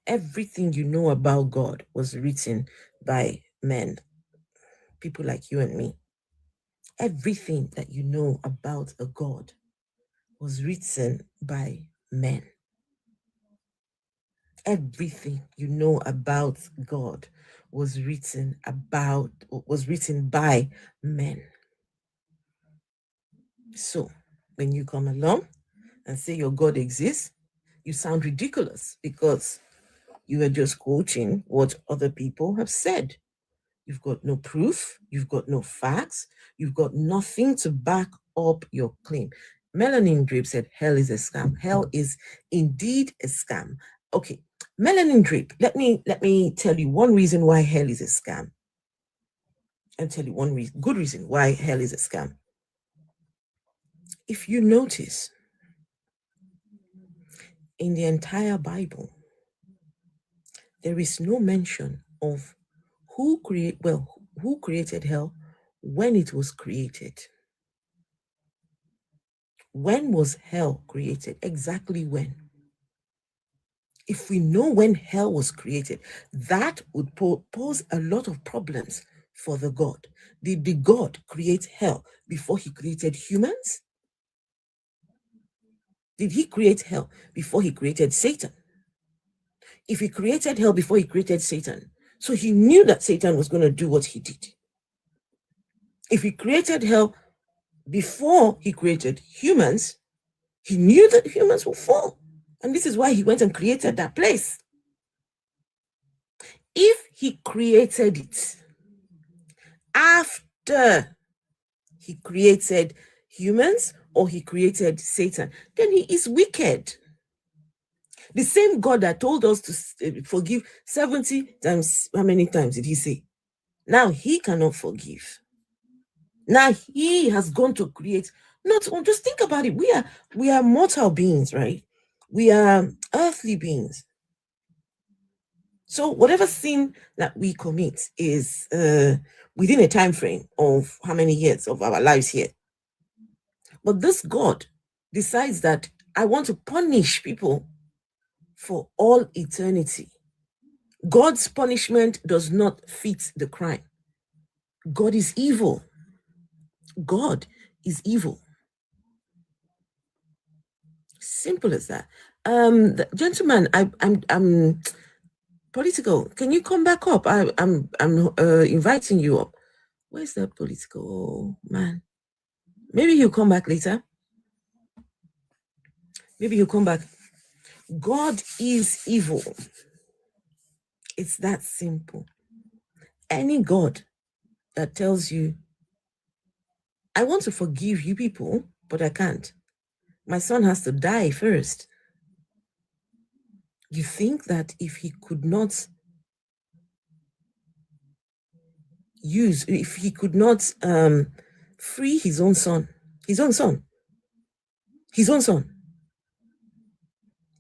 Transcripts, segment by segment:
Everything you know about God was written by men, people like you and me. Everything that you know about a God was written by men. Everything you know about God was written by men. So when you come along and say your God exists, you sound ridiculous because you are just quoting what other people have said. You've got no proof, you've got no facts, you've got nothing to back up your claim. Melanin Drape said hell is a scam. Hell is indeed a scam. Okay, Melanin Drape, let me tell you one reason why hell is a scam. And tell you one good reason why hell is a scam. If you notice, in the entire Bible, there is no mention of who created hell, when it was created. When was hell created? Exactly when? If we know when hell was created, that would pose a lot of problems for the God. Did the God create hell before he created humans? Did he create hell before he created Satan? If he created hell before he created Satan, so he knew that Satan was going to do what he did. If he created hell before he created humans, he knew that humans would fall. And this is why he went and created that place. If he created it after he created humans or he created Satan, then he is wicked. The same God that told us to forgive 70 times, how many times did he say? Now he cannot forgive. Now he has gone to create, just think about it. We are mortal beings, right? We are earthly beings. So whatever sin that we commit is within a time frame of how many years of our lives here. But this God decides that I want to punish people for all eternity. God's punishment does not fit the crime. God is evil. God is evil. Simple as that. Gentlemen, I'm political. Can you come back up? I'm inviting you up. Where's that political man? Maybe he'll come back later. Maybe he'll come back. God is evil. It's that simple. Any God that tells you, I want to forgive you people, but I can't. My son has to die first. You think that if he could not free his own son,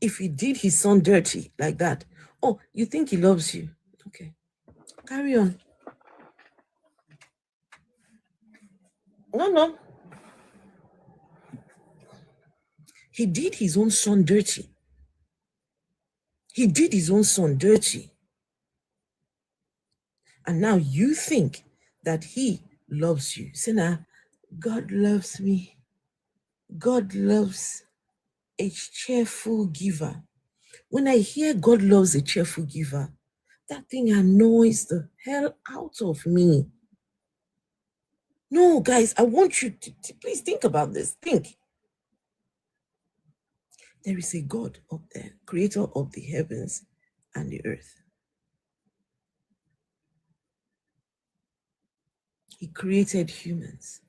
if he did his son dirty like that, oh, you think he loves you? Okay, carry on. No. He did his own son dirty. He did his own son dirty. And now you think that he loves you. Say now, God loves me. God loves a cheerful giver. When I hear God loves a cheerful giver, that thing annoys the hell out of me. No, guys, I want you to please think about this. Think. There is a God up there, creator of the heavens and the earth. He created humans.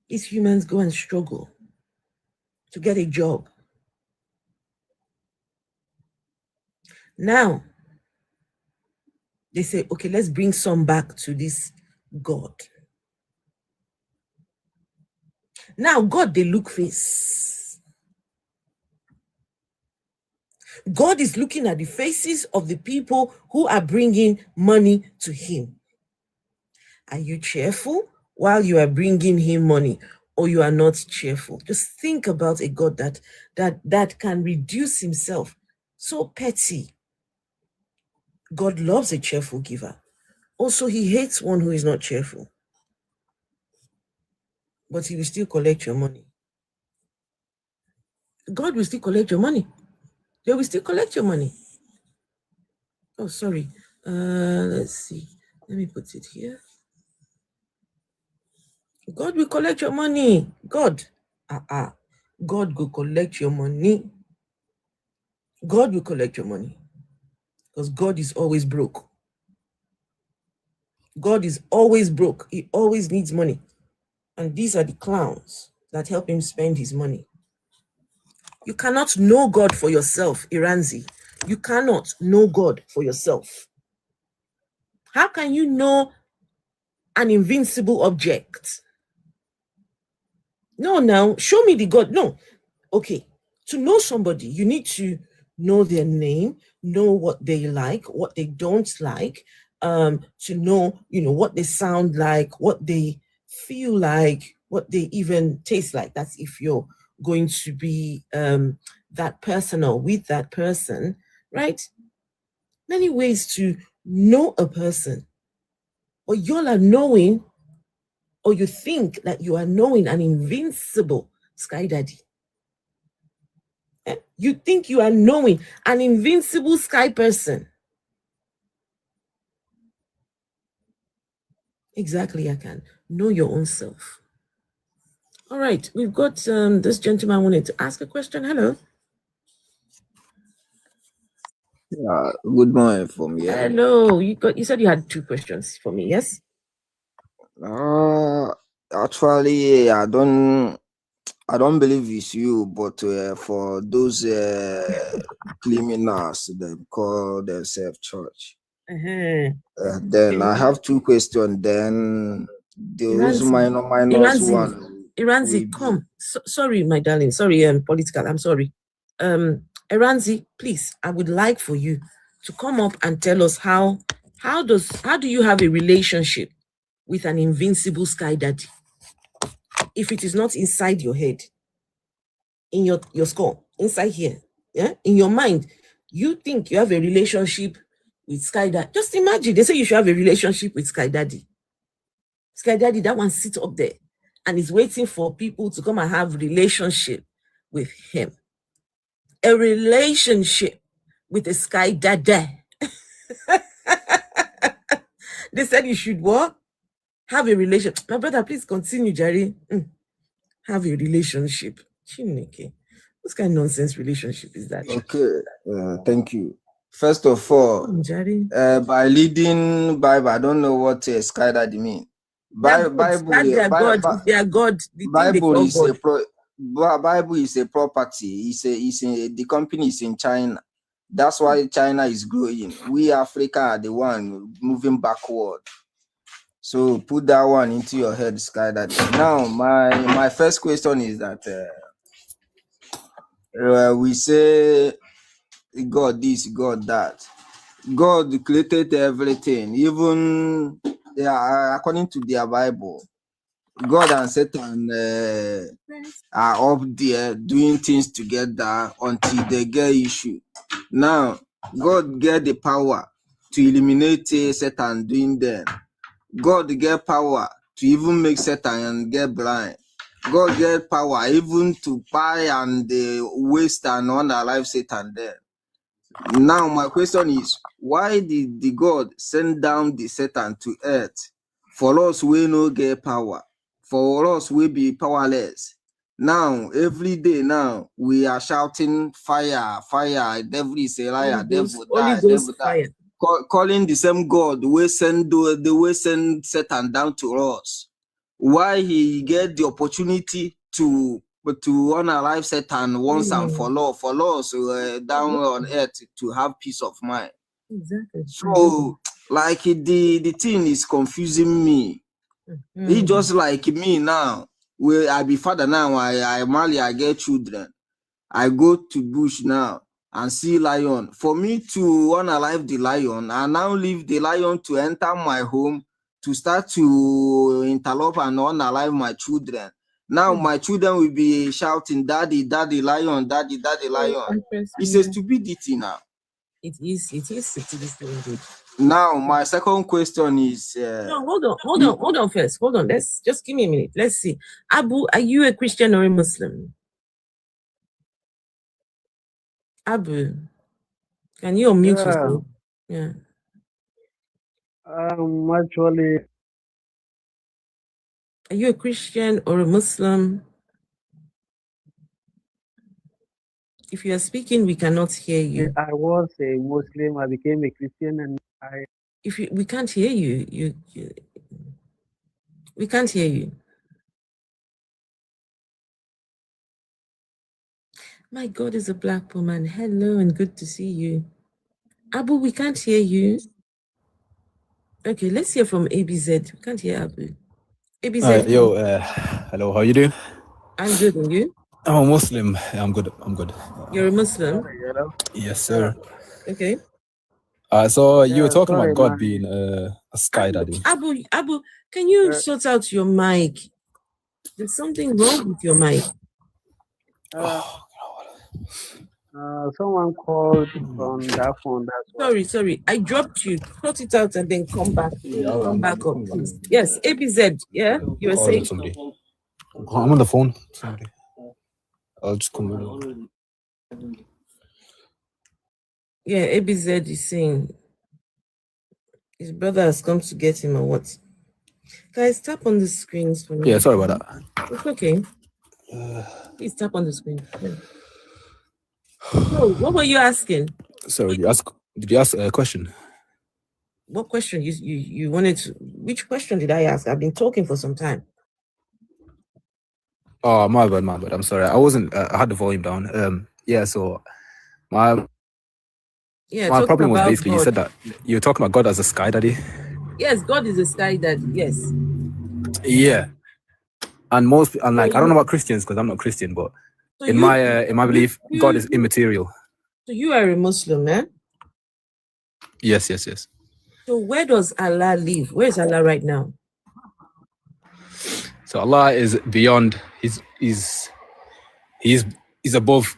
These humans go and struggle to get a job. Now, they say, okay, let's bring some back to this God. Now, God, they look face. God is looking at the faces of the people who are bringing money to him. Are you cheerful while you are bringing him money, or you are not cheerful? Just think about a God that can reduce himself so petty God loves a cheerful giver. Also, he hates one who is not cheerful. But he will still collect your money. God will still collect your money. They will still collect your money. Oh, sorry. Let's see. Let me put it here. God will collect your money. God. God will collect your money. God will collect your money. Because God is always broke. God is always broke. He always needs money. And these are the clowns that help him spend his money. You cannot know God for yourself, Iranzi. You cannot know God for yourself. How can you know an invincible object? No, now, show me the God. No. Okay. To know somebody, you need to know their name, know what they like, what they don't like, to know, what they sound like, what they feel like, what they even taste like. That's if you're going to be that person or with that person, right? Many ways to know a person. But y'all are knowing, or you think that you are knowing an invincible sky daddy. You think you are knowing an invincible sky person. Exactly, I can. Know your own self. All right, we've got this gentleman wanted to ask a question. Hello. Good morning from here. Hello. You said you had 2 questions for me, yes? Actually, I don't believe it's you, but for those criminals, they call themselves church. Then I have 2 questions. Then those minus one. Iranzi, come. Sorry, my darling. Sorry, political. I'm sorry. Iranzi, please, I would like for you to come up and tell us how do you have a relationship with an invincible sky daddy if it is not inside your head, in your skull, inside here, yeah, in your mind, you think you have a relationship with sky daddy. Just imagine, they say you should have a relationship with sky daddy. Sky daddy, that one sits up there and is waiting for people to come and have relationship with him. A relationship with a sky daddy. They said you should what? Have a relationship. My brother, please continue, Jerry. Have a relationship. Chineke. What kind of nonsense relationship is that? Okay, thank you. First of all, by leading Bible, I don't know what sky daddy mean. Bible is a property. The company is in China. That's why China is growing. We Africa are the one moving backward. So put that one into your head, sky daddy. Now, my first question is that we say God this, God that. God created everything, even according to their Bible. God and Satan are up there doing things together until they get issue. Now, God get the power to eliminate Satan doing them. God get power to even make Satan get blind. God get power even to buy and waste and unalive Satan there. Now, my question is, why did the God send down the Satan to earth? For us, we no get power. For us, we be powerless. Now, every day now, we are shouting, fire, fire, devil is a liar, devil die, devil die. Calling the same God, we send Satan down to us. Why he get the opportunity to unalive Satan once and for us down on earth to have peace of mind. Exactly. So, like the thing is confusing me. It's just like me now. Where I be father now, I marry, I get children. I go to bush now and see lion. For me to unalive the lion, I now leave the lion to enter my home to start to interlope and unalive my children. Now my children will be shouting, daddy, daddy lion, daddy, daddy lion. It's a stupidity now. It is stupidity indeed. Now, my second question is No, hold on first. Hold on. Let's just give me a minute. Let's see. Abu, are you a Christian or a Muslim? Abu, can you unmute yourself? Yeah. Actually, Are you a Christian or a Muslim? If you are speaking, we cannot hear you. I was a Muslim. I became a Christian, and we can't hear you. We can't hear you. My God is a black woman. Hello and good to see you. Abu, we can't hear you. Okay, let's hear from ABZ. We can't hear Abu. ABZ. Hello, how you doing? I'm good, and you? I'm a Muslim. I'm good. You're a Muslim? Yes, sir. Okay. So you were talking about God being a sky daddy. Abu, can you sort out your mic? There's something wrong with your mic. Someone called from that phone. That's why. Sorry. I dropped you. Sort it out and then come back. Come back up, please. Yes, ABZ. Yeah, you were saying. Somebody. I'm on the phone. Somebody. I'll just come in. Yeah, ABZ is saying his brother has come to get him or what? Guys, tap on the screens for me. Yeah, sorry about that. It's okay. Please tap on the screen. Yeah. So, what were you asking? Sorry, did you ask a question? What question you wanted to? Which question did I ask? I've been talking for some time. Oh, my bad. I'm sorry. I wasn't. I had the volume down. Yeah. So my problem was basically God. You said that you were talking about God as a sky daddy. Yes, God is a sky daddy. Yes. Yeah. And I don't know about Christians because I'm not Christian, but so in my belief, God is immaterial. So you are a Muslim, man? Yes. So where does Allah live? Where is Allah right now? So Allah is beyond. He's above.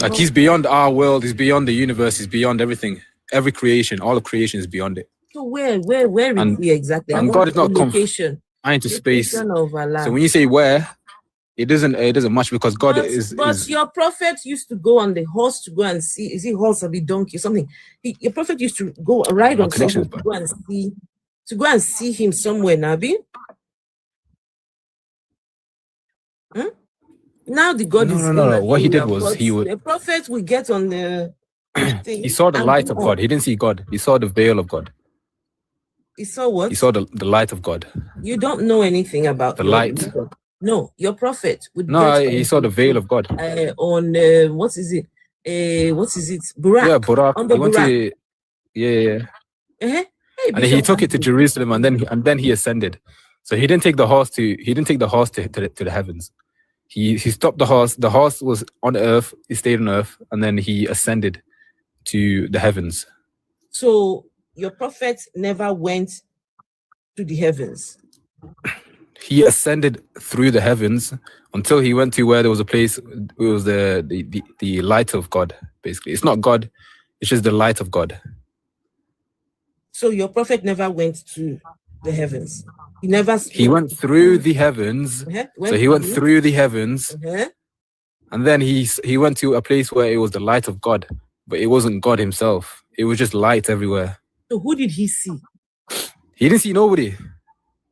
Like he's beyond our world. He's beyond the universe. He's beyond everything. Every creation, all of creation is beyond it. So where is he exactly? And God is not confined to space. So when you say where, it doesn't match because God is. But your prophet used to go on the horse to go and see. Is it horse or the donkey or something? Your prophet used to go ride on something to go and see him somewhere, Nabi. Now the God is no. What he did was the prophet will get on the thing. He saw the light of God. He didn't see God. He saw the veil of God. He saw what? He saw the light of God. You don't know anything about the light. No, your prophet would. No, he saw the veil of God. On what is it? Burak. Yeah, Burak. On the Burak. Yeah. Hey, and he took it to Jerusalem, and then he ascended. So he didn't take the horse to the heavens. He stopped the horse. The horse was on earth. He stayed on earth, and then he ascended to the heavens. So your prophet never went to the heavens. He ascended through the heavens until he went to where there was a place. It was the light of God. Basically, it's not God. It's just the light of God. So your prophet never went to the heavens. He went through the heavens. So he went through the heavens, and then he went to a place where it was the light of God, but it wasn't God himself. It was just light everywhere. So who did he see? He didn't see nobody.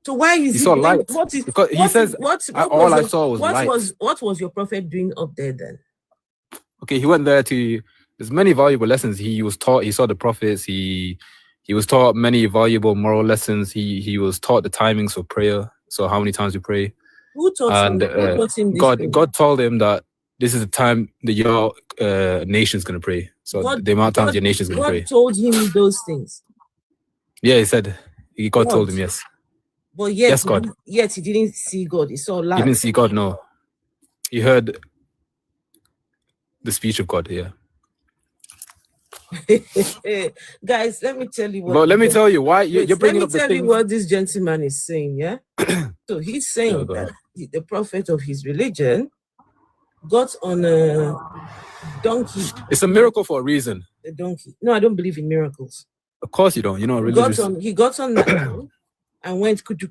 So why is he saw light? Because he says all I saw was light. What was your prophet doing up there then? Okay, he went there to. There's many valuable lessons he was taught. He saw the prophets. He was taught many valuable moral lessons. He was taught the timings for prayer. So how many times we pray. Who taught him? Who taught him this God told him that this is the time that your nation's going to pray. So the amount of times your nation's going to pray. God told him those things? Yeah, he said. God told him, yes. But yet, yes, God. Yet he didn't see God. He saw light. He didn't see God, no. He heard the speech of God, yeah. Guys, let me tell you what. But let me tell you why you're bringing up the thing. Let me tell you what this gentleman is saying, yeah? So he's saying that the prophet of his religion got on a donkey. It's a miracle for a reason. A donkey. No, I don't believe in miracles. Of course you don't. You're not religious. He got on that thing and went kuchu,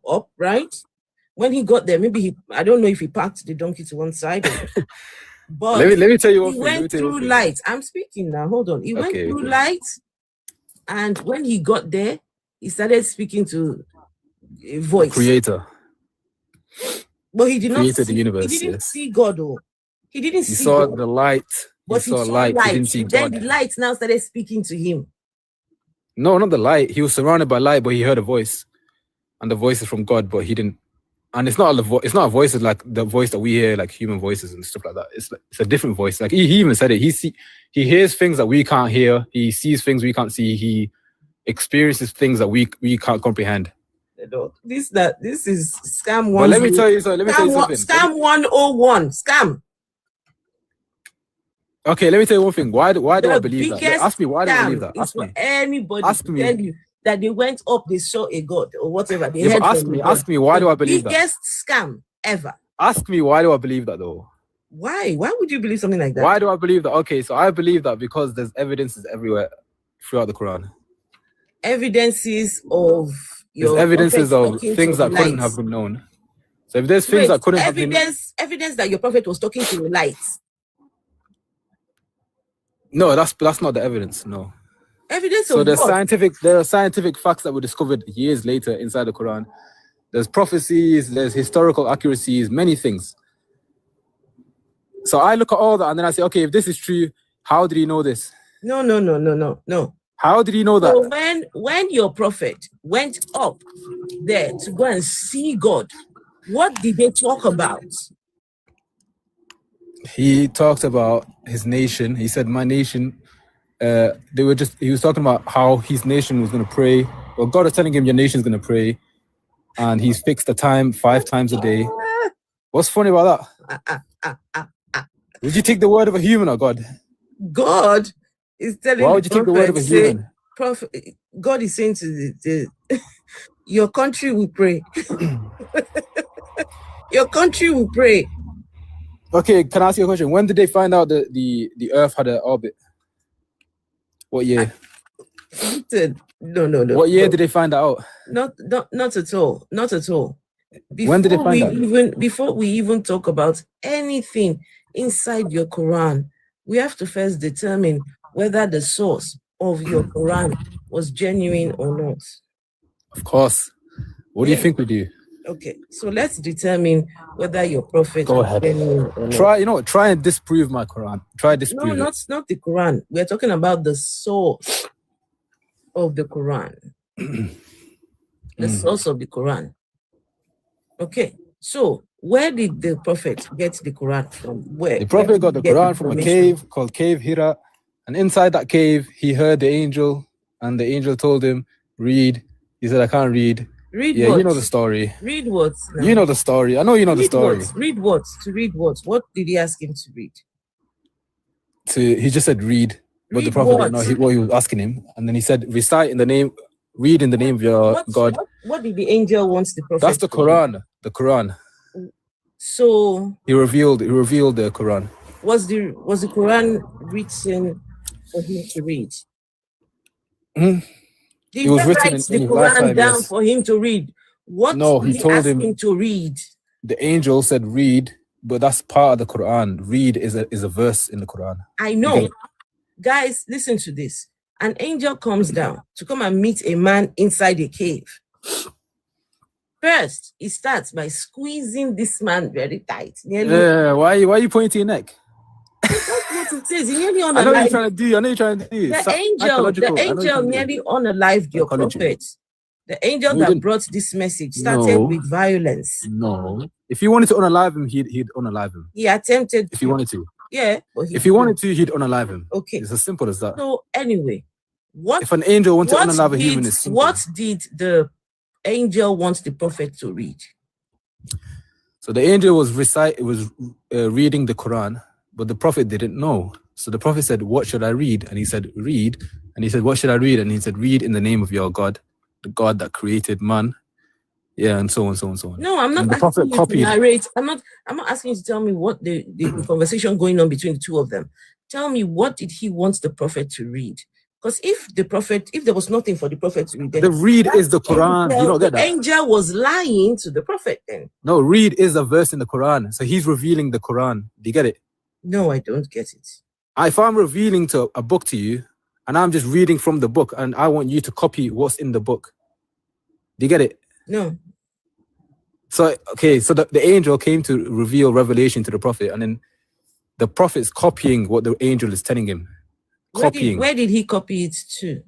up, right? When he got there, maybe I don't know if he parked the donkey to one side. But let me tell you what he went through light. I'm speaking now. Hold on. He went through light, and when he got there, he started speaking to a voice. Creator. But he did not created the universe. He didn't see God. He didn't see. He saw God. the light. But he saw light. He didn't see then God. the light now started speaking to him. No, not the light. He was surrounded by light, but he heard a voice, and the voice is from God. But he didn't. And it's not it's not a voice like the voice that we hear, like human voices and stuff like that. It's a different voice. Like he even said it. He hears things that we can't hear. He sees things we can't see. He experiences things that we can't comprehend. This is scam one. But let me tell you something. Scam 101. Scam. Okay, let me tell you one thing. Why do I believe that? Ask me why do I believe that? Ask me. Anybody ask me. Tell you that they went up, they saw a God or whatever. They ask me why do I believe that? Biggest scam ever. Ask me why do I believe that though? Why? Why would you believe something like that? Why do I believe that? Okay, so I believe that because there's evidences everywhere throughout the Quran. Evidences of there's evidences of things that couldn't have been known. So if there's things that couldn't have been evidence that your prophet was talking to the lights. No, that's not the evidence. No. Evidence so of there are scientific facts that were discovered years later inside the Quran. There's prophecies, there's historical accuracies, many things. So I look at all that and then I say, okay, if this is true, how did he know this? No. How did he know that? So when your prophet went up there to go and see God, what did they talk about? He talked about his nation. He said, my nation. He was talking about how his nation was going to pray. Well, God is telling him your nation is going to pray. And he's fixed the time 5 times a day. What's funny about that? Would you take the word of a human or God? God is telling. Why would you take the word of a human? God is saying to your country will pray. Your country will pray. Okay, can I ask you a question? When did they find out that the Earth had an orbit? What year? No. What year did they find that out? Not at all. Not at all. When did they find out? Before we even talk about anything inside your Quran, we have to first determine whether the source of your Quran was genuine or not. Of course. What do you think we do? Okay, so let's determine whether your prophet was genuine or not. Try and disprove my Quran. No, not the Quran. We're talking about the source of the Quran. The source of the Quran. Okay, so where did the prophet get the Quran from? Where? The prophet got the Quran from a cave called Cave Hira. And inside that cave, he heard the angel, and the angel told him, read. He said, I can't read. Read what? You know the story. Read what? Now? You know the story. I know you know the story. Read what? To read what? What did he ask him to read? He just said read. But the prophet didn't know what he was asking him. And then he said, read in the name of your God. What did the angel want the prophet? That's the Quran. The Quran. So he revealed the Quran. Was the Quran written for him to read? It was written in the Quran down for him to read. What? No, he told him to read. The angel said read, but that's part of the Quran. Read is a verse in the Quran. I know. Guys, listen to this. An angel comes down to come and meet a man inside a cave. First, he starts by squeezing this man very tight. Why are you pointing your neck? That's what it says. He nearly I know you're trying to do. The angel nearly unalived your prophet. The angel that brought this message started with violence. No. If he wanted to unalive him, he'd unalive him. He attempted if he wanted to. Yeah. If he wanted to, he'd unalive him. Okay. It's as simple as that. So anyway, if an angel wanted to unalive a human, it's simple. What did the angel want the prophet to read? So the angel was reading the Quran, but the prophet didn't know. So the prophet said, what should I read? And he said, read. And he said, what should I read? And he said, read in the name of your God, the God that created man Yeah, and so on, so on, so on. No, I'm not And the asking prophet you copied. to narrate. I'm not asking you to tell me what the conversation going on between the two of them. Tell me, what did he want the prophet to read? Because if there was nothing for the prophet to read, then The read is the Quran. You don't get the that. angel was lying to the prophet then. No, read is a verse in the Quran. So he's revealing the Quran. Do you get it? No, I don't get it. If I'm revealing to a book to you, and I'm just reading from the book, and I want you to copy what's in the book. Do you get it? No. So, okay, so the angel came to reveal revelation to the prophet, and then the prophet's copying what the angel is telling him. Copying. Where did he copy it to?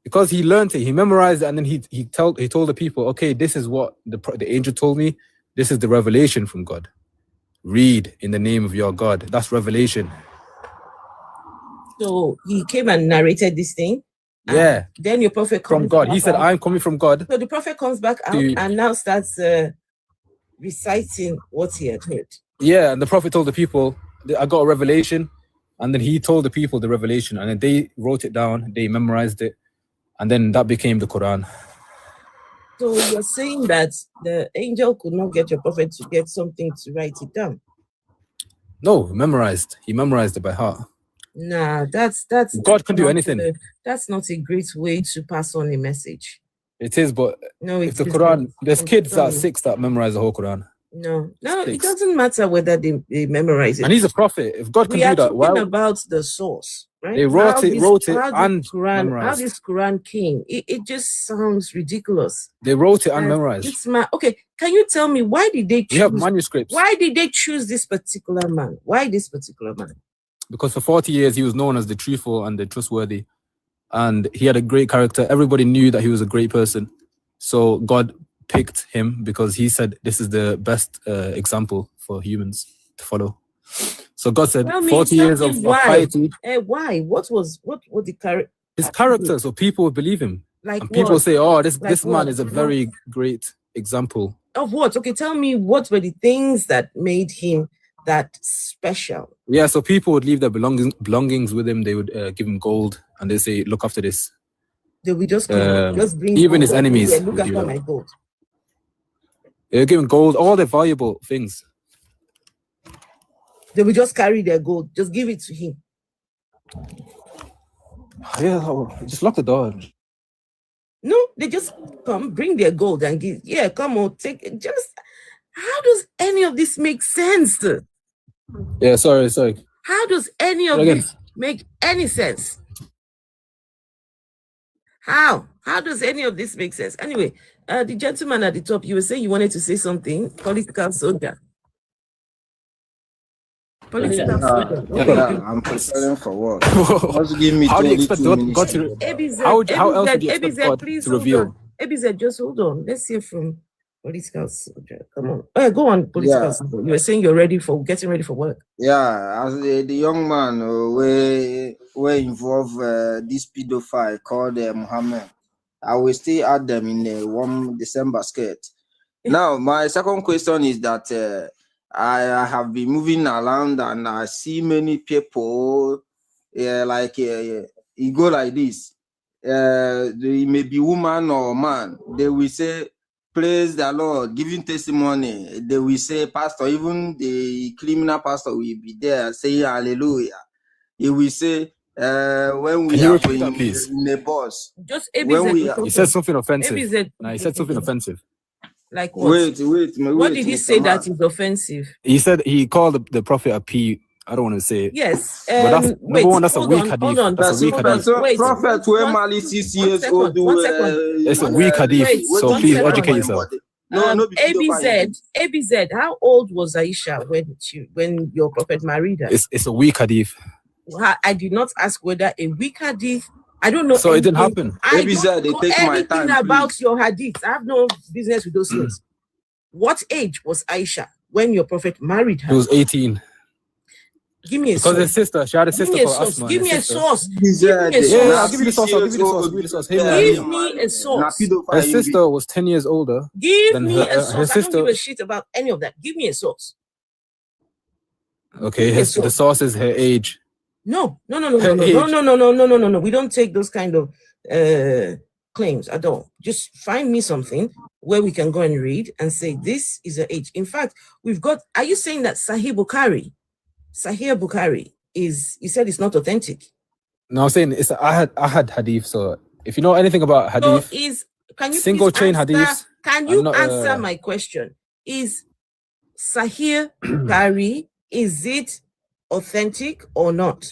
Because he learned it, he memorized it, and then he told the people, okay, this is what the angel told me. This is the revelation from God. Read in the name of your God. That's revelation. So he came and narrated this thing. Yeah. Then your prophet comes from God. He said, out. I'm coming from God. So the prophet comes back out and now starts reciting what he had heard. Yeah, and the prophet told the people, I got a revelation. And then he told the people the revelation, and then they wrote it down, they memorized it, and then that became the Quran. So you're saying that the angel could not get your prophet to get something to write it down? No, memorized. He memorized it by heart. Nah, that's God can do anything. That's not a great way to pass on a message. It is, but no, if the Quran, there's kids that are 6 that memorize the whole Quran. No, it doesn't matter whether they memorize it. And he's a prophet. If God can do that, why? We are talking about the source, right? They wrote it, and memorized. How this Quran came, it just sounds ridiculous. They wrote it and memorized. Okay, can you tell me why did they choose? We have manuscripts. Why did they choose this particular man? Why this particular man? Because for 40 years he was known as the truthful and the trustworthy, and he had a great character. Everybody knew that he was a great person, so God picked him because he said this is the best example for humans to follow. So God said 40 years of piety. Why? What the character? His character, so people would believe him. Like and people say, oh, this man is a what? very great example. Of what? Okay, tell me what were the things that made him that special? Yeah, so people would leave their belongings with him. They would give him gold and they say, look after this. They would just bring even his enemies. Look after my gold. They would give him gold, all the valuable things. They would just carry their gold, just give it to him. Yeah, just lock the door. No, they just come, bring their gold and give. Yeah, come on, take it. Just how does any of this make sense? Yeah, sorry. How does any of this make any sense? How does any of this make sense? Anyway, the gentleman at the top, you were saying you wanted to say something. Political soldier. I'm preparing for work. Just give me how do you 22 expect minutes. God to? How else would you expect God to reveal? ABZ, just hold on. Let's hear from political soldier. Come on. Oh, go on, political soldier. You were saying you're getting ready for work. Yeah, as the young man were involved this pedophile called Muhammad. I will still add them in the 1 December skirt. Now, my second question is that I have been moving around and I see many people you go like this. They may be woman or man. They will say, praise the Lord, giving testimony. They will say, pastor, even the criminal pastor will be there saying hallelujah. He will say, when we are in the bus. Just ABZ. He said something offensive. He said something offensive. Like what? Wait. What did he say that is offensive? He said he called the prophet a P. I don't want to say it. Yes. But that's number one. That's a weak hadith. That's a weak hadith. Prophet were Mali 6 years old. It's a weak hadith. So please educate yourself. No, ABZ. How old was Aisha when your prophet married her? It's a weak hadith. I did not ask whether a weak hadith. I don't know. So it didn't happen. I don't know anything about your hadith. I have no business with those things. What age was Aisha when your prophet married her? He was 18. Give me a source. Because his sister, she had a sister called Asma. Give me a source. Yeah, I'll give you the source. Give me a source. Her sister was 10 years older. Give me a source. I don't give a shit about any of that. Give me a source. Okay, the source is her age. No. We don't take those kind of claims at all. Just find me something where we can go and read and say this is a H. In fact, we've got. Are you saying that Sahih Bukhari is? You said it's not authentic. No, I'm saying it's ahad hadith. So if you know anything about hadith, so can you single chain answer, hadiths. Can you answer my question? Is Sahih Bukhari, is it authentic or not?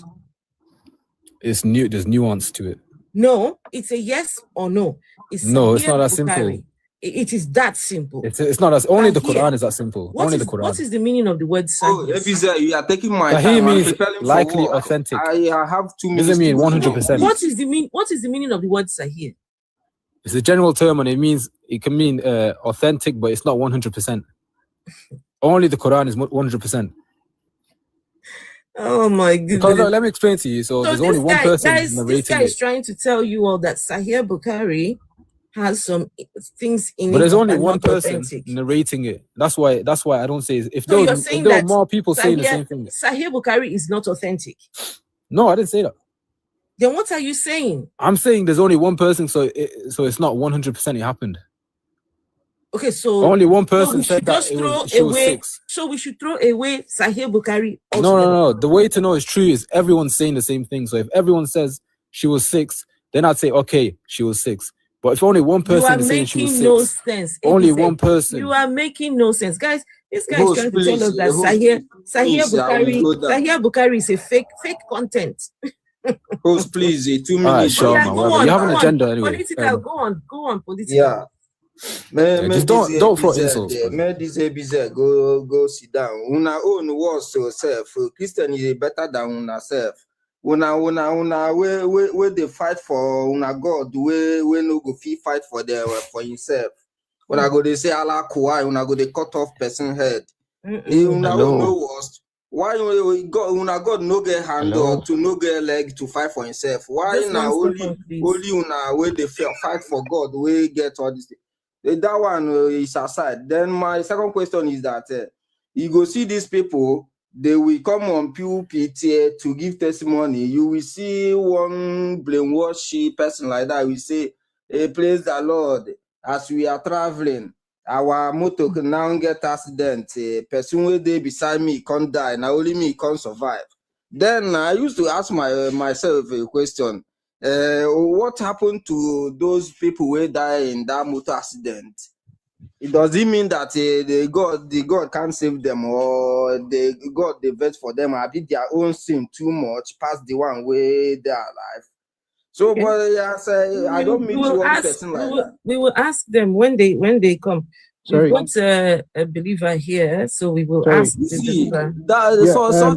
It's new. There's nuance to it. No, it's a yes or no. It's not that simple. It is that simple. It's not as only the Quran is that simple. Only the Quran. What is the meaning of the word Sahih? You are taking my time. Sahih means likely authentic. I have 2 minutes. Doesn't mean 100%. What is the meaning of the word Sahih? It's a general term, and it can mean authentic, but it's not 100%. Only the Quran is 100%. Oh my goodness! Because let me explain to you. So there's only one person narrating this guy is trying to tell you all that Sahih Bukhari has some things in it. But there's only one person narrating it. That's why I don't say if there were more people saying the same thing. Sahih Bukhari is not authentic. No, I didn't say that. Then what are you saying? I'm saying there's only one person, so it's not 100% it happened. Okay, so only one person said that she was 6. So we should throw away Sahih Bukhari. No. The way to know it's true is everyone's saying the same thing. So if everyone says she was 6, then I'd say okay, she was 6. But if only one person is saying she was 6, no sense. Only one person. You are making no sense, guys. This guy is trying to tell us that Sahih Bukhari is a fake content. Host, please, 2 minutes. Right, sure, you have an agenda anyway. Political, go on, political. Yeah. Just don't throw insults. Go sit down. Una own words to yourself. Christian is better than una self. Una where they fight for una God, we no go fight for himself. When I go they say Allah Kuwai, una go they cut off person head. Una no worst. Why God no get hand or to no get leg to fight for himself? Why now only una where they fight for God, we get all this thing. That one is aside. Then my second question is that you go see these people, they will come on pulpit to give testimony. You will see one brainwashed person like that. We say, hey, praise the Lord. As we are traveling, our motor can now get accident. Person where they beside me can't die. Now only me can't survive. Then I used to ask myself a question. What happened to those people who die in that motor accident? It doesn't mean that the God can't save them, or God they vet for them. I did their own sin too much past the one way they are alive. So, okay. But I don't meet one person like that. We will ask them when they come. Sorry. We've got a believer here, so we will ask the believer.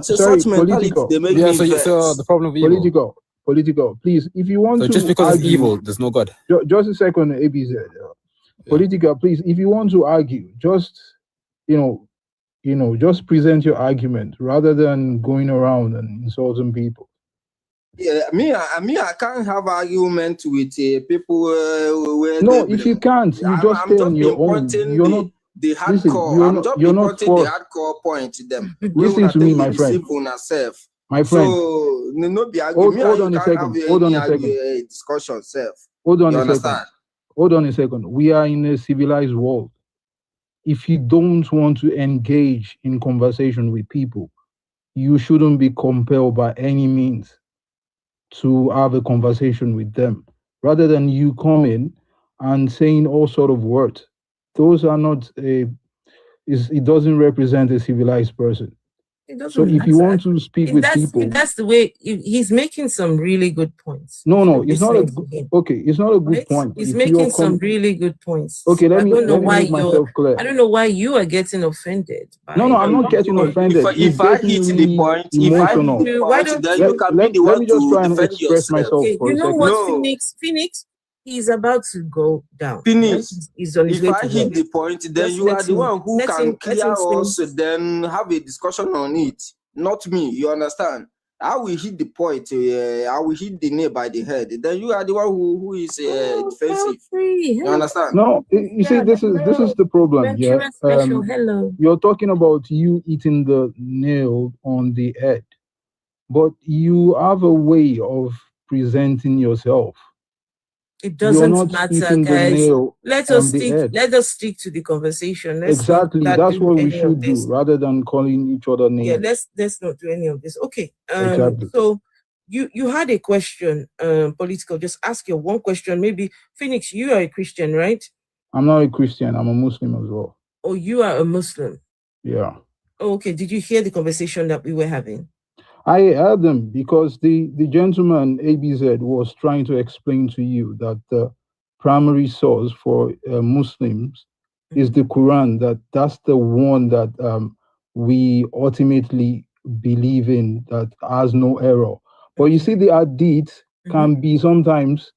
Such mentality they make me so the problem with political, please, if you want to just because it's evil, there's no God. Just a second, ABZ. Political, please, if you want to argue, just just present your argument rather than going around and insulting people. Yeah, I can't have argument with people. No, if you can't, you just stay on your own. You're not the hardcore. You're not the hardcore point to them. Listen to me, my friend. My friend. So no be hold on a second. Hold on a second. Discussion self. Hold on a second. Hold on a second. We are in a civilized world. If you don't want to engage in conversation with people, you shouldn't be compelled by any means to have a conversation with them. Rather than you coming and saying all sort of words, those are not it doesn't represent a civilized person. So if you want to speak with people, that's the way he's making some really good points. No, it's not it's not a good point. He's making some really good points. Okay, let me make myself clear. I don't know why you are getting offended. No, I'm not getting offended. If I hit the point, let me just try and express myself. Okay, you know what, Phoenix? He's about to go down. Phoenix, if I hit the point, then you are the one who can clear us, then have a discussion on it. Not me, you understand? I will hit the point, I will hit the nail by the head. Then you are the one who is defensive. You understand? No, you see, this is the problem. Yeah, you're talking about you hitting the nail on the head, but you have a way of presenting yourself. It You're doesn't not matter, hitting the guys. nail Let on us the stick. head. Let us stick to the conversation. Let's Exactly. not That's do what we any of should do, this. rather than calling each other Yeah, names. let's not do any of this. Okay. Exactly. So you had a question, political. Just ask your one question. Maybe Phoenix, you are a Christian, right? I'm not a Christian. I'm a Muslim as well. Oh, you are a Muslim. Yeah. Oh, okay. Did you hear the conversation that we were having? I heard them because the gentleman ABZ was trying to explain to you that the primary source for Muslims is the Quran. That's the one that we ultimately believe in, that has no error. But you see, the hadith can be sometimes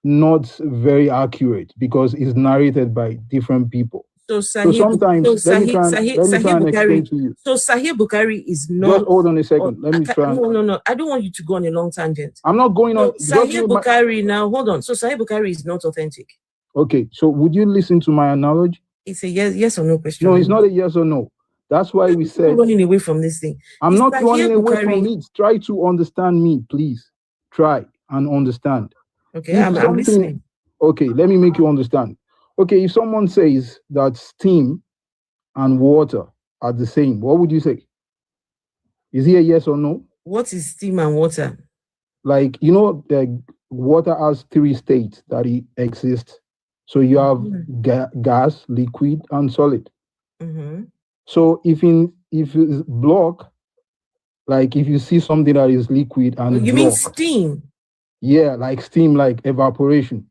not very accurate because it's narrated by different people. So So sometimes, let me try and explain to you. So Sahih Bukhari is not. Just hold on a second. Let me try. No. I don't want you to go on a long tangent. I'm not going on. Sahih Bukhari now. Hold on. So Sahih Bukhari is not authentic. Okay. So would you listen to my analogy? It's a yes or no question. No, it's not a yes or no. That's why we said. Running away from this thing. I'm not running away from it. Try to understand me, please. Try and understand. Okay, I'm listening. Okay, let me make you understand. Okay, if someone says that steam and water are the same, what would you say? Is it a yes or no? What is steam and water? Like, the water has 3 states that it exists. So you have gas, liquid, and solid. So if it's block, like if you see something that is liquid and you mean steam? Yeah, like steam, like evaporation.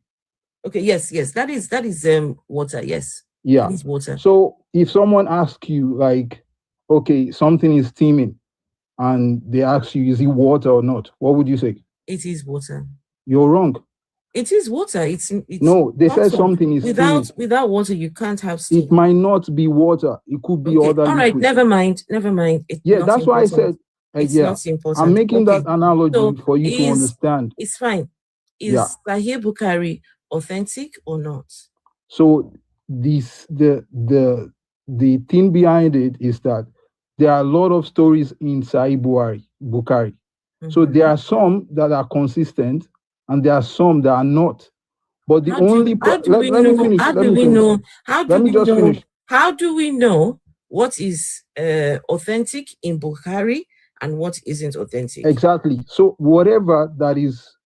Okay, yes, that is water. Yes. Yeah. It is water. So if someone asks you, like, okay, something is steaming, and they ask you, is it water or not? What would you say? It is water. You're wrong. It is water. It's no. They said something is steaming. Without water, you can't have steam. It might not be water. It could be other. All right. Never mind. Yeah, that's why I said. It's not important. I'm making that analogy for you to understand. It's fine. Is Sahih Bukhari authentic or not? So the thing behind it is that there are a lot of stories in Sahih Bukhari. So there are some that are consistent and there are some that are not. But the How do we know what is authentic in Bukhari and what isn't authentic? Exactly. So whatever that is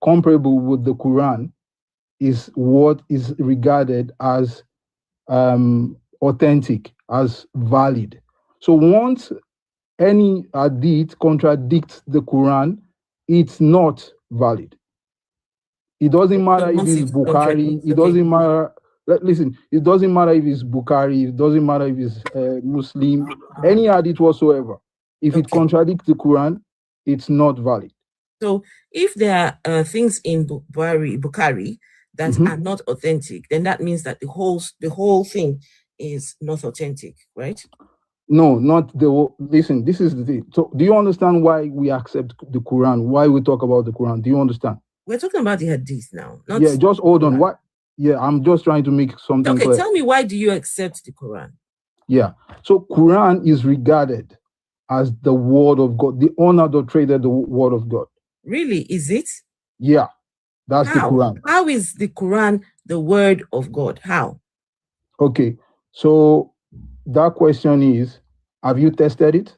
comparable with the Quran is what is regarded as authentic, as valid. So once any hadith contradicts the Quran, it's not valid. It doesn't matter if it's Bukhari. It doesn't matter. Listen, it doesn't matter if it's Bukhari. It doesn't matter if it's Muslim. Any hadith whatsoever. If it contradicts the Quran, it's not valid. So if there are things in Bukhari that are not authentic, then that means that the whole thing is not authentic, right? No, not the. Listen, this is the thing. So, do you understand why we accept the Quran? Why we talk about the Quran? Do you understand? We're talking about the Hadith now. Yeah, just hold on. What? Yeah, I'm just trying to make something clear. Tell me, why do you accept the Quran? Yeah, so Quran is regarded as the word of God, the unadulterated word of God. Really? Is it? Yeah, that's the Quran. How is the Quran the word of God? How? Okay, so that question is, have you tested it?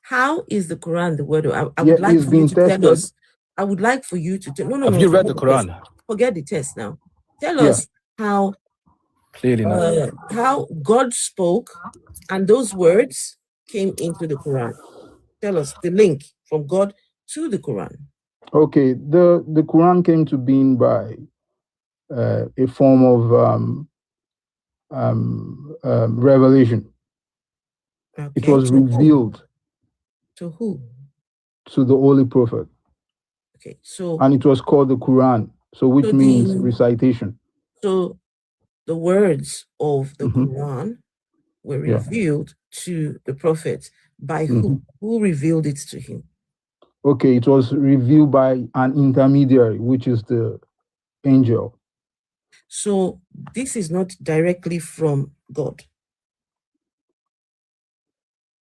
How is the Quran the word of? I would like for you to tell us. I would like for you to tell. No. Have you read the Quran? Forget the test now. Tell us how. Clearly not. How God spoke, and those words came into the Quran. Tell us the link from God to the Quran. Okay, the Quran came to being by a form of revelation. Okay. It was revealed. To who? To the Holy Prophet. Okay, so and it was called the Quran, so which means recitation. So the words of the Quran were revealed to the Prophet by who? Who revealed it to him? Okay, it was revealed by an intermediary, which is the angel. So this is not directly from God.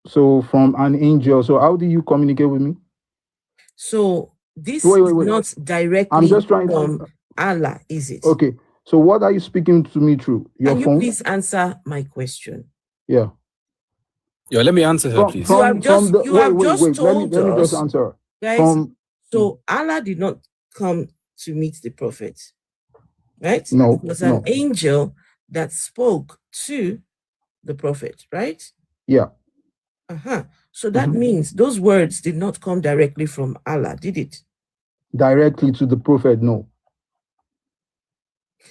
So from an angel. So how do you communicate with me? So this is not directly. I'm just trying to. Allah is it? Okay. So what are you speaking to me through? Your Can you phone? please answer my question? Yeah. Yo, let me answer her, please. You have just wait. Let told me just us, answer. guys. So Allah did not come to meet the prophet, right? No, it was an angel that spoke to the prophet, right? Yeah. So that means those words did not come directly from Allah, did it? Directly to the prophet, no.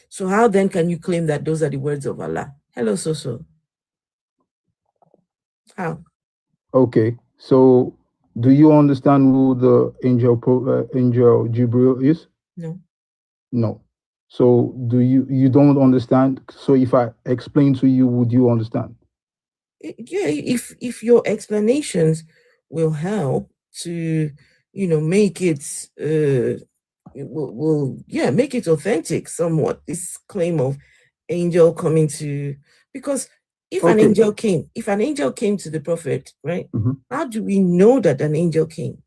So how then can you claim that those are the words of Allah? Hello, Soso. How? Okay. So do you understand who the angel Jibril is? No. No. So do you don't understand? So if I explain to you, would you understand? Yeah, if your explanations will help to, make it make it authentic somewhat, this claim of angel coming to, because if an angel came to the prophet, right? How do we know that an angel came?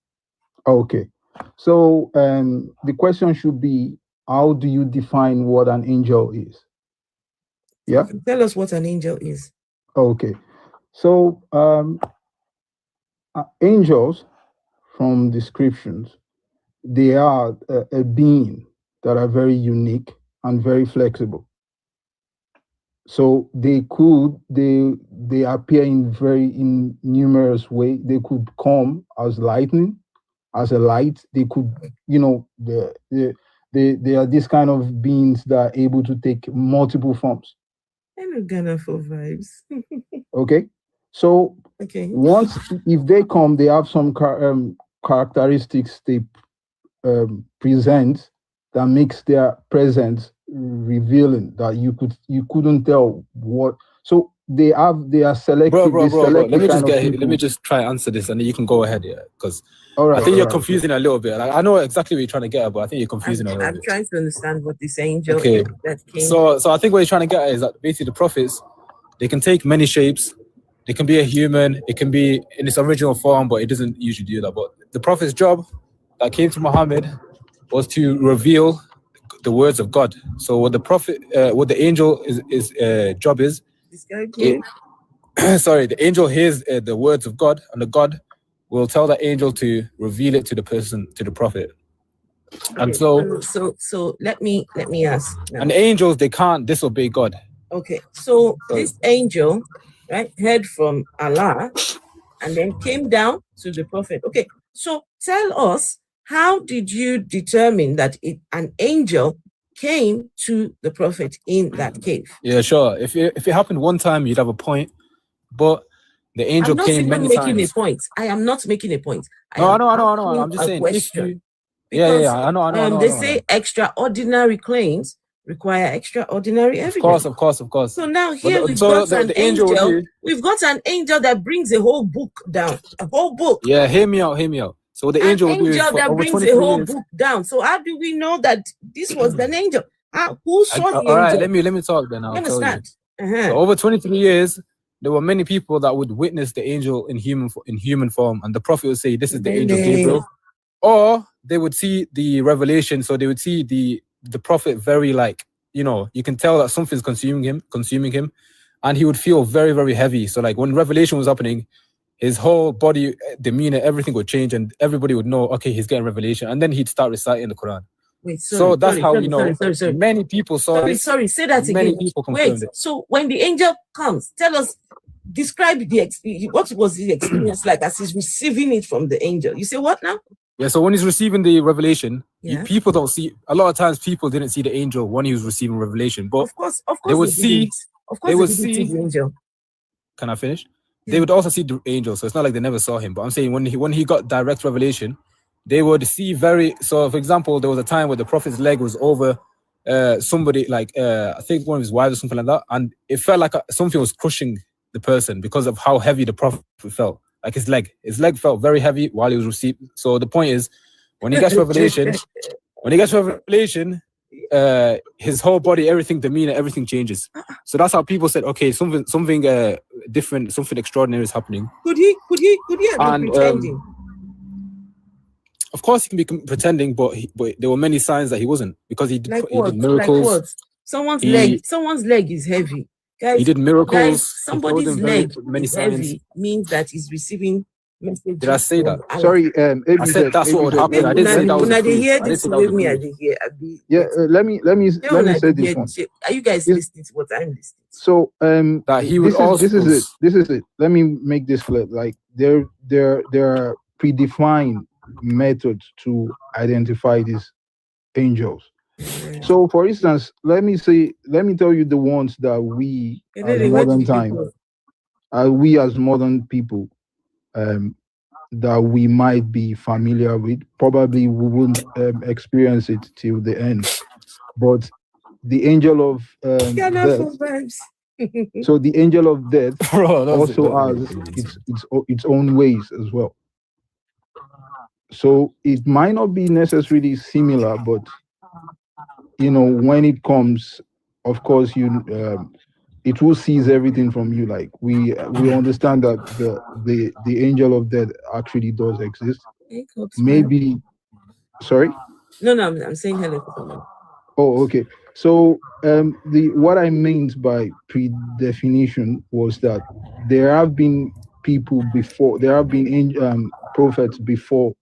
Okay. So the question should be, how do you define what an angel is? Yeah. Tell us what an angel is. Okay. So angels, from descriptions, they are a being that are very unique and very flexible. So they appear in numerous ways. They could come as lightning, as a light. They could, they are this kind of beings that are able to take multiple forms. Hello, Ghana for vibes. Okay. So once, if they come, they have some characteristics they present that makes their presence revealing, that you couldn't tell what. So they are selected. Bro. Let me just try and answer this, and then you can go ahead, because I think you're confusing a little bit. Like, I know exactly what you're trying to get at, but I think you're confusing a little bit. I'm trying to understand what this angel is that came. So I think what you're trying to get at is that basically the prophets, they can take many shapes. They can be a human. It can be in its original form, but it doesn't usually do that. But the prophet's job that came to Muhammad was to reveal the words of God. So what the angel is job is. The angel hears the words of God, and the God will tell the angel to reveal it to the person, to the prophet. And so let me ask now. And the angels, they can't disobey God. Okay, so this angel, right, heard from Allah and then came down to the prophet. Okay, so tell us, how did you determine that an angel came to the prophet in that cave? Yeah, sure. If it happened one time, you'd have a point. But the angel came many times. I am not making a point. I know. I'm just saying. I know. They say extraordinary claims require extraordinary evidence. Of course. So now here we've got an angel that brings a whole book down. A whole book. Yeah, hear me out. So the angel that brings a whole book down. So how do we know that this was an angel? Who saw the angel? All right, let me talk then. I'll tell you. So over 23 years, there were many people that would witness the angel in human form, and the prophet would say, "This is the angel Gabriel," or they would see the revelation. So they would see the prophet very, like, you can tell that something's consuming him, and he would feel very, very heavy. So like when revelation was happening, his whole body, demeanor, everything would change, and everybody would know, okay, he's getting revelation, and then he'd start reciting the Quran. That's how we know. Many people saw it. Say that again. Many people confirmed it. So when the angel comes, tell us, describe what was the experience like as he's receiving it from the angel? You say what now? Yeah, so when he's receiving the revelation, people don't see. A lot of times, people didn't see the angel when he was receiving revelation, but of course, they would see. They would see the angel. Can I finish? Yeah. They would also see the angel, so it's not like they never saw him. But I'm saying when he got direct revelation, they would see So, for example, there was a time where the prophet's leg was over somebody, like I think one of his wives or something like that, and it felt like something was crushing the person because of how heavy the prophet felt. Like his leg felt very heavy while he was receiving. So the point is, when he gets revelation, his whole body, everything, demeanor, everything changes. So that's how people said, okay, something different, something extraordinary is happening. Could he have been pretending? Of course, he can be pretending, but there were many signs that he wasn't, because he did, Like he what? did miracles. Like what? Someone's leg is heavy. Guys, He did miracles. Guys, somebody's leg many is signs. heavy means that he's receiving messages. Did I say that? Allah. Sorry, I said that's what would happen. I didn't say that was when a I proof. hear I didn't this say that was a with me, I proof. did hear. Yeah, let me say this one. Are you guys listening to what I'm listening to? So that he would also. This is it. Let me make this clear. Like there are predefined methods to identify these angels. So, for instance, let me tell you the ones that we as modern time, we as modern people, that we might be familiar with. Probably we won't experience it till the end, but the angel of death. So the angel of death also has its own ways as well. So it might not be necessarily similar, but when it comes, of course, it will seize everything from you. Like we understand that the angel of death actually does exist. Maybe, sorry. No, I'm saying hello. Oh, okay. So what I meant by predefinition was that there have been people before. There have been prophets before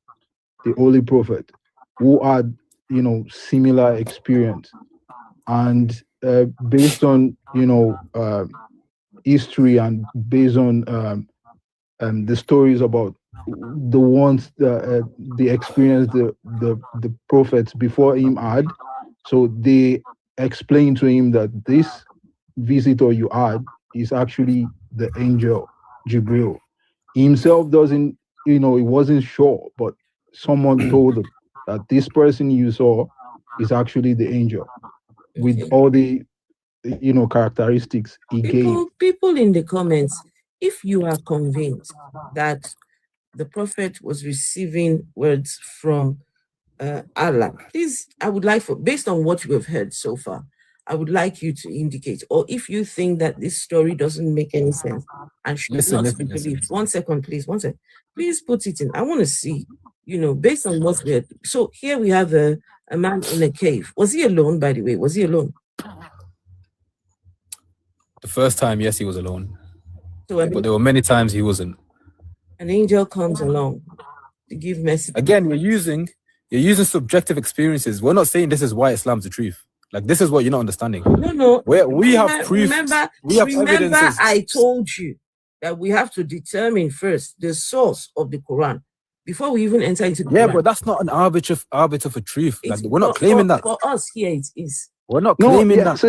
the Holy Prophet who had similar experience, and based on history and based on the stories about the ones the experience the prophets before him had, so they explained to him that this visitor you had is actually the angel Jibril. He himself doesn't, he wasn't sure, but someone told him that this person you saw is actually the angel with all the characteristics he gave. People in the comments, if you are convinced that the prophet was receiving words from Allah, please, I would like, based on what you have heard so far, I would like you to indicate, or if you think that this story doesn't make any sense and should not be believed. 1 second, please. 1 second. Please put it in. I want to see, based on what we had. So here we have a man in a cave. Was he alone, by the way? Was he alone? The first time, yes, he was alone. So, but there were many times he wasn't. An angel comes along to give message. Again, you're using subjective experiences. We're not saying this is why Islam's the truth. Like, this is what you're not understanding. No. We have proof. Remember, I told you that we have to determine first the source of the Quran before we even enter into the Quran. But that's not an arbiter for truth. Like, we're not claiming that. For us here, it is. We're not claiming that.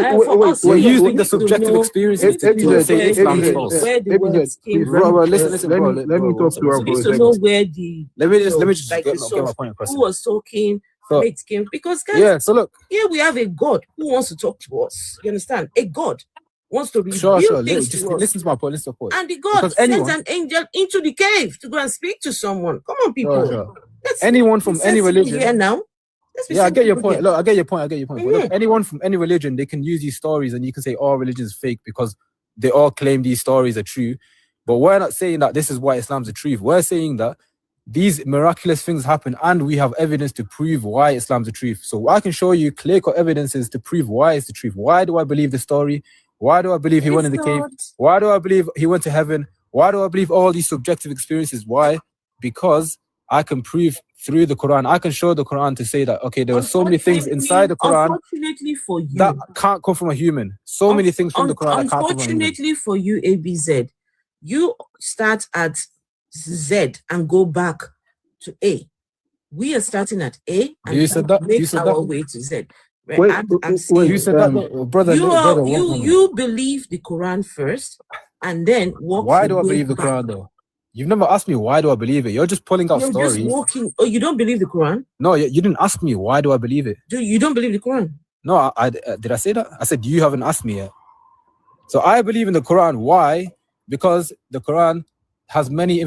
We're using the subjective experiences to say Islam is false. Where the words came from. Bro, listen, bro. Let me talk to her. To know where the let me just get my point across. Who was talking? It came because guys, yeah. So look, here we have a God who wants to talk to us. You understand? A God wants to reveal things to us. Listen to my point. And the God sends an angel into the cave to go and speak to someone. Come on, people. Anyone from any religion here now. Yeah, I get your point. Look, I get your point. But look, anyone from any religion, they can use these stories, and you can say all religion is fake because they all claim these stories are true. But we're not saying that this is why Islam's the truth. We're saying that these miraculous things happen, and we have evidence to prove why Islam's the truth. So I can show you clear-cut evidences to prove why it's the truth. Why do I believe the story? Why do I believe he went in the cave? Why do I believe he went to heaven? Why do I believe all these subjective experiences? Why? Because I can prove through the Quran. I can show the Quran to say that, okay, there are so many things inside the Quran unfortunately for you, that can't come from a human. So many things from the Quran that can't come from a human. Unfortunately for you, ABZ, you start at Z and go back to A. We are starting at A and you said that. Make our way to Z. Wait, you said that, brother. You believe the Quran first and then walk. Why do I believe the Quran though? You've never asked me why do I believe it. You're just pulling out stories. Just walking. Oh, you don't believe the Quran? No, you didn't ask me why do I believe it. You don't believe the Quran? No, I did I say that? I said you haven't asked me yet. So I believe in the Quran. Why? Because the Quran has many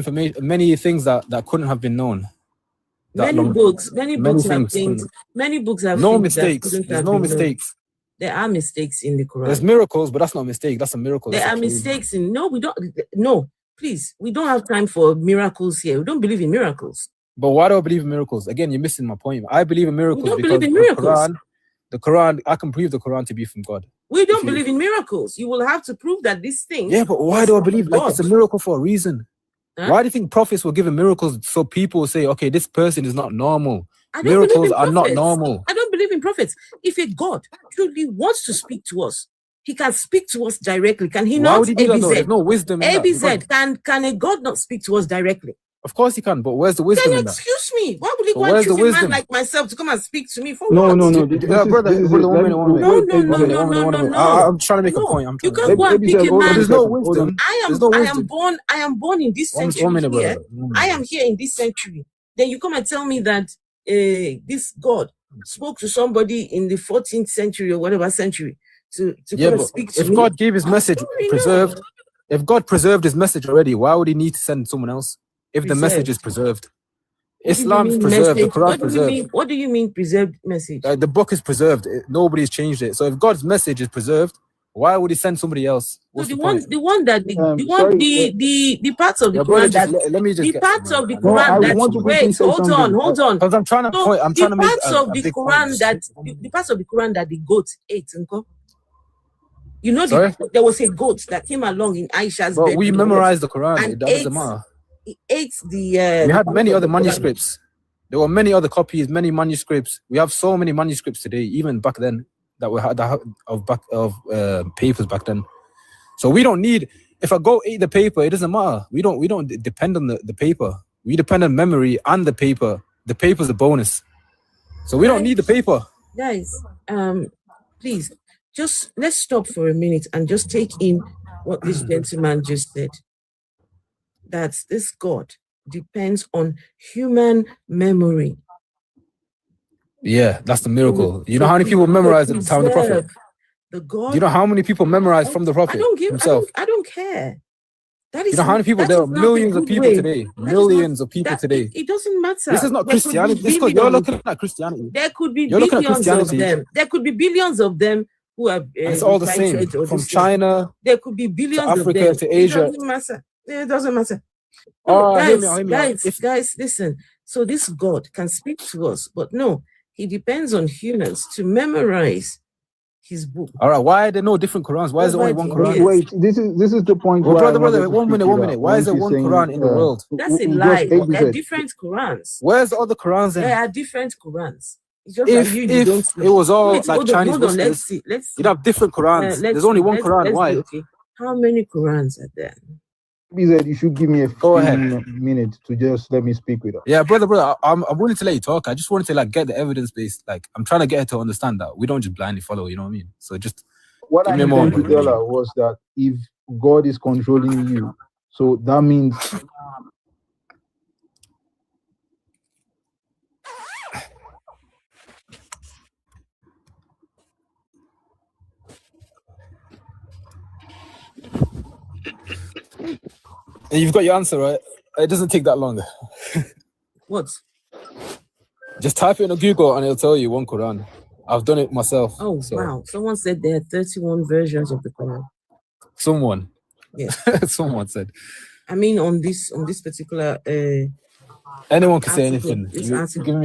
things that couldn't have been known. Many books have no mistakes. There's no mistakes. There are mistakes in the Quran. There's miracles, but that's not a mistake. That's a miracle. There are mistakes in we don't. No, please, we don't have time for miracles here. We don't believe in miracles. But why do I believe in miracles? Again, you're missing my point. I believe in miracles don't because believe in miracles. the Quran, I can prove the Quran to be from God. We don't believe in miracles. You will have to prove that this thing. Yeah, but why do I believe like it's a miracle for a reason? Huh? Why do you think prophets were given miracles so people will say, okay, this person is not normal? I don't Miracles believe in are not prophets. normal. I don't believe in prophets. If a God truly wants to speak to us, he can speak to us directly. Can he Why not? would he do that, though? ABZ. There's no wisdom in that. ABZ, can a God not speak to us directly? Of course he can, but where's the wisdom Then in that? excuse me. Why would he But go and where's the choose a man wisdom? like myself to come and speak to me for No, what? no, no. Brother, one minute. I'm trying to make a point. You can't go and pick a man. There's no wisdom. I am born in this century. I am here in this century. Then you come and tell me that this God spoke to somebody in the 14th century or whatever century to come and speak to me. If God gave his message preserved, if God preserved his message already, why would he need to send someone else? If the message is preserved. Islam's preserved, the Quran's preserved. What do you mean preserved message? The book is preserved. Nobody's changed it. So if God's message is preserved, why would he send somebody else? So the parts of the Quran that the parts of the Quran wait, hold on. Because I'm trying to point. I'm trying to make the parts of the Quran that the goat ate, uncle. You know, there was a goat that came along in Aisha's bed. But we memorized the Quran. It doesn't matter. He ate the. We had many other manuscripts. There were many other copies, many manuscripts. We have so many manuscripts today, even back then, that we had of papers back then. So we don't need. If a goat ate the paper, it doesn't matter. We don't depend on the paper. We depend on memory and the paper. The paper's a bonus. So we don't need the paper. Guys, please. Just let's stop for a minute and just take in what this gentleman just said. That this God depends on human memory. Yeah, that's the miracle. You know how many people memorized at the time of the Prophet? Do you know how many people memorized from the Prophet himself? I don't care. That is, you know how many people? There are millions of people today. Millions of people today. It doesn't matter. This is not Christianity. This is you're looking at Christianity. There could be billions of them. There could be billions of them who have. It's all the same. From China. There could be billions to Africa of them. to Asia. It doesn't matter. It doesn't matter. Oh, Guys, listen. So this God can speak to us, but no, he depends on humans to memorize his book. All right, why are there no different Qurans? Why is there only one Quran? Wait, this is the point. Well, brother, one minute. Why is there one Quran in the world? That's a lie. There are different Qurans. Where's the other Qurans then? There are different Qurans. It's just if it was all like Chinese Muslims, let's see. You'd have different Qurans. There's only one Quran. Why? Okay. How many Qurans are there? BZ, you should give me a few minutes to just let me speak with her. Yeah, brother, I'm willing to let you talk. I just wanted to get the evidence based. I'm trying to get her to understand that we don't just blindly follow. You know what I mean? So just what I intended to tell her was that if God is controlling you, so that means. You've got your answer, right? It doesn't take that long. What? Just type it in Google and it'll tell you one Quran. I've done it myself. Oh, so. Wow. Someone said there are 31 versions of the Quran. Someone. Yeah. Someone said. I mean, on this particular. Anyone can say anything. Give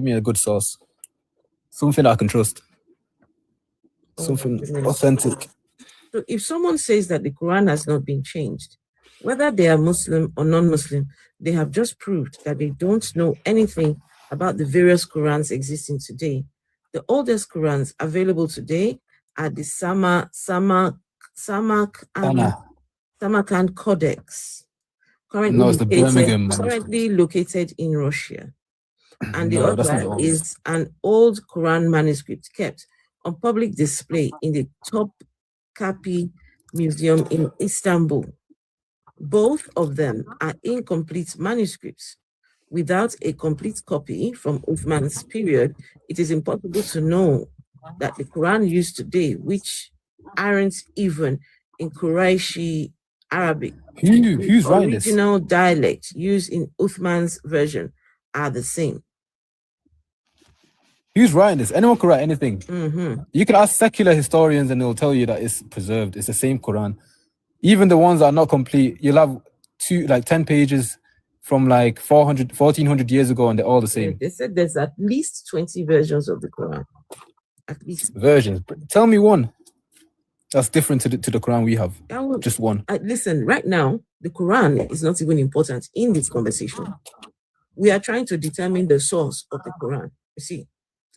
me a good source. Something I can trust. Something authentic. So if someone says that the Quran has not been changed, whether they are Muslim or non-Muslim, they have just proved that they don't know anything about the various Qurans existing today. The oldest Qurans available today are the Samarkand Codex, currently located in Russia. And the other is an old Quran manuscript kept on public display in the Topkapi Museum in Istanbul. Both of them are incomplete manuscripts. Without a complete copy from Uthman's period, it is impossible to know that the Quran used today, which aren't even in Quraishi Arabic, who's writing this? Original dialect used in Uthman's version are the same. Who's writing this? Anyone can write anything. Mm-hmm. You can ask secular historians and they'll tell you that it's preserved. It's the same Quran. Even the ones that are not complete, you'll have 10 pages from like 1400 years ago, and they're all the same. They said there's at least 20 versions of the Quran. At least versions. Tell me one that's different to the Quran we have. Just one. Listen, right now, the Quran is not even important in this conversation. We are trying to determine the source of the Quran. You see,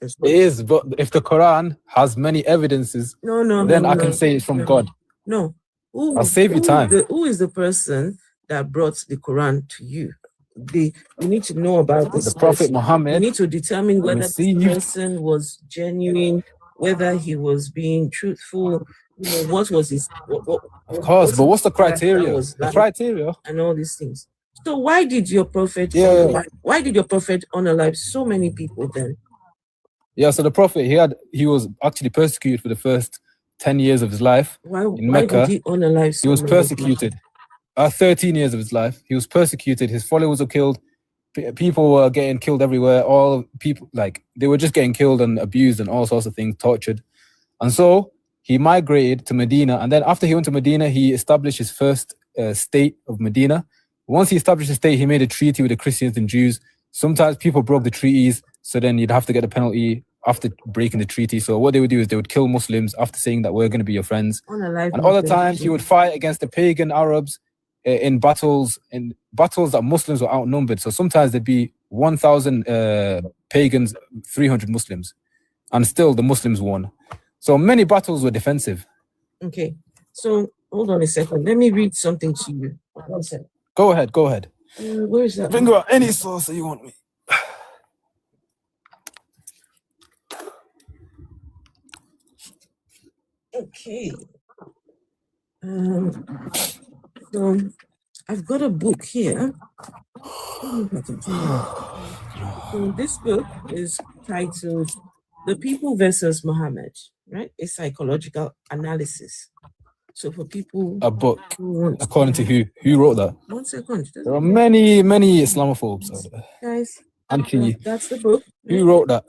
it is, but if the Quran has many evidences, then I can say it's from God. No. I'll save you time. Who is the person that brought the Quran to you? We need to know about this. The Prophet Muhammad. We need to determine whether this person was genuine, whether he was being truthful. You know, what was his? Of course, but what's the criteria? The criteria and all these things. So why did your prophet? Why did your prophet unalive so many people then? Yeah, so the prophet he was actually persecuted for the first 10 years of his life in Mecca. Did he unalive? He was persecuted. 13 years of his life, he was persecuted. His followers were killed. People were getting killed everywhere. All people, like, they were just getting killed and abused and all sorts of things, tortured. And so he migrated to Medina. And then after he went to Medina, he established his first state of Medina. Once he established the state, he made a treaty with the Christians and Jews. Sometimes people broke the treaties, so then you'd have to get a penalty after breaking the treaty. So what they would do is they would kill Muslims after saying that we're going to be your friends. And other times he would fight against the pagan Arabs in battles that Muslims were outnumbered. So sometimes there'd be 1,000 pagans, 300 Muslims, and still the Muslims won. So many battles were defensive. Okay, so hold on a second. Let me read something to you. One second. Go ahead. Where is that? Bring out any source that you want me. Okay. So I've got a book here. So this book is titled "The People versus Muhammad," right? A psychological analysis. So for people, a book, according to who wrote that? 1 second. There are many Islamophobes out there. Guys, that's the book. Who wrote that?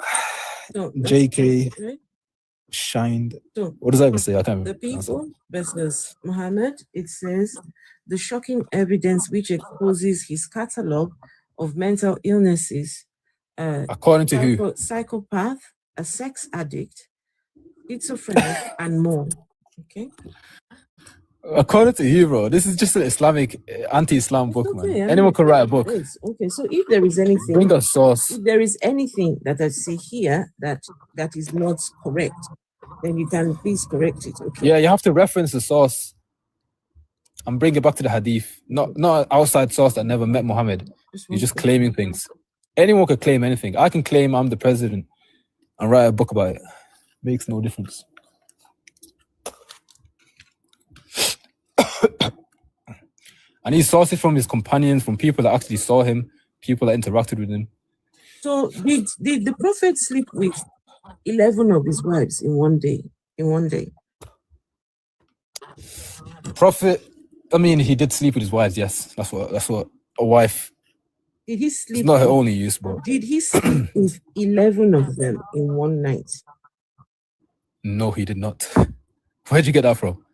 No, JK. Right? Shined. So, what does that even say? I can't remember. The People versus Muhammad. It says the shocking evidence which exposes his catalog of mental illnesses. According to who? Psychopath, a sex addict, schizophrenic, and more. Okay. According to you, bro, this is just an Islamic anti-Islam book, man. Anyone can write a book. Okay, so if there is anything, bring a source. If there is anything that I see here that is not correct, then you can please correct it. Okay? Yeah, you have to reference the source and bring it back to the hadith. Not an outside source that never met Muhammad. You're just claiming things. Anyone could claim anything. I can claim I'm the president and write a book about it. Makes no difference. And he sources from his companions, from people that actually saw him, people that interacted with him. So did the prophet sleep with 11 of his wives in one day? The prophet, I mean, he did sleep with his wives. Yes, that's what a wife. Did he sleep? It's not her only use, bro. Did he sleep with 11 of them in one night? No, he did not. Where'd you get that from?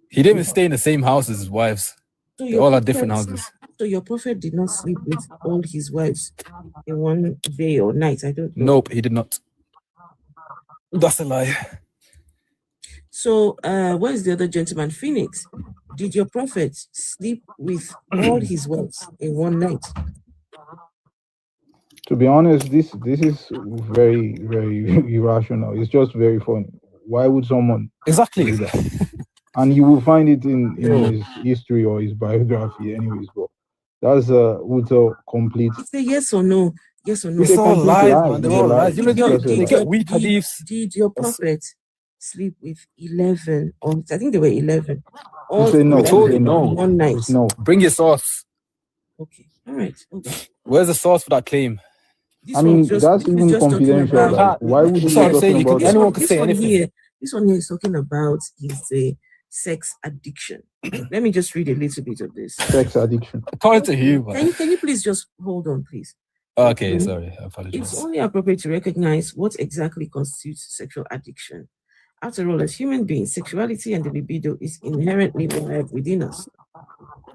He didn't even stay in the same house as his wives. So they all had different houses. So your prophet did not sleep with all his wives in one day or night? I don't know. Nope, he did not. That's a lie. So where's the other gentleman? Phoenix, did your prophet sleep with all his wives in one night? To be honest, this is very, very irrational. It's just very funny. Why would someone exactly do that? And you will find it in his history or his biography anyways, but that's with a complete... It's a yes or no. Yes or no. It's all lies, man. They're all lies. They get weak hadiths. Did your prophet sleep with 11? Or I think there were 11. All no. One night. No. Bring your source. Okay. All right. Okay. Where's the source for that claim? That's even confidential. Why would you talk about anyone could say anything? This one here is talking about his sex addiction. Let me just read a little bit of this. Sex addiction. According to you, can you please just hold on, please? Okay, sorry. I apologize. It's only appropriate to recognize what exactly constitutes sexual addiction. After all, as human beings, sexuality and the libido is inherently wired within us.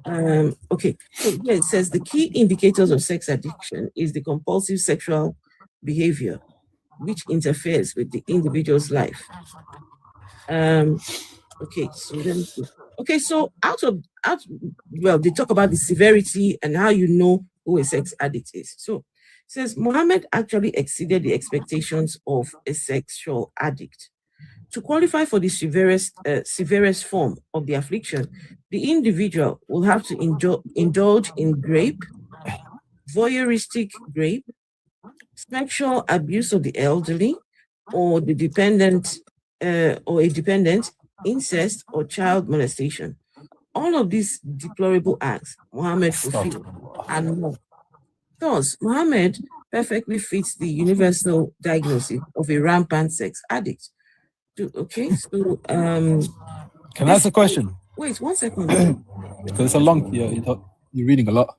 Okay, so here it says the key indicators of sex addiction is the compulsive sexual behavior, which interferes with the individual's life. Okay, so let me see. Okay, so well, they talk about the severity and how you know who a sex addict is. So it says Muhammad actually exceeded the expectations of a sexual addict. To qualify for the severest form of the affliction, the individual will have to indulge in rape, voyeuristic rape, sexual abuse of the elderly, or the dependent, or a dependent, incest, or child molestation. All of these deplorable acts Muhammad fulfilled and more. Thus, Muhammad perfectly fits the universal diagnosis of a rampant sex addict. Okay, so can I ask a question? Wait 1 second. Because it's a long. You're reading a lot.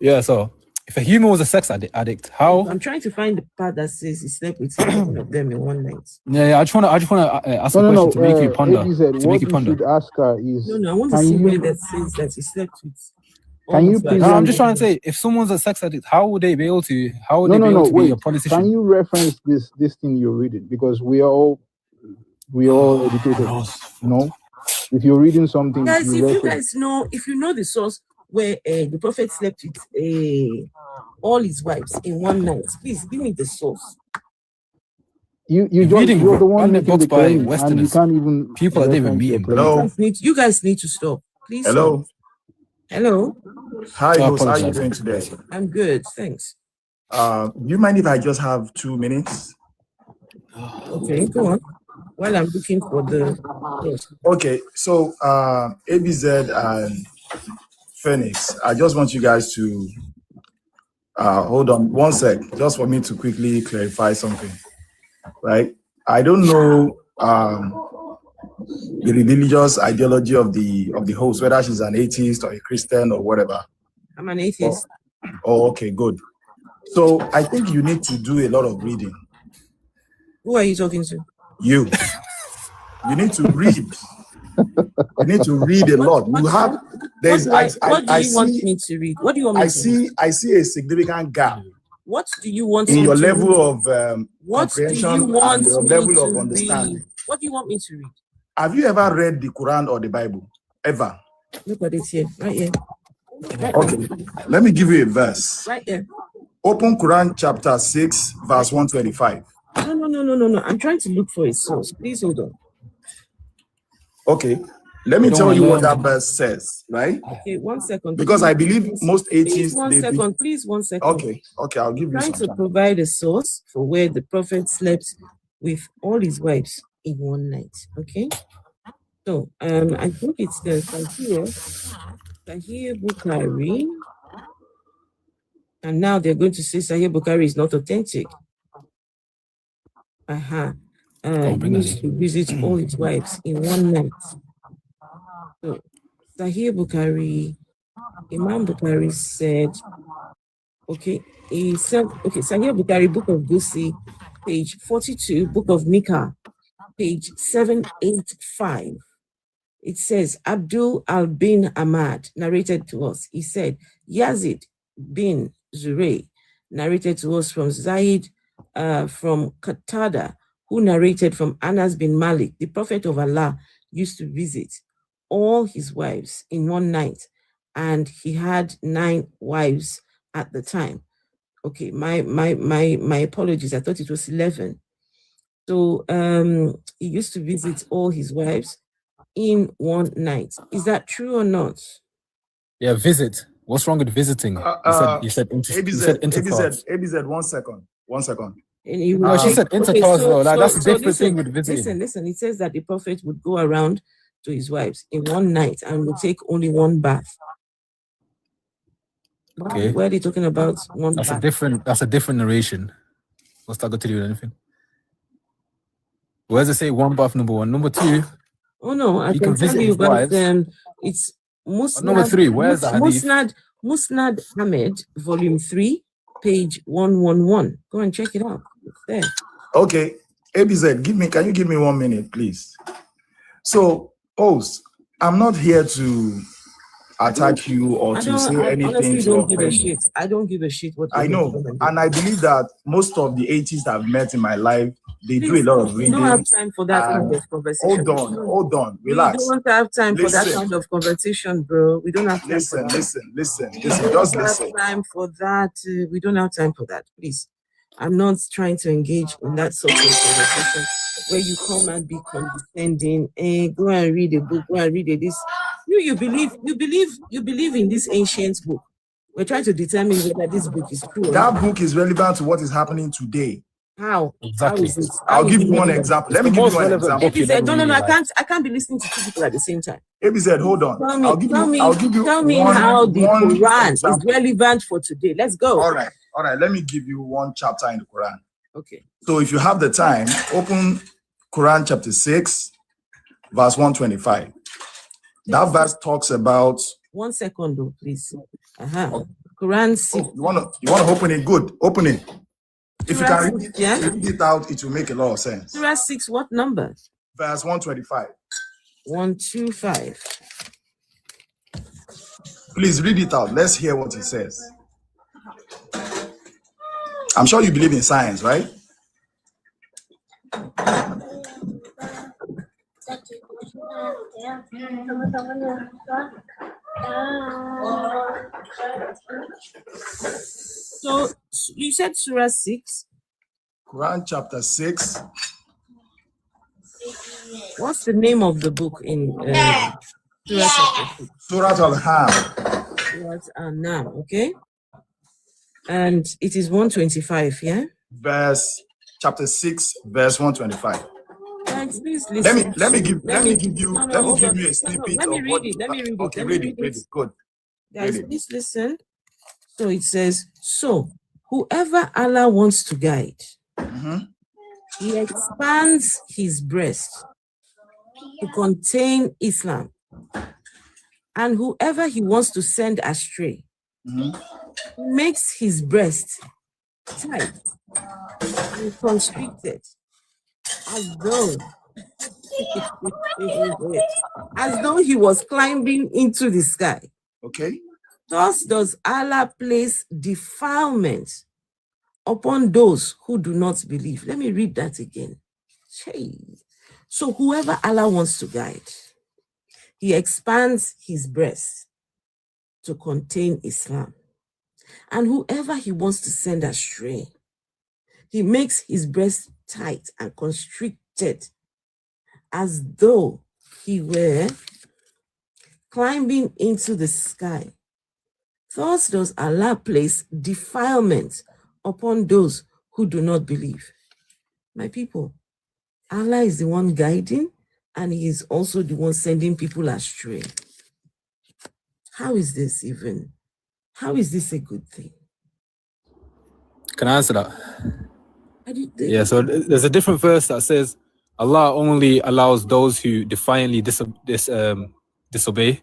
Yeah. So, if a human was a sex addict, how? I'm trying to find the part that says he slept with 7 of them in one night. Yeah. I just want to ask a question to make you ponder. What you should ask her is. No, I want to see where that says that he slept with. Can you No, I'm just trying to say, if someone's a sex addict, how would they be able to? How would they be able to be a politician? Can you reference this thing you're reading? Because we are all educated. No, if you're reading something, guys, if you know the source where the prophet slept with all his wives in one night, please give me the source. You're the one making the claim, and you can't even. People are even meeting. Hello, you guys need to stop, please. Hello. Stop. Hello. Hi, boss. How are you doing today? I'm good, thanks. Do you mind if I just have 2 minutes? Okay, go on. While I'm looking for the. Yes. Okay, so ABZ and Phoenix, I just want you guys to hold on 1 sec, just for me to quickly clarify something. Right? I don't know the religious ideology of the host, whether she's an atheist or a Christian or whatever. I'm an atheist. Oh, okay, good. So I think you need to do a lot of reading. Who are you talking to? You need to read. You need to read a lot. You have. There's. What do you want me to read? What do you want me to read? I see a significant gap. What do you want in your to level read? of what do comprehension you want and your me level to of understanding? Read? What do you want me to read? Have you ever read the Quran or the Bible? Ever? Look at it here, right here. Okay, let me give you a verse. Right here. Open Quran chapter 6, verse 125. No. I'm trying to look for a source. Please hold on. Okay, let me tell you what that verse says, right? Okay, 1 second. Because I believe most atheists. Please, 1 second. Okay, I'll give you some time. To provide a source for where the prophet slept with all his wives in one night. Okay, so I think it's the Sahih Bukhari, and now they're going to say Sahih Bukhari is not authentic. He used to visit all his wives in one night. So Sahih Bukhari, Imam Bukhari said, he said, Sahih Bukhari, Book of Gusi, page 42, Book of Nikah, page 785. It says, Abdul al-bin Ahmad narrated to us. He said, Yazid bin Zuray narrated to us from Zaid, from Qatada, who narrated from Anas bin Malik. The Prophet of Allah used to visit all his wives in one night, and he had 9 wives at the time. Okay, my apologies. I thought it was 11. So he used to visit all his wives in one night. Is that true or not? Yeah, visit. What's wrong with visiting? You said intercourse. ABZ, 1 second. She said intercourse, though. That's a different thing with visiting. Listen. It says that the prophet would go around to his wives in one night and would take only one bath. Okay. Where are they talking about one bath? That's a different narration. What's that got to do with anything? Where does it say one bath, number 1? Number 2? Oh no, I can tell you about it's Musnad. Number 3, where's the hadith? Musnad Ahmed, volume 3, page 111. Go and check it out. It's there. Okay, ABZ, can you give me 1 minute, please? So, host, I'm not here to attack you or to say I anything honestly to don't give a offend you. shit. I don't give a shit what I you're know, going to do. and I believe that most of the atheists I've met in my life, they do a Please, lot of we reading. don't have time for that kind and- of conversation. Hold on, We relax. don't have time for that Listen. kind of conversation, bro. We don't have time for that. Listen. We Just don't listen. have time for that. We don't have time for that, please. I'm not trying to engage in that sort of conversation where you come and be condescending. Go and read a book. Go and read this. You believe in this ancient book. We're trying to determine whether this book is true. That book is relevant to what is happening today. How? Exactly. How is it? I'll give you one example. Let me give you one example. Abi said, no, I can't be listening to two people at the same time. Abi said, hold on. I'll give you tell me one, how the one Quran example. is relevant for today. Let's go. All right. Let me give you one chapter in the Quran. Okay. So if you have the time, open Quran chapter 6, verse 125. That verse talks about. 1 second, though, please. Quran 6. You want to open it? Good. Open it. If you can read it out, it will make a lot of sense. Surah 6, what number? Verse 125. 125. Please read it out. Let's hear what it says. I'm sure you believe in science, right? So you said Surah 6? Quran chapter 6. What's the name of the book in Surah chapter 6? Surah Al-Ham. Surah Al-Nam, okay? And it is 125, yeah? Chapter 6, verse 125. Thanks, please listen. Let me give you a snippet let me of read what. it. Let me read it. Okay, Let me read it. Good. Guys, please listen. So it says, so whoever Allah wants to guide, He expands his breast to contain Islam. And whoever he wants to send astray, makes his breast tight and constricted, as though he was climbing into the sky. Okay. Thus does Allah place defilement upon those who do not believe. Let me read that again. So whoever Allah wants to guide, He expands his breast to contain Islam. And whoever He wants to send astray, He makes his breast tight and constricted, as though he were climbing into the sky. Thus does Allah place defilement upon those who do not believe. My people, Allah is the one guiding, and He is also the one sending people astray. How is this even? How is this a good thing? Can I answer that? Yeah, so there's a different verse that says Allah only allows those who defiantly disobey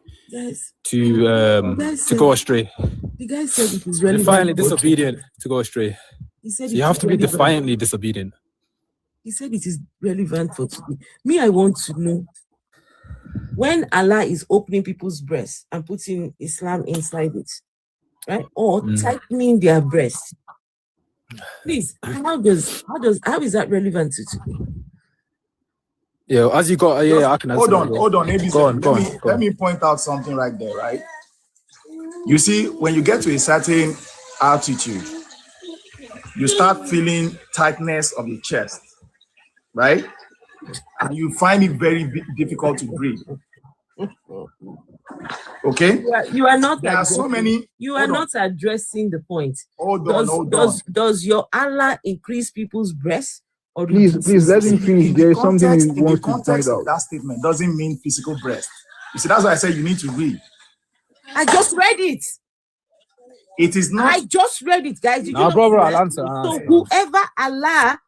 to go astray. The guy said it is relevant. Defiantly disobedient to go astray. He said so you have to be defiantly disobedient. He said it is relevant for today. Me, I want to know, when Allah is opening people's breasts and putting Islam inside it, right? Or tightening their breasts. Please, how is that relevant to today? Yeah, as you got, I can answer. Hold on, maybe go on. Let me point out something right there, right? You see, when you get to a certain altitude, you start feeling tightness of the chest, right? And you find it very difficult to breathe. Okay? You are not. There are so many. You are not addressing the point. Hold on. Does your Allah increase people's breasts? Or please let him finish. There is something he wants to point out. That statement doesn't mean physical breast. You see, that's why I said you need to read. I just read it. It is not. I just read it, guys. No, brother, I'll answer. So whoever Allah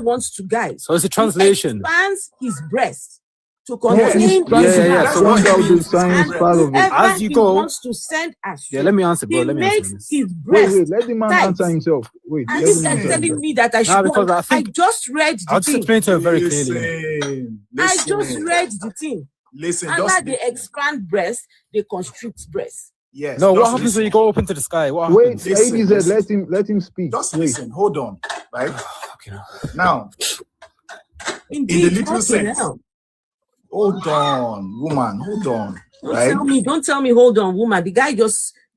wants to guide. So it's a translation. He expands his breast to contain So what the science part of it? As you go, wants to send astray. Let me answer, bro. He Let me makes answer. his breast. Wait, let the man answer himself. Wait, And this guy telling me that I should. Because I just read the I'll just thing. explain to her very clearly. I just read the thing. Listen, Under they expand breast, they constrict breast. Yes. No, what happens when you go up into the sky? What happens? Wait, ABZ, let him speak. Just listen. Hold on. Right Okay. now, Indeed, in the little sense. Hold on, woman. Hold on. Don't tell me, hold on, woman. The guy you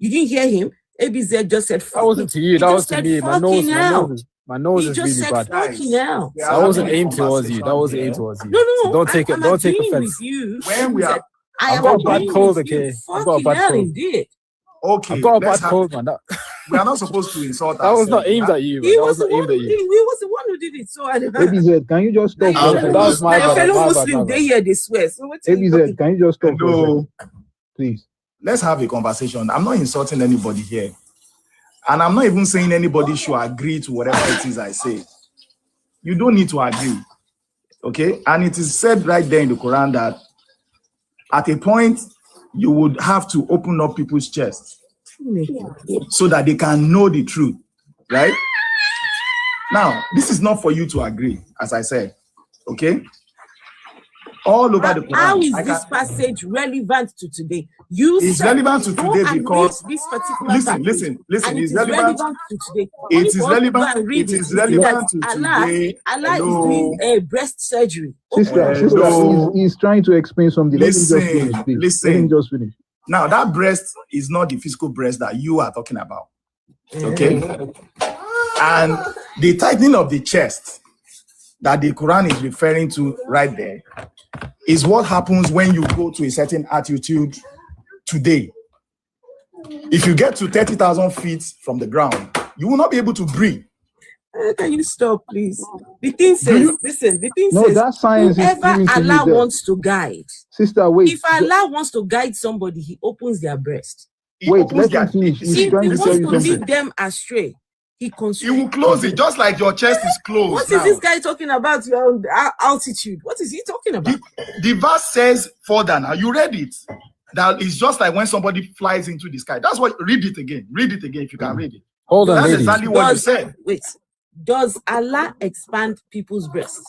didn't hear him. ABZ just said, that wasn't to you. That was to me. My nose is really bad. That wasn't aimed towards you. That wasn't aimed towards you. No. So don't take it. Don't take offense. When we are, I've got a bad cold, okay? I've got a bad cold. Indeed. Okay. I've got a bad cold, man. We are not supposed to insult. That was not aimed at you. He was the one who did it. So I ABZ, can you just stop? That was my bad. fellow Muslim, they hear they swear. So ABZ, can you just stop? No, please. Let's have a conversation. I'm not insulting anybody here, and I'm not even saying anybody should agree to whatever it is I say. You don't need to agree, okay? And it is said right there in the Quran that at a point you would have to open up people's chests so that they can know the truth, right? Now, this is not for you to agree, as I said, okay? All over the Quran. How is this passage relevant to today? It's relevant to today because this particular listen. It's relevant to today. It is relevant to today. Allah is doing a breast surgery. Sister, he's trying to explain something. Let him just finish. Now, that breast is not the physical breast that you are talking about. Okay? And the tightening of the chest that the Quran is referring to right there is what happens when you go to a certain altitude today. If you get to 30,000 feet from the ground, you will not be able to breathe. Can you stop, please? The thing says, listen, the thing says, that science whoever Allah wants to guide. Sister, wait. If Allah wants to guide somebody, he opens their breast. Wait, let him finish. If he wants to lead them astray, he will close it, just like your chest is closed. What is this guy talking about? Your altitude. What is he talking about? The verse says further now. You read it. That is just like when somebody flies into the sky. That's what. Read it again. Read it again if you can read it. Hold on, that's ladies. exactly what you said. Wait. Does Allah expand people's breasts?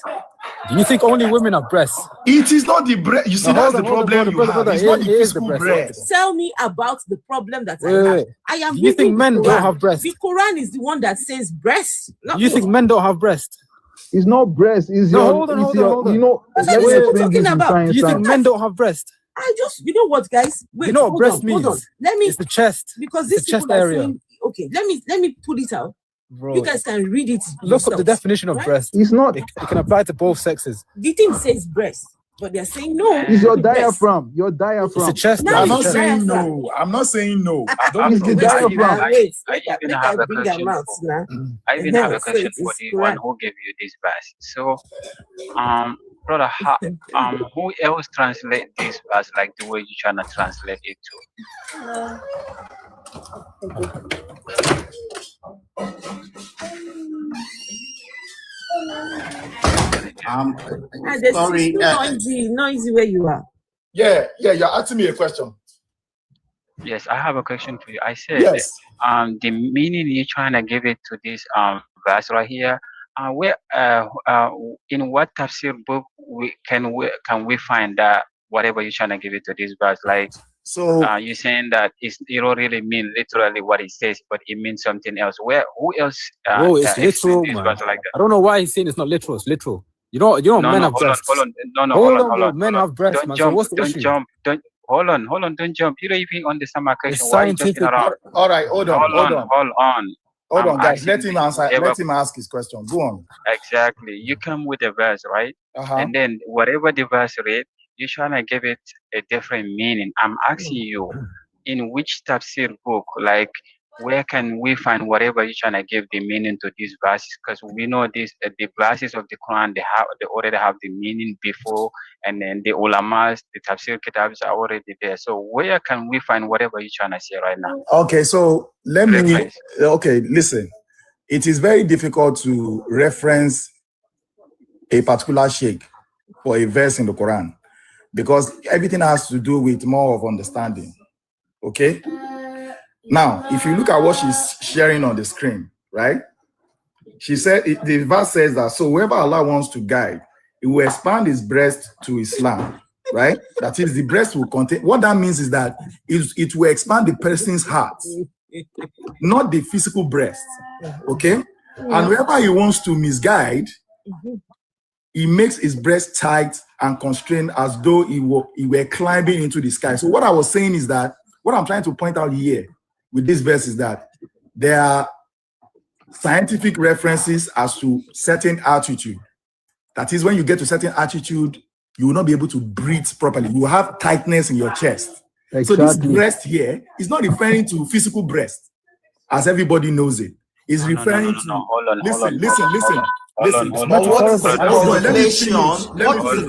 Do you think only women have breasts? It is not the breast. You see, that's the problem you have. It's not the physical breast. Tell me about the problem that I have. I am. Do you think men don't have breasts? The Quran is the one that says breasts. Do you think men don't have breasts? It's not breast. It's hold on. You know, what are you talking about? Do you think men don't have breasts? You know what, guys? Wait, you know what breast means? Hold on. Let me. It's the chest. Because this chest area. Saying, okay, let me pull it out. Bro, you guys can read it. Look up the definition of breast. It's not. It can apply to both sexes. The thing says breast, but they're saying no. It's your diaphragm. Your diaphragm. It's a chest. I'm not saying no. I'm not saying no. It's the diaphragm. I even have a question for the one who gave you this verse. So, brother, who else translate this verse like the way you're trying to translate it to? Sorry, noisy where you are. Yeah, you're asking me a question. Yes, I have a question for you. I said, yes. The meaning you're trying to give it to this verse right here. Where in what tafsir book can we find that whatever you're trying to give it to this verse? Like, so you're saying that it don't really mean literally what it says, but it means something else. Who else? It's literal, man. Like that? I don't know why he's saying it's not literal. It's literal. You know, men have breasts. Hold on. Men have breasts, man. So what's the issue? Hold on. Don't jump. You don't even understand my question. It's scientific. All right, hold on. Hold on, guys. Let him answer. Let him ask his question. Go on. Exactly. You come with a verse, right? And then whatever the verse read, you're trying to give it a different meaning. I'm asking you, in which tafsir book, like, where can we find whatever you're trying to give the meaning to these verses? Because we know this, the verses of the Quran, they already have the meaning before, and then the ulamas, the tafsir kitabs are already there. So where can we find whatever you're trying to say right now? Okay, so listen. It is very difficult to reference a particular sheikh for a verse in the Quran. because everything has to do with more of understanding. Okay? Now, if you look at what she's sharing on the screen, right? She said, the verse says that, so whoever Allah wants to guide, he will expand his breast to Islam, right? That is, the breast will contain, what that means is that it will expand the person's heart, not the physical breast, okay? And whoever he wants to misguide, he makes his breast tight and constrained as though he were climbing into the sky. So what I was saying is that, what I'm trying to point out here with this verse is that there are scientific references as to certain altitude. That is, when you get to certain altitude, you will not be able to breathe properly. You will have tightness in your chest. Exactly. So this breast here is not referring to physical breast, as everybody knows it. It's referring to. Listen. What is the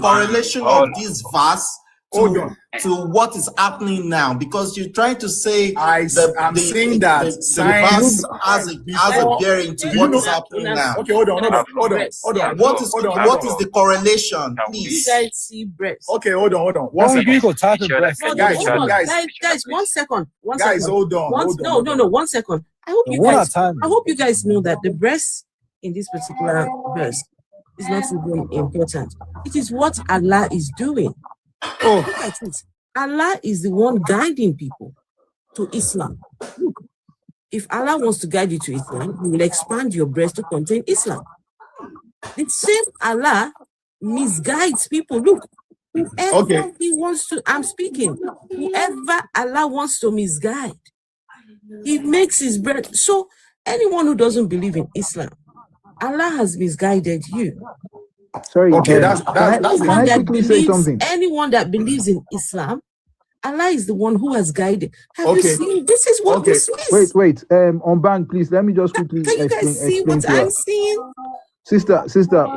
correlation of this verse to what is happening now? Because you're trying to say I'm saying that the verse has a bearing to what is happening now. Okay, hold on. What is the correlation, please? You guys see breasts. Okay, hold on. Guys, 1 second. Guys, hold on. No, 1 second. I hope you guys know that the breast in this particular verse is not even important. It is what Allah is doing. Allah is the one guiding people to Islam. Look, if Allah wants to guide you to Islam, He will expand your breast to contain Islam. The same Allah misguides people. Look, whoever He wants to, I'm speaking, whoever Allah wants to misguide, He makes His breast. So anyone who doesn't believe in Islam, Allah has misguided you. Sorry, okay, that's can I quickly say something? Anyone that believes in Islam, Allah is the one who has guided. Have you seen? This is what this is. Wait. On bank, please. Let me just quickly Can you guys see what I'm seeing? Sister,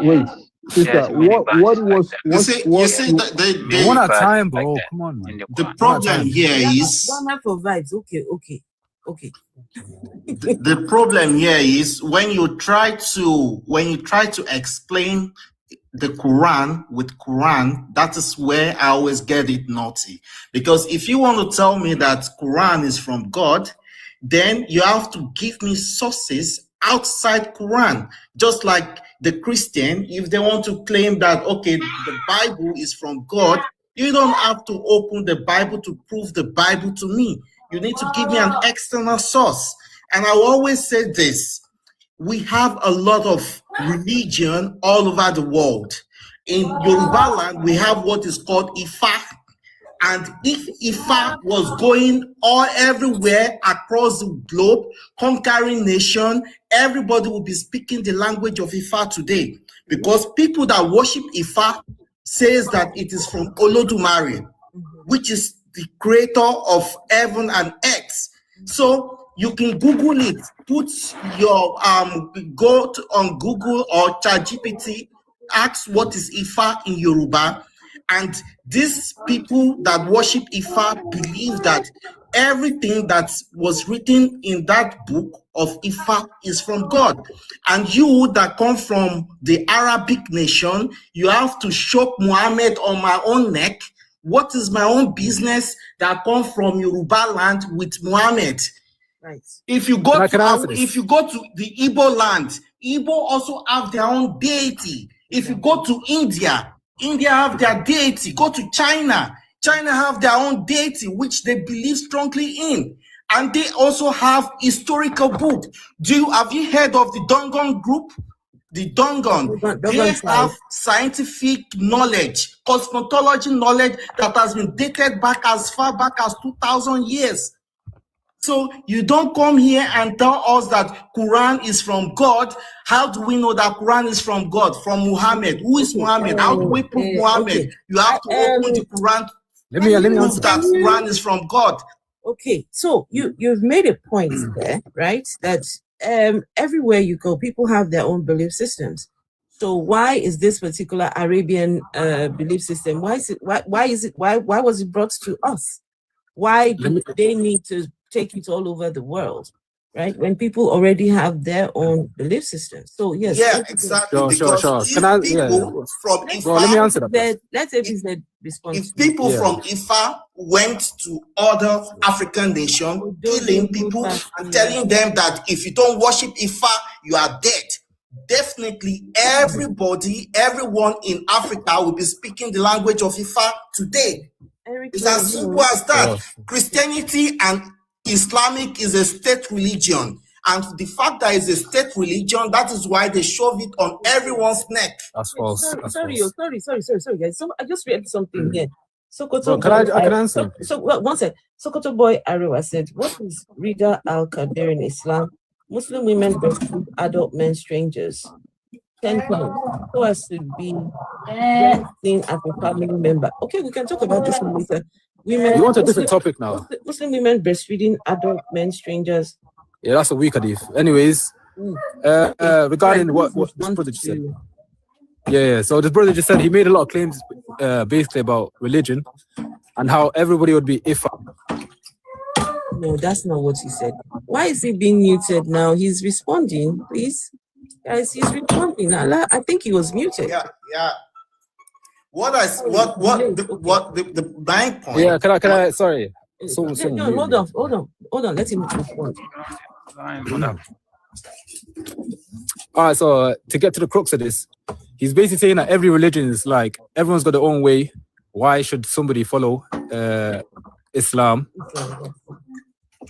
wait. Sister, what was they one at a time, bro? Come on, man. The problem here is for vibes. Okay. The problem here is when you try to explain the Quran with Quran, that is where I always get it naughty. Because if you want to tell me that Quran is from God, then you have to give me sources outside Quran. Just like the Christian, if they want to claim that, okay, the Bible is from God, you don't have to open the Bible to prove the Bible to me. You need to give me an external source. And I will always say this. We have a lot of religion all over the world. In Yoruba land, we have what is called Ifa. And if Ifa was going everywhere across the globe, conquering nation, everybody would be speaking the language of Ifa today. Because people that worship Ifa says that it is from Olodumare, which is the creator of heaven and earth. So you can Google it, put your go on Google or ChatGPT, ask what is Ifa in Yoruba, and these people that worship Ifa believe that everything that was written in that book of Ifa is from God. And you that come from the Arabic nation, you have to show Muhammad on my own neck. What is my own business that come from Yoruba land with Muhammad? Right. If you go to the Igbo land, Igbo also have their own deity. If you go to India have their deity. Go to China have their own deity, which they believe strongly in. And they also have historical book. Have you heard of the Dongon group? The Dongon, they have scientific knowledge, cosmology knowledge that has been dated back as far back as 2,000 years. So you don't come here and tell us that Quran is from God. How do we know that Quran is from God? From Muhammad. Who is Muhammad? How do we prove Muhammad? You have to open the Quran. Let me prove that Quran is from God. Okay, so you've made a point there, right? That everywhere you go, people have their own belief systems. So why is this particular Arabian belief system? Why was it brought to us? Why do they need to take it all over the world? right? When people already have their own belief system. So yes. Yeah, exactly. Sure. Can I? From Ifa, let me answer that. Let's ABZ respond. If people from Ifa went to other African nations, killing people and telling them that if you don't worship Ifa, you are dead, definitely everyone in Africa will be speaking the language of Ifa today. It's as simple as that. Christianity and Islamic is a state religion. And the fact that it's a state religion, that is why they shove it on everyone's neck. That's false. Sorry, guys. So I just read something here. Sokoto can I answer? So one sec. Sokoto boy Ariwa said, "What is Rida al-Kabir in Islam? Muslim women breastfeed adult men strangers. 10 points. So as to be seen as a family member." Okay, we can talk about this later. Women. You want a different topic now? Muslim women breastfeeding adult men strangers. Yeah, that's a weak hadith. Anyways, regarding what this brother just said. Yeah. So this brother just said he made a lot of claims, basically about religion and how everybody would be Ifa. No, that's not what he said. Why is he being muted now? He's responding, please, guys. He's responding. I think he was muted. Yeah. The main point? Yeah, can I? Sorry. No, hold on. Let him respond. All right, so to get to the crux of this, he's basically saying that every religion is like everyone's got their own way. Why should somebody follow Islam?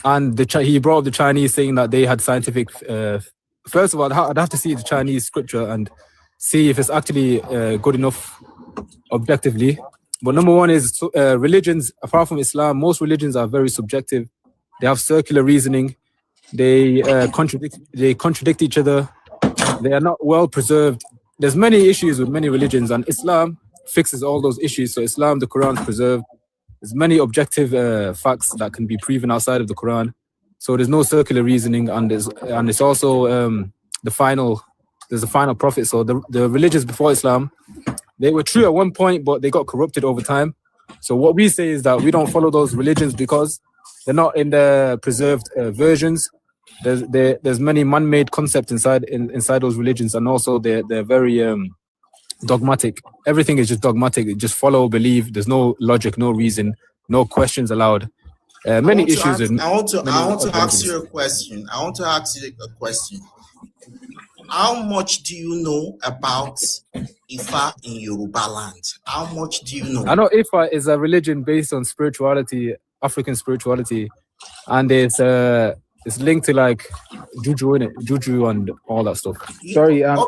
And he brought up the Chinese, saying that they had scientific. First of all, I'd have to see the Chinese scripture and see if it's actually good enough objectively. But number one is religions, apart from Islam, most religions are very subjective. They have circular reasoning. They contradict each other. They are not well preserved. There's many issues with many religions, and Islam fixes all those issues. So Islam, the Quran is preserved. There's many objective facts that can be proven outside of the Quran. So there's no circular reasoning, and it's also there's a final prophet. So the religions before Islam, they were true at one point, but they got corrupted over time. So what we say is that we don't follow those religions because they're not in the preserved versions. There's many man-made concepts inside those religions, and also they're very dogmatic. Everything is just dogmatic. You just follow, believe. There's no logic, no reason, no questions allowed. Many issues. I want to ask you a question. How much do you know about Ifa in Yoruba land? How much do you know? I know Ifa is a religion based on spirituality, African spirituality, and it's linked to like juju, innit? Juju and all that stuff. Sorry, I'm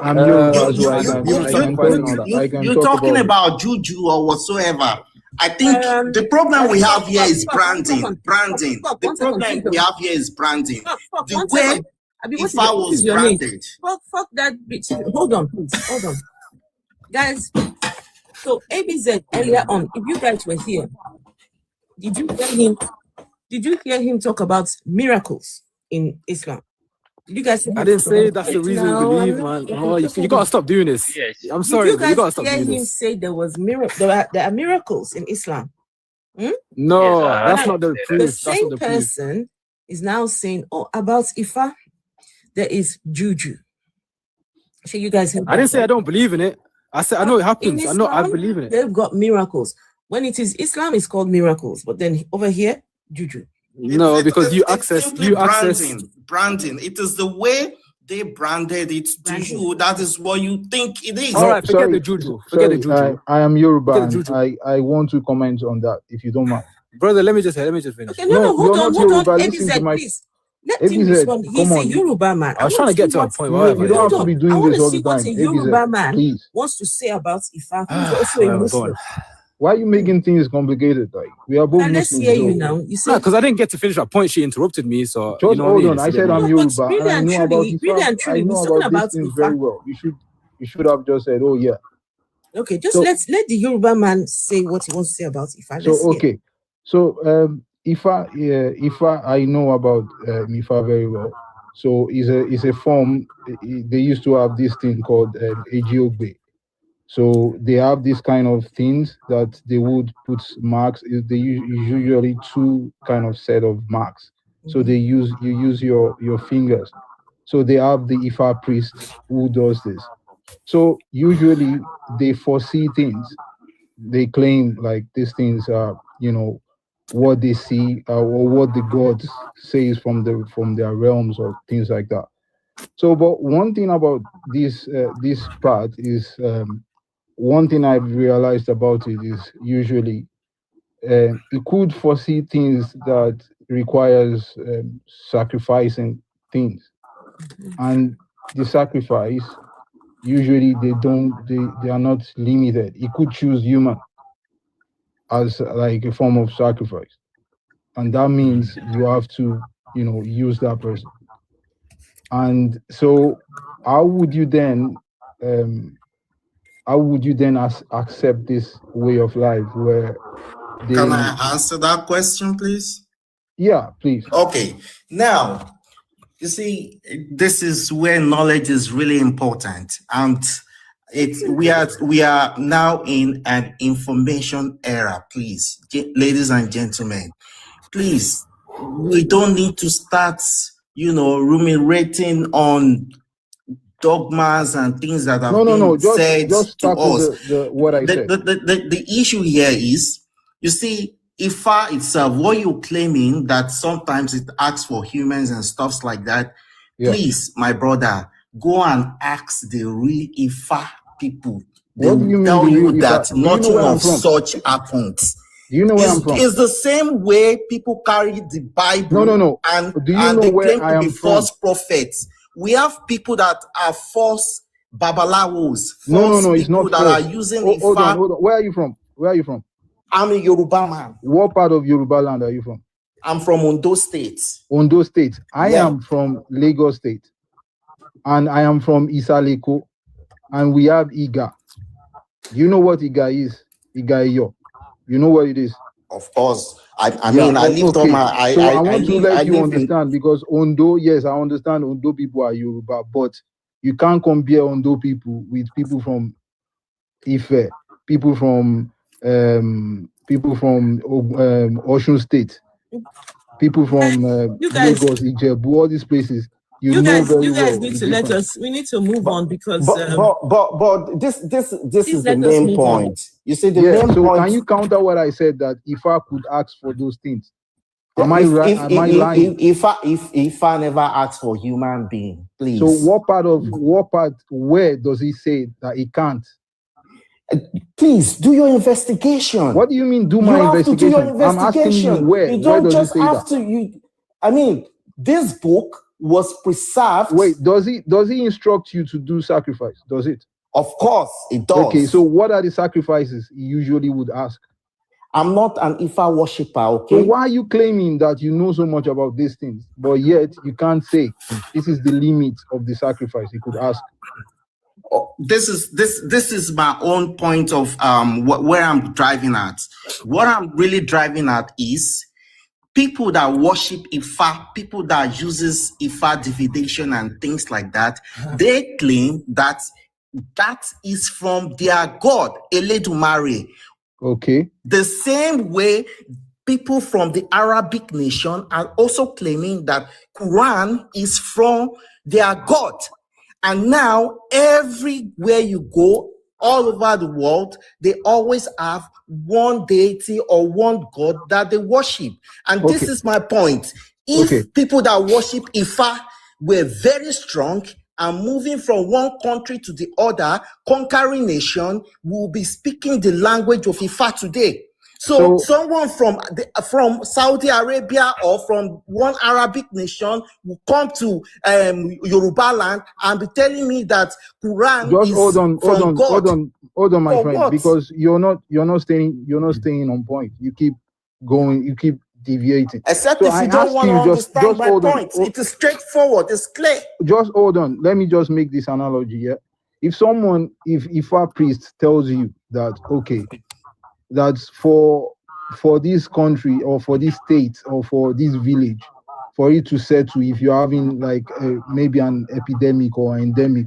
you're talking about juju or whatsoever. I think the problem we have here is branding. The problem we have here is branding. The way Ifa was branded. Fuck that bitch. Hold on, please. Hold on. Guys, so ABZ earlier on, if you guys were here, did you hear him talk about miracles in Islam? Did you guys? I didn't say that's the reason we believe, man. Oh, you gotta stop doing this. Yes. I'm sorry, you gotta stop doing him this. Say there are miracles in Islam? No, that's not the proof. The same person is now saying, about Ifa, there is juju. So you guys I didn't say I don't believe in it. I said I know it happens. Islam, I believe in it. They've got miracles. When it is Islam, it's called miracles, but then over here, juju. No, because you access branding. It is the way they branded it to you. That is what you think it is. All right, forget the juju. Forget the juju. I am Yoruba. And I want to comment on that, if you don't mind. Brother, let me just finish. Okay, no, hold on. ABZ, please. Let him respond. He's a Yoruba man. I was trying to get to a point. You don't have to be doing this all the time. What a Yoruba man wants to say about Ifa, who's also a Muslim. Why are you making things complicated? Like, we are both Muslims. Let's hear you now. You say because I didn't get to finish that point. She interrupted me. So just hold on. I said I'm Yoruba. Really and truly, I know about these things very well. You should have just said, "Oh yeah." Okay, just let the Yoruba man say what he wants to say about Ifa. So Ifa, I know about Ifa very well. So it's a form. They used to have this thing called Okpe. So they have this kind of things that they would put marks. They usually two kind of set of marks. So you use your fingers. So they have the Ifa priest who does this. So usually they foresee things. They claim like these things are, what they see or what the gods says from their realms or things like that. So, but one thing about this part is, one thing I've realized about it is usually it could foresee things that requires sacrificing things, and the sacrifice usually they are not limited. It could choose human as like a form of sacrifice, and that means you have to use that person. And so how would you then accept this way of life where Can I answer that question, please? Yeah, please. Okay. Now, you see, this is where knowledge is really important, and we are now in an information era. Please, ladies and gentlemen, please, we don't need to start, ruminating on dogmas and things that have been said to us. What I said. The issue here is, you see, Ifa itself, what you're claiming that sometimes it asks for humans and stuffs like that. Yeah. Please, my brother, go and ask the real Ifa people. They will tell you that nothing of such happens. Do you know where I'm from? It's the same way people carry the Bible. No. And they claim to be false prophets. We have people that are false babalawos. No, it's not that false. Are using hold on. Where are you from? I'm a Yoruba man. What part of Yoruba land are you from? I'm from Ondo State. Ondo State. I am from Lagos State. And I am from Isaleko. And we have Iga. Do you know what Iga is? Iga Iyo. You know what it is? Of course. I lived on my... I want to let you understand, because Ondo, yes, I understand Ondo people are Yoruba, but you can't compare Ondo people with people from Ife, people from Osun State, people from Lagos, Ijebu, all these places. You guys need to let us. We need to move on because. But this is the main point. You see, the main point. Can you counter what I said, that if I could ask for those things? Am I right? Am I lying? If I never asked for human being, please. So where does he say that he can't? Please do your investigation. What do you mean do my investigation? Do your investigation? I'm asking you where. You don't where just have to. This book was preserved. Wait, does he instruct you to do sacrifice? Does it? Of course, it does. Okay, so what are the sacrifices he usually would ask? I'm not an Ifa worshipper, okay? So why are you claiming that you know so much about these things, but yet you can't say this is the limit of the sacrifice he could ask? This is my own point of where I'm driving at. What I'm really driving at is people that worship Ifa, people that uses Ifa divination and things like that, they claim that is from their God, Eledumare. Okay. The same way people from the Arabic nation are also claiming that Quran is from their God. And now everywhere you go, all over the world, they always have one deity or one God that they worship. And this is my point. If people that worship Ifa were very strong and moving from one country to the other, conquering nation, will be speaking the language of Ifa today. So someone from Saudi Arabia or from one Arabic nation will come to Yoruba land and be telling me that Quran just is hold on, my friend, what? because you're not staying on point. You keep going, you keep deviating. Except if you don't want to understand my point. It is straightforward, it's clear. Just hold on. Let me just make this analogy. Yeah. If a priest tells you that, okay, that's for this country or for this state or for this village, for it to settle, if you're having like maybe an epidemic or endemic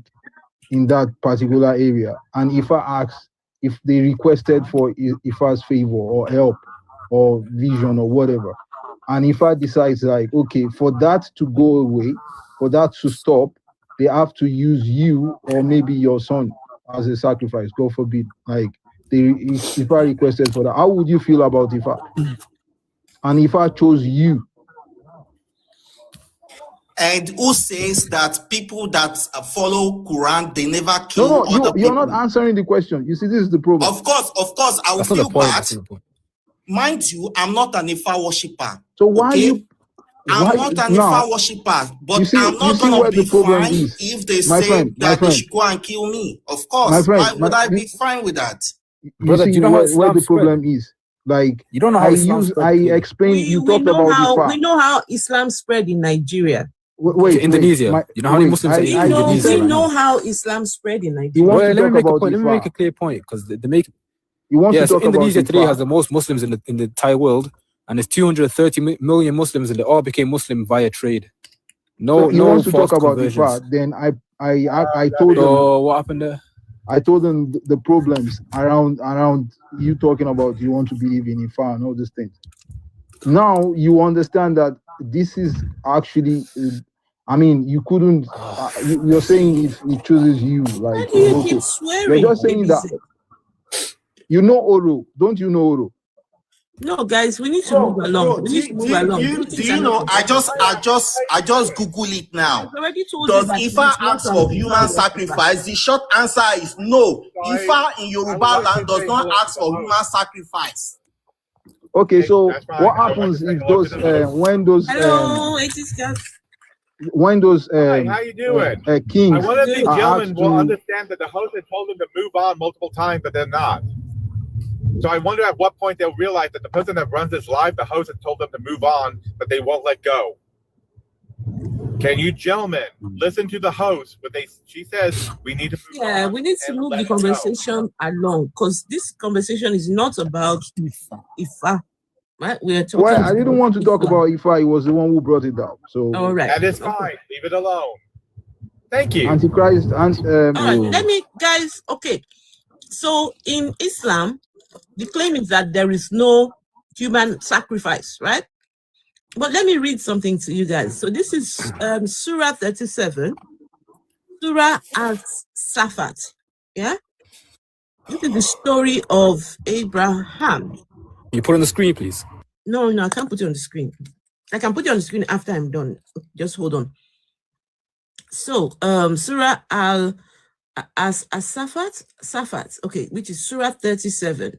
in that particular area, and if they requested for Ifa's favor or help or vision or whatever, and Ifa decides like, okay, for that to go away, for that to stop, they have to use you or maybe your son as a sacrifice. God forbid. Like Ifa requested for that. How would you feel about Ifa? And Ifa chose you. And who says that people that follow Quran, they never kill No, other people? you're not answering the question. You see, this is the problem. Of course, I will feel bad. Mind you, I'm not an Ifa worshipper. So why you? I'm not an Ifa worshipper, but I'm not going to be fine if they say that they should go and kill me. Of course, why would I be fine with that? Brother, do you know where the problem is? Like, you don't know how Islam spread. I explained. You talked about Ifa. We know how Islam spread in Nigeria. Wait, Indonesia. You know how many Muslims are in Indonesia? We know how Islam spread in Nigeria. Well, let me make a clear point because they make. So Indonesia today has the most Muslims in the entire world, and there's 230 million Muslims, and they all became Muslim via trade. No, so he wants to talk about Ifa. Then I told him what happened there. I told him the problems around you talking about you want to believe in Ifa and all these things. Now you understand that this is actually. I mean, you couldn't. You're saying if he chooses you, like you keep swearing. You're just saying that. You know Oro, don't you know Oro? No, guys, we need to move along. Do you know? I just Google it now. Does Ifa ask for human sacrifice? The short answer is no. Ifa in Yoruba land does not ask for human sacrifice. Okay, so what happens if those when those when those Hi, how you doing? Kings I wonder if the gentleman will understand that the host had told them to move on multiple times, but they're not. So I wonder at what point they'll realize that the person that runs this live, the host has told them to move on, but they won't let go. Can you gentlemen listen to the host? She says we need to move on. We need to move the conversation along because this conversation is not about Ifa. Right? We are talking. Well, I didn't want to talk about Ifa. He was the one who brought it up. So all right, that is fine. Leave it alone. Thank you. Antichrist and all right, let me, guys. Okay, so in Islam, the claim is that there is no human sacrifice, right? But let me read something to you guys. So this is Surah 37, Surah Al-Safat. Yeah, this is the story of Abraham. You put it on the screen, please. No, I can't put it on the screen. I can put it on the screen after I'm done. Just hold on. So, Surah Safat, okay, which is Surah 37.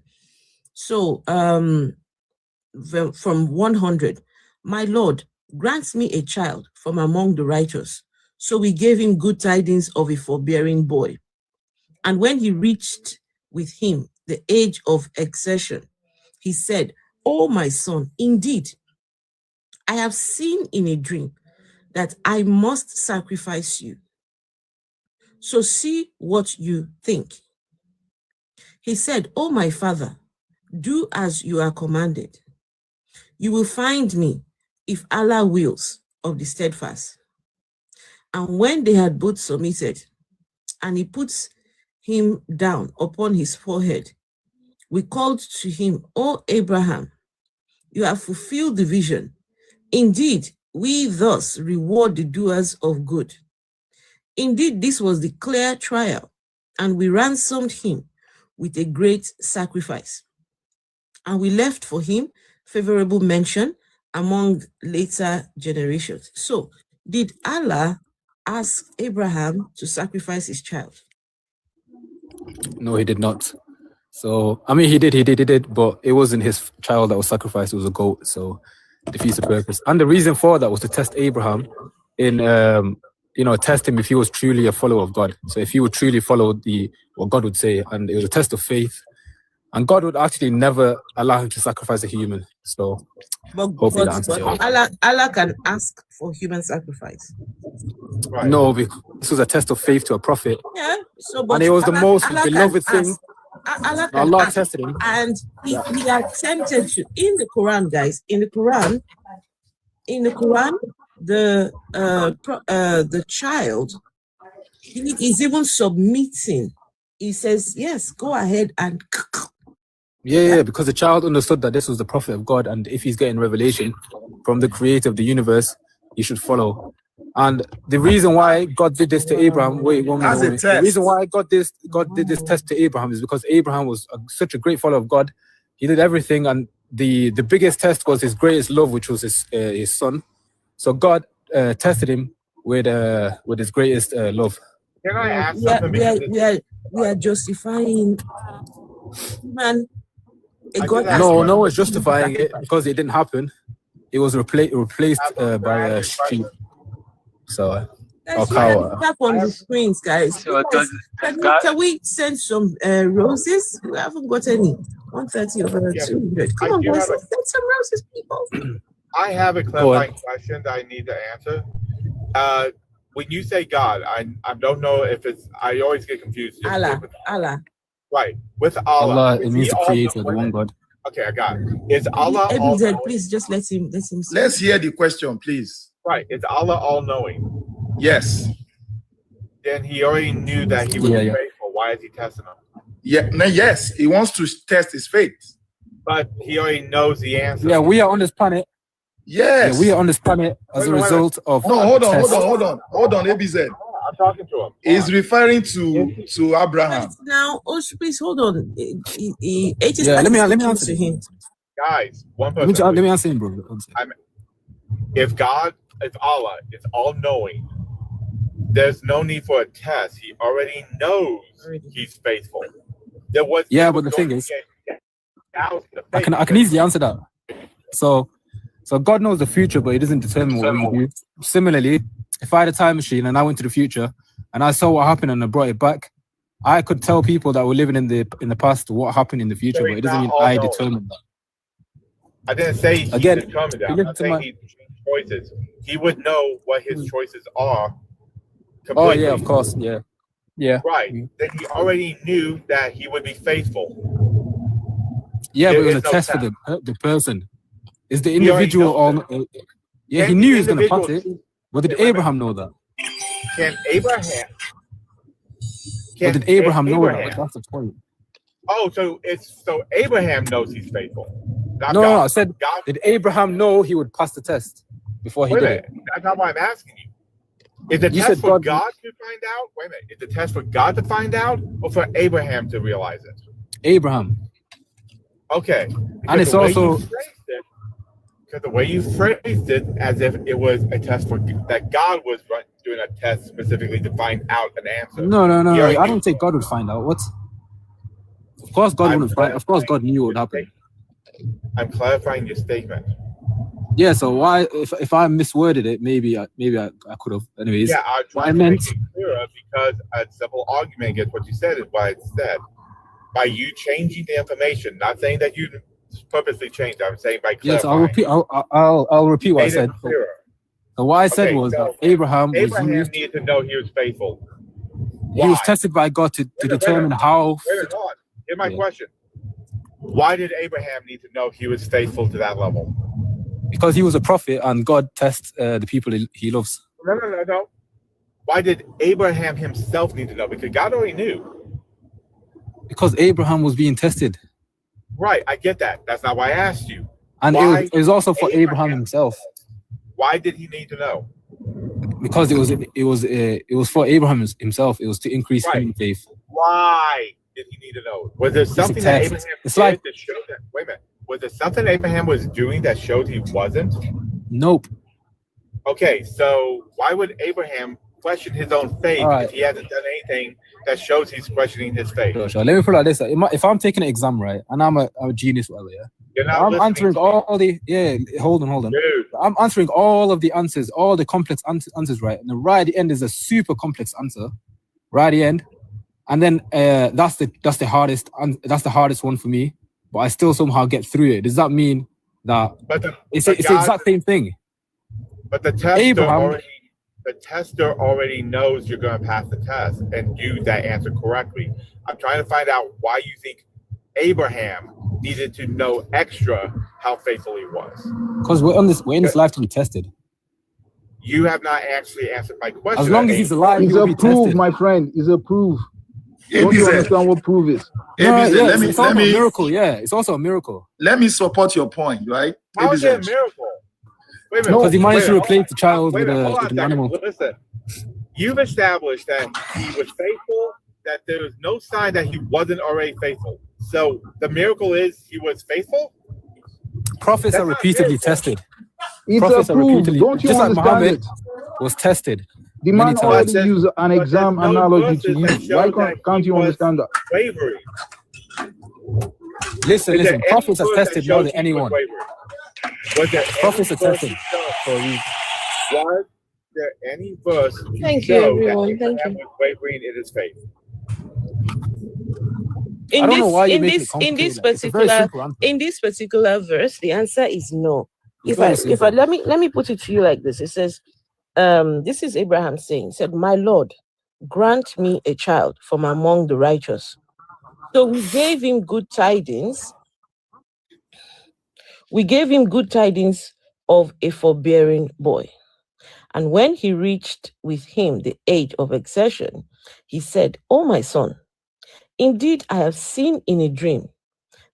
So, from 100, my Lord, grant me a child from among the righteous. So we gave him good tidings of a forbearing boy. And when he reached with him the age of exertion, he said, "Oh, my son, indeed, I have seen in a dream that I must sacrifice you. So see what you think." He said, "Oh, my father, do as you are commanded. You will find me, if Allah wills, of the steadfast." And when they had both submitted, and he puts him down upon his forehead, we called to him, "O Abraham, you have fulfilled the vision. Indeed, we thus reward the doers of good. Indeed, this was the clear trial, and we ransomed him with a great sacrifice. And we left for him favorable mention among later generations." So, did Allah ask Abraham to sacrifice his child? No, he did not. So, I mean, he did, but it wasn't his child that was sacrificed. It was a goat. So, defeats the purpose. And the reason for that was to test Abraham in, test him if he was truly a follower of God. So, if he would truly follow what God would say, and it was a test of faith. And God would actually never allow him to sacrifice a human. So, hopefully that answers your question. Allah can ask for human sacrifice. Right. No, because this was a test of faith to a prophet. Yeah. So, and it was the most beloved thing. Allah tested him. And he attempted to, in the Quran, guys, in the Quran, the child, he is even submitting. He says, "Yes, go ahead and Yeah, because the child understood that this was the prophet of God, and if he's getting revelation from the creator of the universe, he should follow. And the reason why God did this to Abraham, wait, one minute. The reason why God did this test to Abraham is because Abraham was such a great follower of God. He did everything, and the biggest test was his greatest love, which was his son. So God tested him with his greatest love. Can I ask something? We are justifying, man. No one's justifying it because it didn't happen. It was replaced by a sheep. So, tap on the screens, guys. So Can we send some roses? We haven't got any. 130 over 200. Come on, boys. Send some roses, people. I have a clarifying question that I need to answer. When you say God, I don't know if it's. I always get confused. Allah. Right. With Allah. Allah, it means the creator, the one God. Okay, I got it. Is Allah all knowing? Please just let him Let's hear the question, please. Right. Is Allah all knowing? Yes. Then he already knew that he was faithful. Why is he testing him? Yes, he wants to test his faith. But he already knows the answer. Yeah, we are on this planet. Yes. Yeah, we are on this planet as a result of. No, hold on, ABZ. I'm talking to him. He's referring to Abraham. Now, please hold on. Let me answer to him. Guys, one person. Let me answer him, bro. If Allah is all knowing, there's no need for a test. He already knows he's faithful. But the thing is, I can easily answer that. So God knows the future, but he doesn't determine what we do. Similarly, if I had a time machine and I went to the future and I saw what happened and I brought it back, I could tell people that were living in the past what happened in the future, but it doesn't mean I determined that. I didn't say he determined that. I'm saying he changed choices. He would know what his choices are. Completely. Oh yeah, of course, yeah. Right. Then he already knew that he would be faithful. Yeah, but it was a test for the person. Is the individual on? He knew he was going to pass it. But did Abraham know that? Did Abraham know that? That's the point. Oh, so Abraham knows he's faithful. No, I said, did Abraham know he would pass the test before he did it? That's not why I'm asking you. Is the test for God to find out? Wait a minute. Is the test for God to find out or for Abraham to realize it? Abraham. Okay. And it's also... Because the way you phrased it as if it was a test that God was doing a test specifically to find out an answer. No. I don't think God would find out. What? Of course, God wouldn't find. Of course, God knew what would happen. I'm clarifying your statement. Yeah. So why, if I misworded it, maybe I could have. Anyways. Yeah, I tried to make it clearer because a simple argument against what you said is why it's said. By you changing the information, not saying that you purposely changed. I'm saying by clarifying. Yes, I'll repeat what I said. So what I said was that Abraham needed to know he was faithful. He was tested by God to determine how. Wait, hold on. Here's my question. Why did Abraham need to know he was faithful to that level? Because he was a prophet and God tests the people he loves. No. Why did Abraham himself need to know? Because God already knew. Because Abraham was being tested. Right, I get that. That's not why I asked you. And it was also for Abraham himself. Why did he need to know? Because it was for Abraham himself. It was to increase his faith. Why did he need to know? Was there something that Abraham did that showed that? Wait a minute. Was there something Abraham was doing that showed he wasn't? Nope. Okay, so why would Abraham question his own faith if he hasn't done anything that shows he's questioning his faith? Sure. Let me put it like this: if I'm taking an exam, right, and I'm a genius, whatever, You're not I'm answering all the hold on. Dude. I'm answering all of the answers, all the complex answers, right, and then right at the end is a super complex answer, right at the end, and then that's the hardest one for me, but I still somehow get through it. Does that mean that it's the exact same thing? But the tester already knows you're going to pass the test and do that answer correctly. I'm trying to find out why you think Abraham needed to know extra how faithful he was. Because we're in this life to be tested. You have not actually answered my question. As long as he's alive, he's approved, my friend. He's approved. Don't you understand what proof is? It's also a miracle. Yeah, it's also a miracle. Let me support your point, right? How is it a miracle? Wait a minute. Because he managed to replace the child with an animal. Listen, you've established that he was faithful, that there was no sign that he wasn't already faithful. So the miracle is he was faithful? Prophets are repeatedly tested. It's Prophets a are proof. repeatedly, Don't you just like understand Muhammad it? was tested. The many man already times. used an exam analogy to you. Why can't you understand that? Wavering. Listen. Prophets are tested more than anyone. Was there Prophets are tested. Was there any verse to Thank you, show everyone. that Thank Abraham you. was wavering in his faith? I don't know why you make it complicated. It's a very simple answer. In this particular verse, the answer is no. It's If I let me put it to you like this. It says, this is Abraham saying, he said, "My Lord, grant me a child from among the righteous." So we gave him good tidings. We gave him good tidings of a forbearing boy. And when he reached with him the age of exertion, he said, "Oh, my son, indeed I have seen in a dream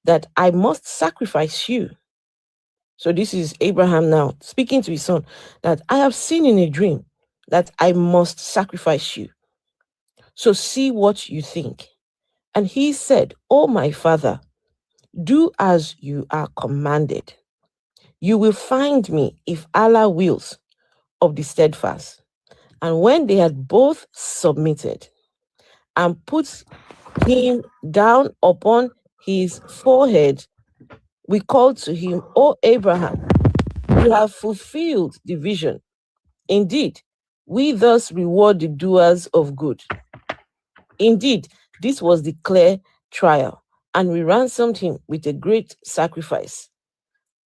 that I must sacrifice you." So this is Abraham now speaking to his son, that I have seen in a dream that I must sacrifice you. So see what you think. And he said, "Oh, my father, do as you are commanded. You will find me, if Allah wills, of the steadfast." And when they had both submitted and put him down upon his forehead, we called to him, "O Abraham, you have fulfilled the vision. Indeed, we thus reward the doers of good. Indeed, this was the clear trial, and we ransomed him with a great sacrifice.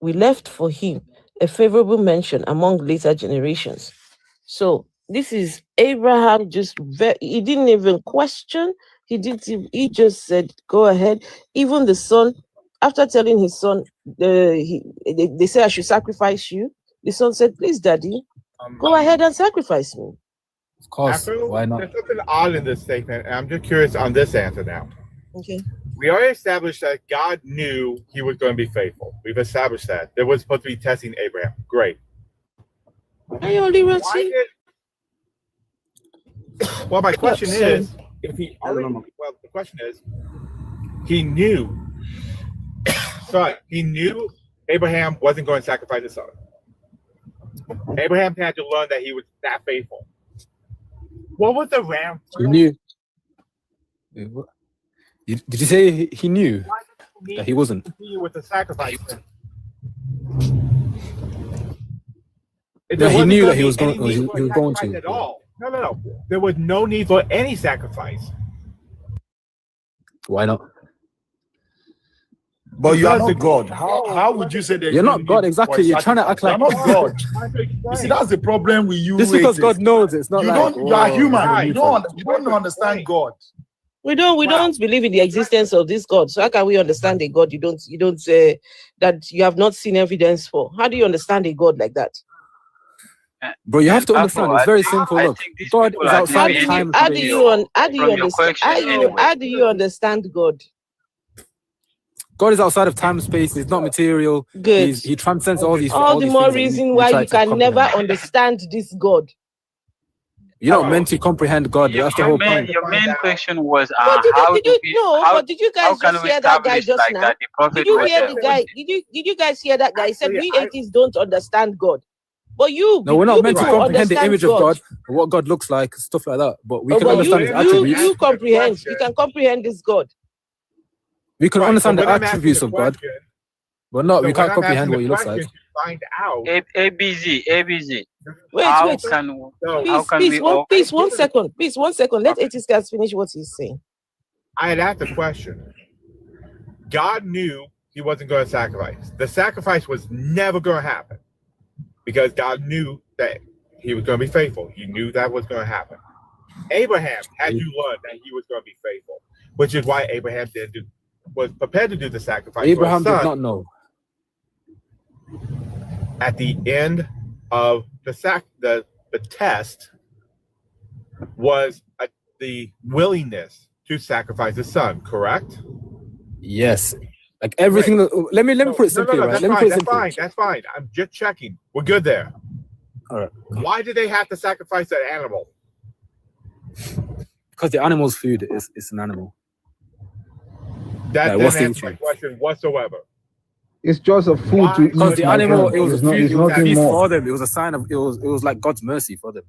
We left for him a favorable mention among later generations." So this is Abraham. He didn't even question. He just said, "Go ahead." Even the son, after telling his son, they said, "I should sacrifice you." The son said, "Please, Daddy, go ahead and sacrifice me." Of course, why not? There's something odd in this statement, and I'm just curious on this answer now. Okay. We already established that God knew he was going to be faithful. We've established that. There was supposed to be testing Abraham. Great. Well, my question is, if he already, well, the question is, he knew, he knew Abraham wasn't going to sacrifice his son. Abraham had to learn that he was that faithful. What was the ram? He knew. Did you say he knew that he wasn't? With the sacrifice. No, he knew that he was going to. At all. No. There was no need for any sacrifice. Why not? But you are not God. How would you say that you're not God? Exactly. You're trying to act like you're not God. You see, that's the problem with you. Just because God knows it's not like you are human. You don't understand God. We don't believe in the existence of this God. So how can we understand a God you don't say that you have not seen evidence for? How do you understand a God like that? Bro, you have to understand. It's very simple. Look, God is outside of time. How do you understand God? God is outside of time and space. He's not material. Good. He transcends all these. All the more reason why you can never understand this God. You're not meant to comprehend God. That's the whole point. Your main question was but did you guys just hear that guy just now? Did you hear the guy? Did you guys hear that guy? He said we atheists don't understand God. But no, we're not meant to comprehend the image of God, what God looks like, stuff like that. But we can understand his attributes. You comprehend. You can comprehend this God. We can understand the attributes of God, but not. We can't comprehend what he looks like. Find out. ABZ. Wait. Please, one second. Let atheist guys finish what he's saying. I had asked a question. God knew he wasn't going to sacrifice. The sacrifice was never going to happen because God knew that he was going to be faithful. He knew that was going to happen. Abraham had to learn that he was going to be faithful, which is why Abraham was prepared to do the sacrifice. Abraham did not know. At the end of the test was the willingness to sacrifice his son, correct? Yes. Like everything. Let me put it simply, right? That's fine. I'm just checking. We're good there. All right. Why did they have to sacrifice that animal? Because the animal's food is an animal. That didn't answer my question whatsoever. It's just a food to eat. Because the animal, it was a food, it was a feast more. for them. It was a sign of it was like God's mercy for them.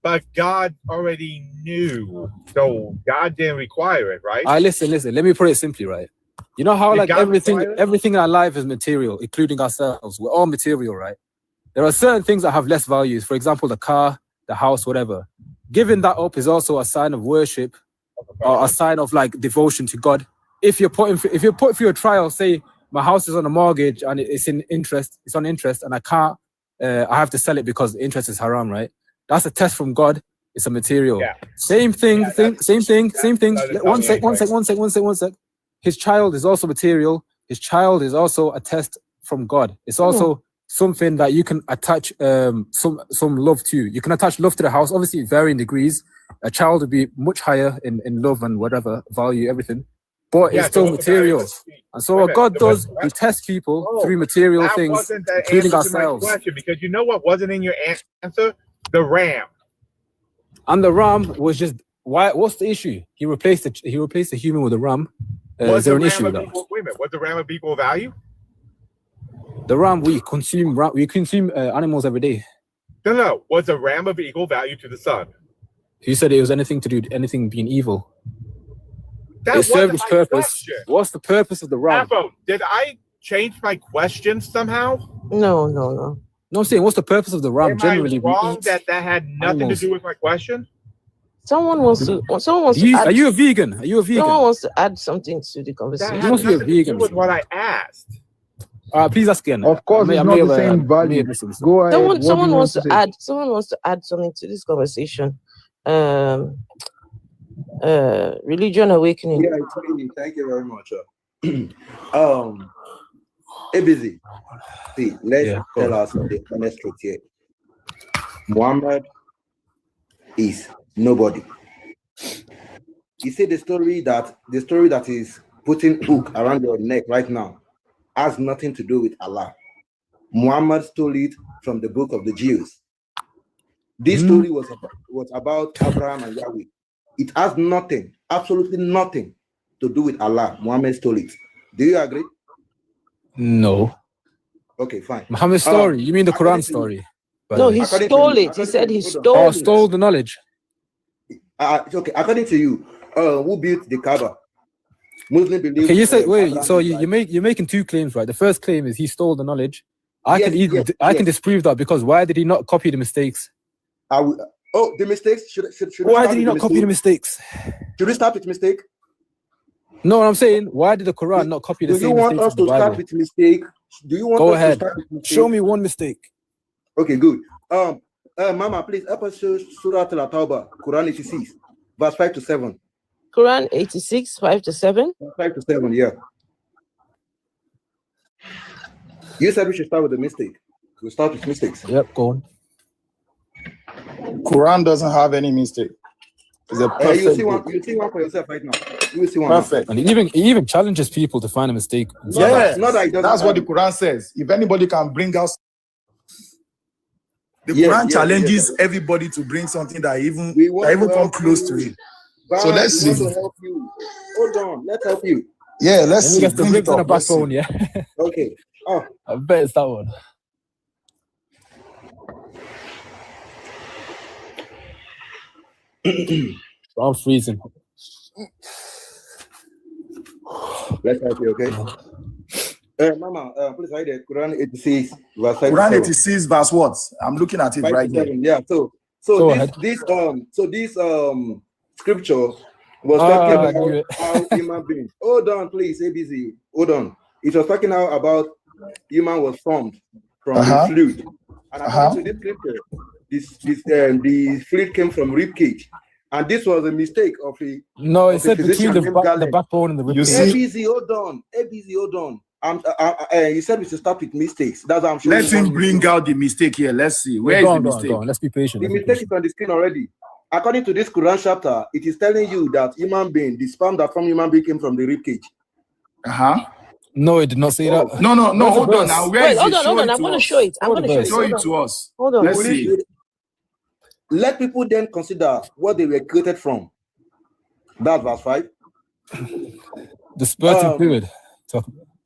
But God already knew, so God didn't require it, right? Listen. Let me put it simply, right? You know how like everything in our life is material, including ourselves. We're all material, right? There are certain things that have less values. For example, the car, the house, whatever. Giving that up is also a sign of worship, or a sign of like devotion to God. If you're put through a trial, say my house is on a mortgage and it's on interest, and I can't, I have to sell it because the interest is haram, right? That's a test from God. It's a material. Yeah. Same thing. One sec. His child is also material. His child is also a test from God. It's also something that you can attach some love to. You can attach love to the house, obviously varying degrees. A child would be much higher in love and whatever, value, everything. But it's still material. And so what God does, he tests people through material things, including ourselves. Because you know what wasn't in your answer? The ram. And the ram was just why? What's the issue? He replaced the human with a ram. Is there an issue with that? Wait a minute. Was the ram of equal value? The ram we consume animals every day. No. Was the ram of equal value to the son? Who said it was anything to do with anything being evil? That it served its purpose. Question. What's the purpose of the ram? Afo, did I change my question somehow? No. No, I'm saying, what's the purpose of the ram? Am Generally, I wrong that had nothing to do with my question? Someone wants to. Are you a vegan? Someone wants to add something to the conversation. That has nothing to do with what I asked. Please ask again. Of course, it's not the same value. Go ahead. Someone wants to add. Someone wants to add something to this conversation. Religion awakening. Yeah, thank you very much. ABC. See, let's tell us the honest truth here. Muhammad is nobody. You see the story that is putting hook around your neck right now has nothing to do with Allah. Muhammad stole it from the book of the Jews. This story was about Abraham and Yahweh. It has nothing, absolutely nothing to do with Allah. Muhammad stole it. Do you agree? No. Okay, fine. Muhammad's story? You mean the Quran story? No, he stole it. He said he stole it. Stole the knowledge. Okay, according to you, who built the Kaaba? Muslim believe. Okay, you say wait. So you're making two claims, right? The first claim is he stole the knowledge. I can disprove that because why did he not copy the mistakes? The mistakes should why did he not copy the mistakes? Should we start with mistake? No, what I'm saying, why did the Quran not copy the same mistakes? Do you want us to start with mistake? Do you want Go us ahead. to start with mistake? Show me one mistake. Okay, good. Mama, please help us show Surah Al-Tawbah, Quran 86, verse 5 to 7. Quran 86, 5 to 7? 5 to 7, yeah. You said we should start with the mistake. We'll start with mistakes. Yep, go on. Quran doesn't have any mistake. It's a perfect you see one for yourself right now. You will see one. Perfect. And he even challenges people to find a mistake. That's what the Quran says. If anybody can bring us, the Quran challenges everybody to bring something that even come close to it. So let's see. Help you. Hold on, let's help you. Yeah, let's see. The ribs on the backbone, yeah. Okay. I bet it's that one. I'm freezing. Let's help you, okay? Mama, please write it. Quran 86, verse 5. Quran 86, verse what? I'm looking at it right here. Yeah. So this scripture was talking about how human beings. Hold on, please. ABC. Hold on. It was talking now about human was formed from the fluid, and according to this scripture, the fluid came from rib cage. And this was a mistake of a. No, it said between the backbone and the rib cage. ABC, hold on. You said we should start with mistakes. That's what I'm showing. Let him bring out the mistake here. Let's see. Where is the mistake? Go on. Let's be patient. The mistake is on the screen already. according to this Quran chapter, it is telling you that human being, the sperm that from human being came from the rib cage. No, it did not say that. No, hold on. Now, wait, hold on. I'm going to show it. I'm going to show it. Show it to us. Hold on. Let's see. Let people then consider what they were created from. That's verse 5. The sperm fluid.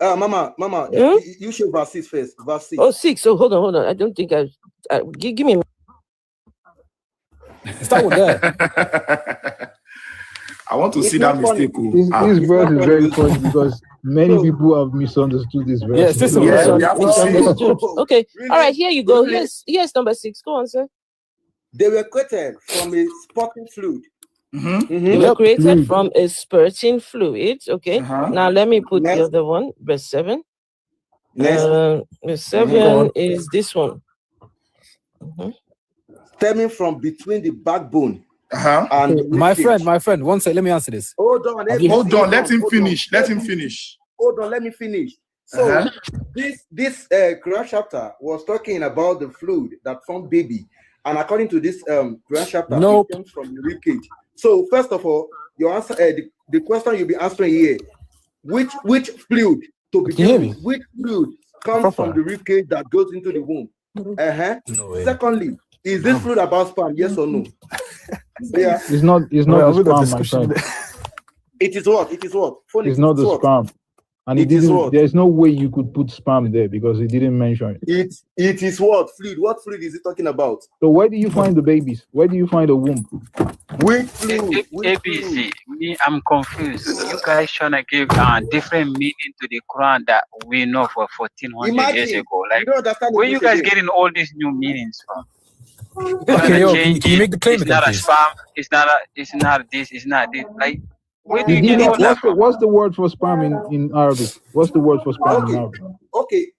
Mama, you show verse 6 first. Verse 6. Oh, 6. So hold on. I don't think give me. Start with that. I want to see that mistake. This verse is very funny because many people have misunderstood this verse. Yes, this is misunderstood. Okay. Really? All right, here you go. Here's number 6. Go on, sir. They were created from a spotting fluid. They were created from a spurting fluid. Okay. Now let me put the other one, verse 7. Verse 7 is this one. Stemming from between the backbone and my friend, 1 second, let me answer this. Hold on, let him finish. Hold on, let me finish. So this Quran chapter was talking about the fluid that formed baby, and according to this Quran chapter, it comes from the rib cage. So first of all, your answer, the question you'll be answering here: which fluid to begin with? Which fluid comes from the rib cage that goes into the womb? Secondly, is this fluid about sperm? Yes or no? Yeah. It's not the sperm, my friend. It is what? It's not the sperm. And there's no way you could put sperm there because it didn't mention it. It is what? Fluid. What fluid is it talking about? So where do you find the babies? Where do you find the womb? Which fluid? ABC. Me, I'm confused. You guys trying to give different meaning to the Quran that we know for 1400 years ago. Like, where you guys getting all these new meanings from? Okay, can you make the claim it's again, not please? a spam. It's not this. It's not this. Like, where do you get all that from? What's the word for sperm in Arabic? What's the word for sperm in Arabic? Okay,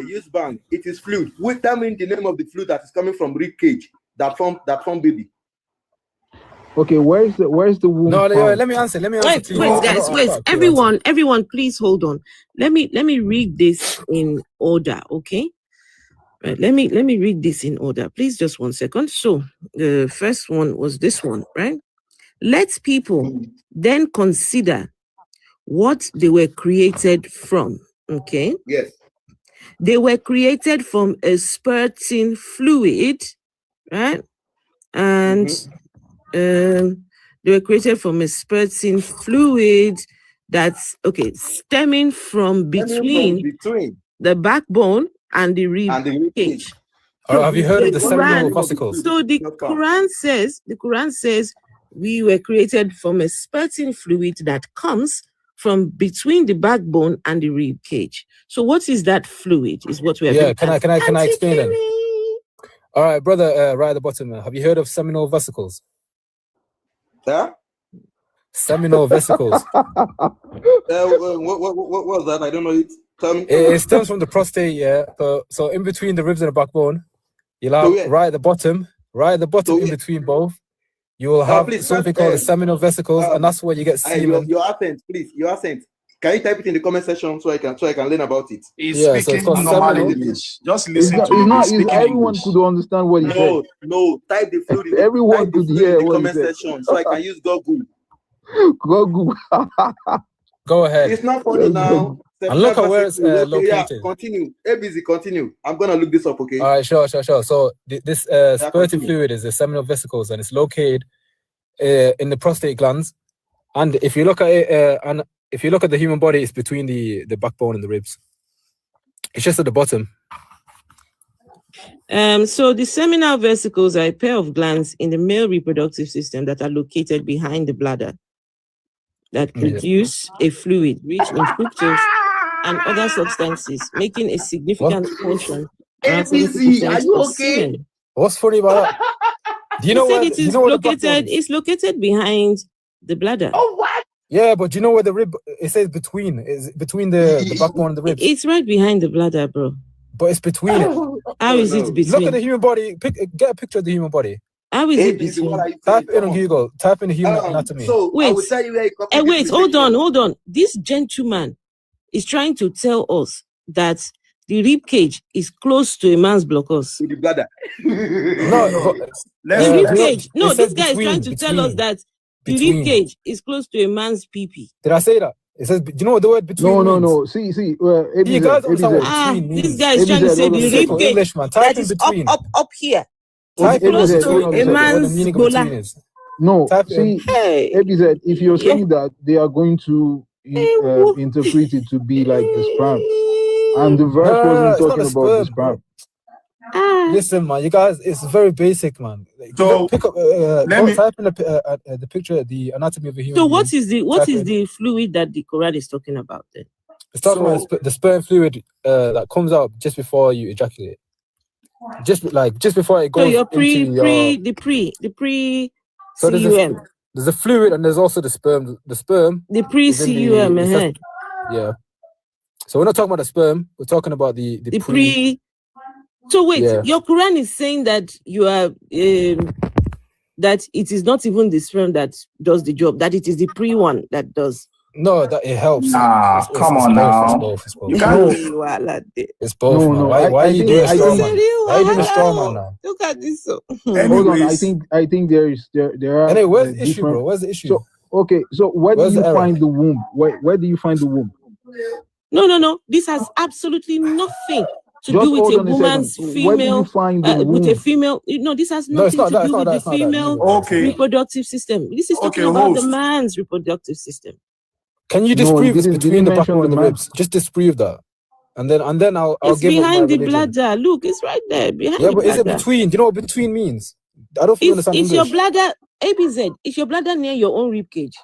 use bang. It is fluid. Tell me the name of the fluid that is coming from rib cage that form baby. Okay, where's the womb? No, let me answer. Wait, guys, wait. Everyone, please hold on. Let me read this in order, okay? Right, let me read this in order. Please, just 1 second. So the first one was this one, right? Let people then consider what they were created from. Okay. Yes. They were created from a spurting fluid, right? And they were created from a spurting fluid that's stemming from between the backbone and the rib cage. Have you heard of the seminal vesicles? So the Quran says we were created from a spurting fluid that comes from between the backbone and the rib cage. So what is that fluid? Is what we are. Yeah, can I explain then? All right, brother, right at the bottom. Have you heard of seminal vesicles? Yeah. Seminal vesicles. What was that? I don't know it. It stems from the prostate, yeah. So in between the ribs and the backbone, you'll have right at the bottom in between both, you will have something called the seminal vesicles, and that's where you get semen. Your accent, please. Your accent. Can you type it in the comment section so I can learn about it? He's speaking normal English. Just listen to him. Everyone could understand what he said. No, type the fluid. Everyone could hear in the comment section so I can use Google. Google. Go ahead. It's not funny now. And look at where it's located. Yeah, continue. ABC, continue. I'm gonna look this up, okay? All right, sure. So this spurting fluid is the seminal vesicles, and it's located in the prostate glands. And if you look at it, and if you look at the human body, it's between the backbone and the ribs. It's just at the bottom. So the seminal vesicles are a pair of glands in the male reproductive system that are located behind the bladder that produce a fluid rich in fructose and other substances, making a significant portion. ABC, are you okay? What's funny about that? Do you know where it is located? It's located behind the bladder. Oh, what? Yeah, but do you know where the rib? It says between. Is between the backbone and the ribs? It's right behind the bladder, bro. But it's between it. How is it between? Look at the human body. Get a picture of the human body. How is it between? Type in on Google. Type in human anatomy. So wait, I will tell you where wait, hold on. This gentleman is trying to tell us that the rib cage is close to a man's blockers. With the bladder. No, The rib cage. No, this guy is trying to between, tell us that the between. rib cage is close to a man's pee-pee. Did I say that? It says, do you know what the word between No, means? no. See. You guys understand what between means? This guy is trying to say the rib cage English, man. that Type in is between. up here. Type in Close to a man's meaning of bola. between is. No, Type see, Hey. ABZ, if you're saying that, they are going to interpret it to be like the sperm. And the verse wasn't it's not talking the about the sperm. sperm. Listen, man, you guys, it's very basic, man. So pick up, type in the picture, the anatomy of a human. So being. what is the fluid that the Quran is talking about then? It's talking about the sperm fluid that comes out just before you ejaculate. Just before it goes. So your the pre so CUM. There's a fluid and there's also the sperm. The sperm. The pre CUM. Yeah. So we're not talking about the sperm. We're talking about the pre. So wait, your Quran is saying that you are that it is not even the sperm that does the job. That it is the pre one that does. No, that it helps. Come on now. It's both. You can't. It's both. No, Why are you doing a straw man? Why are you doing a straw man now? Look at this. Hold on. I think there are. Anyway, where's the issue, bro? Where's the issue? So, okay, so where do you find the womb? Where do you find the womb? No. This has absolutely nothing to do with a woman's female. Where do you find the womb? With a female. No, this has nothing to do with the female reproductive system. This is talking about the man's reproductive system. Can you disprove this between the backbone and the ribs? Just disprove that, and then I'll it's give behind up my the bladder. Look, it's right there behind. Yeah, but is it between? Do you know what between means? I don't think you understand English. English. Your bladder, ABZ. Is your bladder near your own rib cage?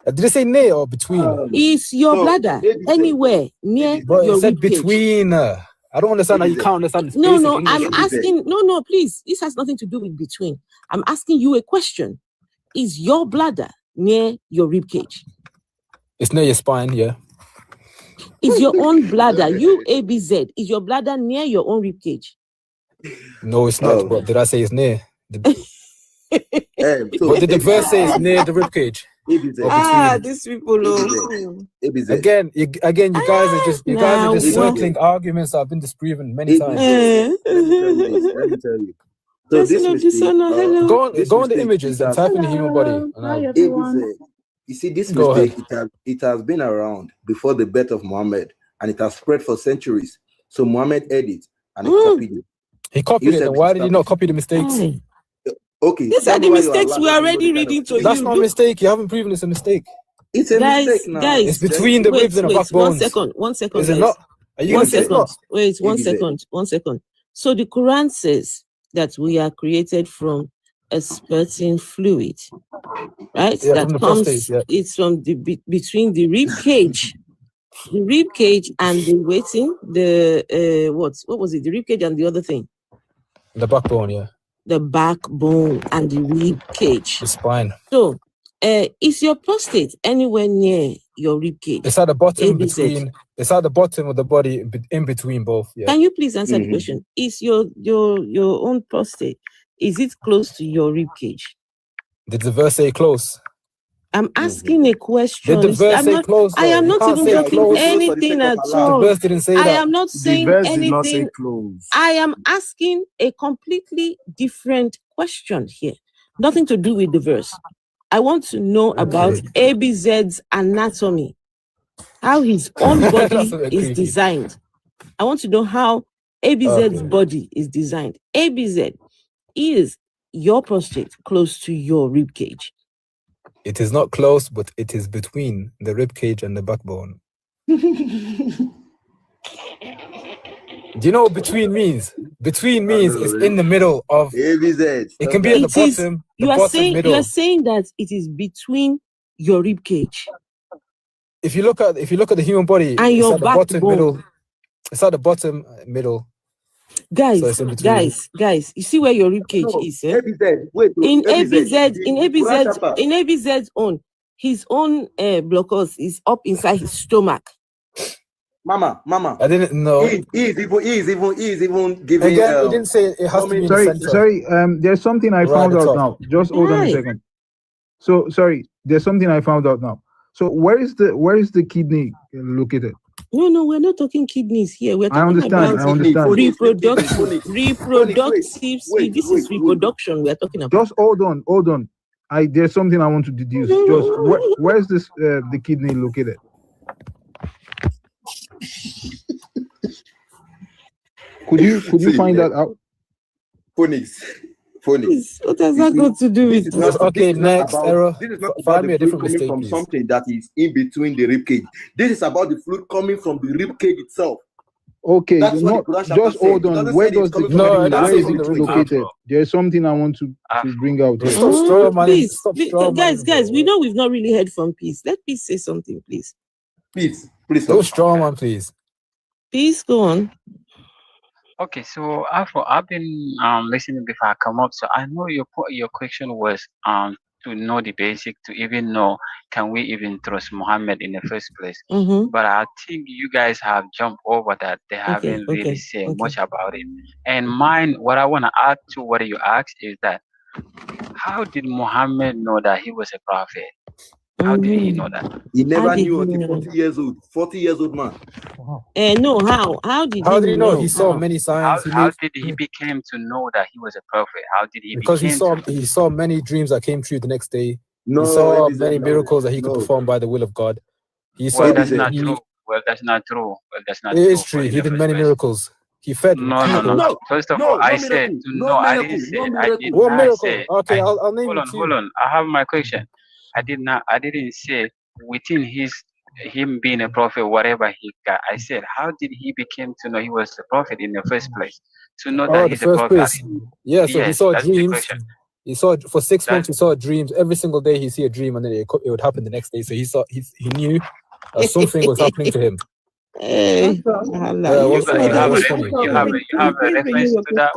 Did it say near or between? Is your bladder anywhere near your rib cage? Between. I don't understand how you can't understand this. No, I'm asking. No, please. This has nothing to do with between. I'm asking you a question. Is your bladder near your rib cage? It's near your spine, yeah. Is your own bladder, you ABZ, is your bladder near your own rib cage? No, it's not. But did I say it's near? So what did the verse say it's near the rib cage? These people. Again, you guys are just circling arguments that have been disproven many times. Let me tell you. So go on the images and type in the human body. You see, this mistake, it has been around before the birth of Muhammad, and it has spread for centuries. So Muhammad edited and he copied it. He copied it. Why did he not copy the mistakes? Okay. These are the mistakes we are already reading to you. That's not a mistake. You haven't proven it's a mistake. It's a mistake now. Guys, it's between the ribs and the backbones. One second. Is it not? Are you going to say it's not? Wait, one second. So the Quran says that we are created from a spurting fluid, right? Yeah, that comes. It's from between the rib cage, and the waiting. The what was it? The rib cage and the other thing. The backbone, yeah. The backbone and the rib cage. The spine. So, is your prostate anywhere near your rib cage? It's at the bottom between. It's at the bottom of the body, in between both. Yeah. Can you please answer the question? Is your own prostate? Is it close to your rib cage? Did the verse say close? I'm asking a question. Did the verse say close? I am not even talking anything at all. The verse didn't say that. I am not saying anything. Did not say close. I am asking a completely different question here. Nothing to do with the verse. I want to know about ABZ's anatomy. How his own body is designed. I want to know how ABZ's body is designed. ABZ, is your prostate close to your rib cage? It is not close, but it is between the rib cage and the backbone. Do you know what between means? Between means it's in the middle of. It can be at the bottom. You are saying that it is between your rib cage. If you look at the human body, and your at the bottom middle. It's at the bottom middle. Guys, you see where your rib cage is, eh? In ABZ's own, his own blockers is up inside his stomach. Mama. I didn't know. He's even giving. Again, he didn't say it has to be in the center. Sorry, there's something I found out now. Just hold on a second. So sorry, there's something I found out now. So where is the kidney located? No, we're not talking kidneys here. We're I talking understand. about I understand. reproductive. This is reproduction we're talking about. Just hold on. There's something I want to deduce. Just where's this the kidney located? Could you find that out? Phoenix. What has that got to do with this? Okay, next error. This is not Find about me a the fluid different coming mistake, from please. something that is in between the rib cage. This is about the fluid coming from the rib cage itself. Okay, That's what the Quran chapter just hold says. It on. doesn't Where say it's does the coming from kidney? the Where is it between. located? There's something I want to bring out here. Stop straw man. Please, Stop straw guys, man. we know we've not really heard from Peace. Let Peace say something, please. Please Don't straw man, please. Peace, go on. Okay, so I've been listening before I come up, so I know your question was to know the basic, to even know can we even trust Muhammad in the first place. But I think you guys have jumped over that. They haven't really said much about it. And mine, what I want to add to what you asked is that how did Muhammad know that he was a prophet? How did he know that? He never knew until 40 years old. 40 years old man. No, how did he know? He saw many signs. How did he became to know that he was a prophet? How did he because became he saw many dreams that came true the next day. No, he saw many miracles that he could perform by the will of God. He saw that's not true. Well, that's not true. It is true. He did many miracles. He fed. No. First of all, I said to know. I didn't say. I did not say. Okay, I'll name it. Hold on. I have my question. I didn't say within him being a prophet, whatever he got. I said, how did he become to know he was a prophet in the first place? To know that he's a prophet. Yeah, so he saw dreams. He saw for 6 months. He saw dreams every single day. He see a dream, and then it would happen the next day. So he knew something was happening to him. You have a reference to that?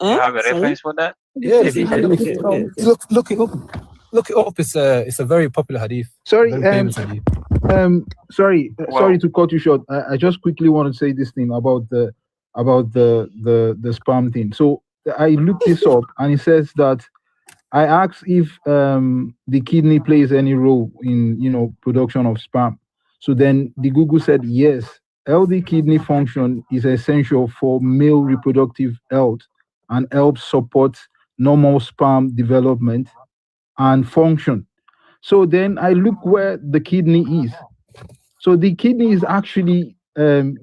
You have a reference for that? Yeah, look it up. Look it up. It's a very popular hadith. Sorry, hadith. Sorry to cut you short. I just quickly want to say this thing about the sperm thing. So I looked this up, and it says that I asked if the kidney plays any role in production of sperm. So then the Google said yes. Healthy kidney function is essential for male reproductive health and helps support normal sperm development and function. So then I look where the kidney is. So the kidney is actually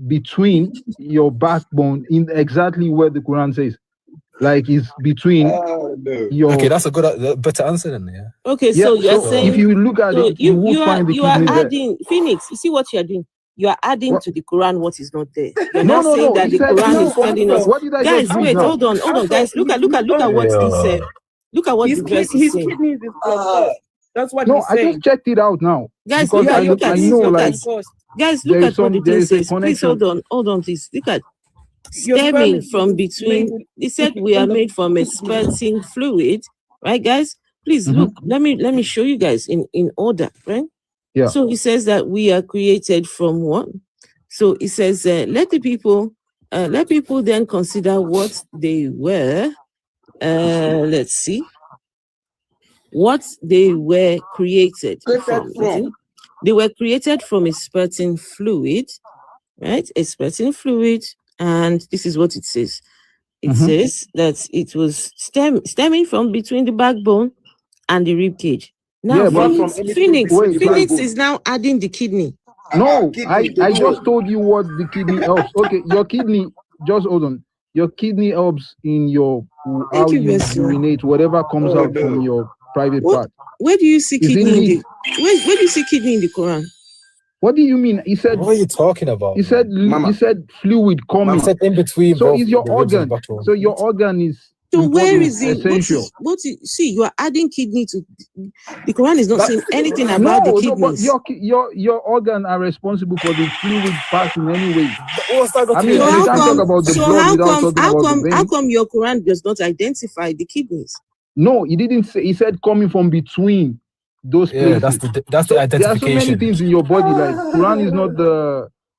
between your backbone, in exactly where the Quran says. Like it's between your. Okay, that's a good, better answer than yeah. Okay, so you're saying if you look at it, you will find the kidney there. Adding Phoenix. You see what you're doing? You are adding to the Quran what is not there. You're no, not saying that the Quran is telling us. What did I guys, just wait, hold on, guys. Look at what this said. Look at what the verse is saying. Kidneys is that's what he's saying. I just checked it out now. Guys, look at what the thing says. Please hold on, please. Look at stemming from between. It said we are made from a spurting fluid, right, guys? Please look. Let me show you guys in order, right? Yeah. So he says that we are created from one. So it says, let people then consider what they were. Let's see. What they were created from. They were created from a spurting fluid, right? A spurting fluid, and this is what it says. It says that it was stemming from between the backbone and the rib cage. Now, Phoenix is now adding the kidney. No, I just told you what the kidney helps. Okay, your kidney, just hold on. Your kidney helps in your how you urinate, whatever comes out from your private part. Where do you see kidney? Where do you see kidney in the Quran? What do you mean? He said. What are you talking about? He said fluid coming. He said in between. So it's your organ. So your organ is. So where is it? Essential. See, you are adding kidney to the Quran is not saying anything about the kidneys. No, but your organ are responsible for the fluid passing anyway. How come your Quran does not identify the kidneys? No, he didn't say. He said coming from between those places. Yeah, that's the identification. There are so many things in your body. Like Quran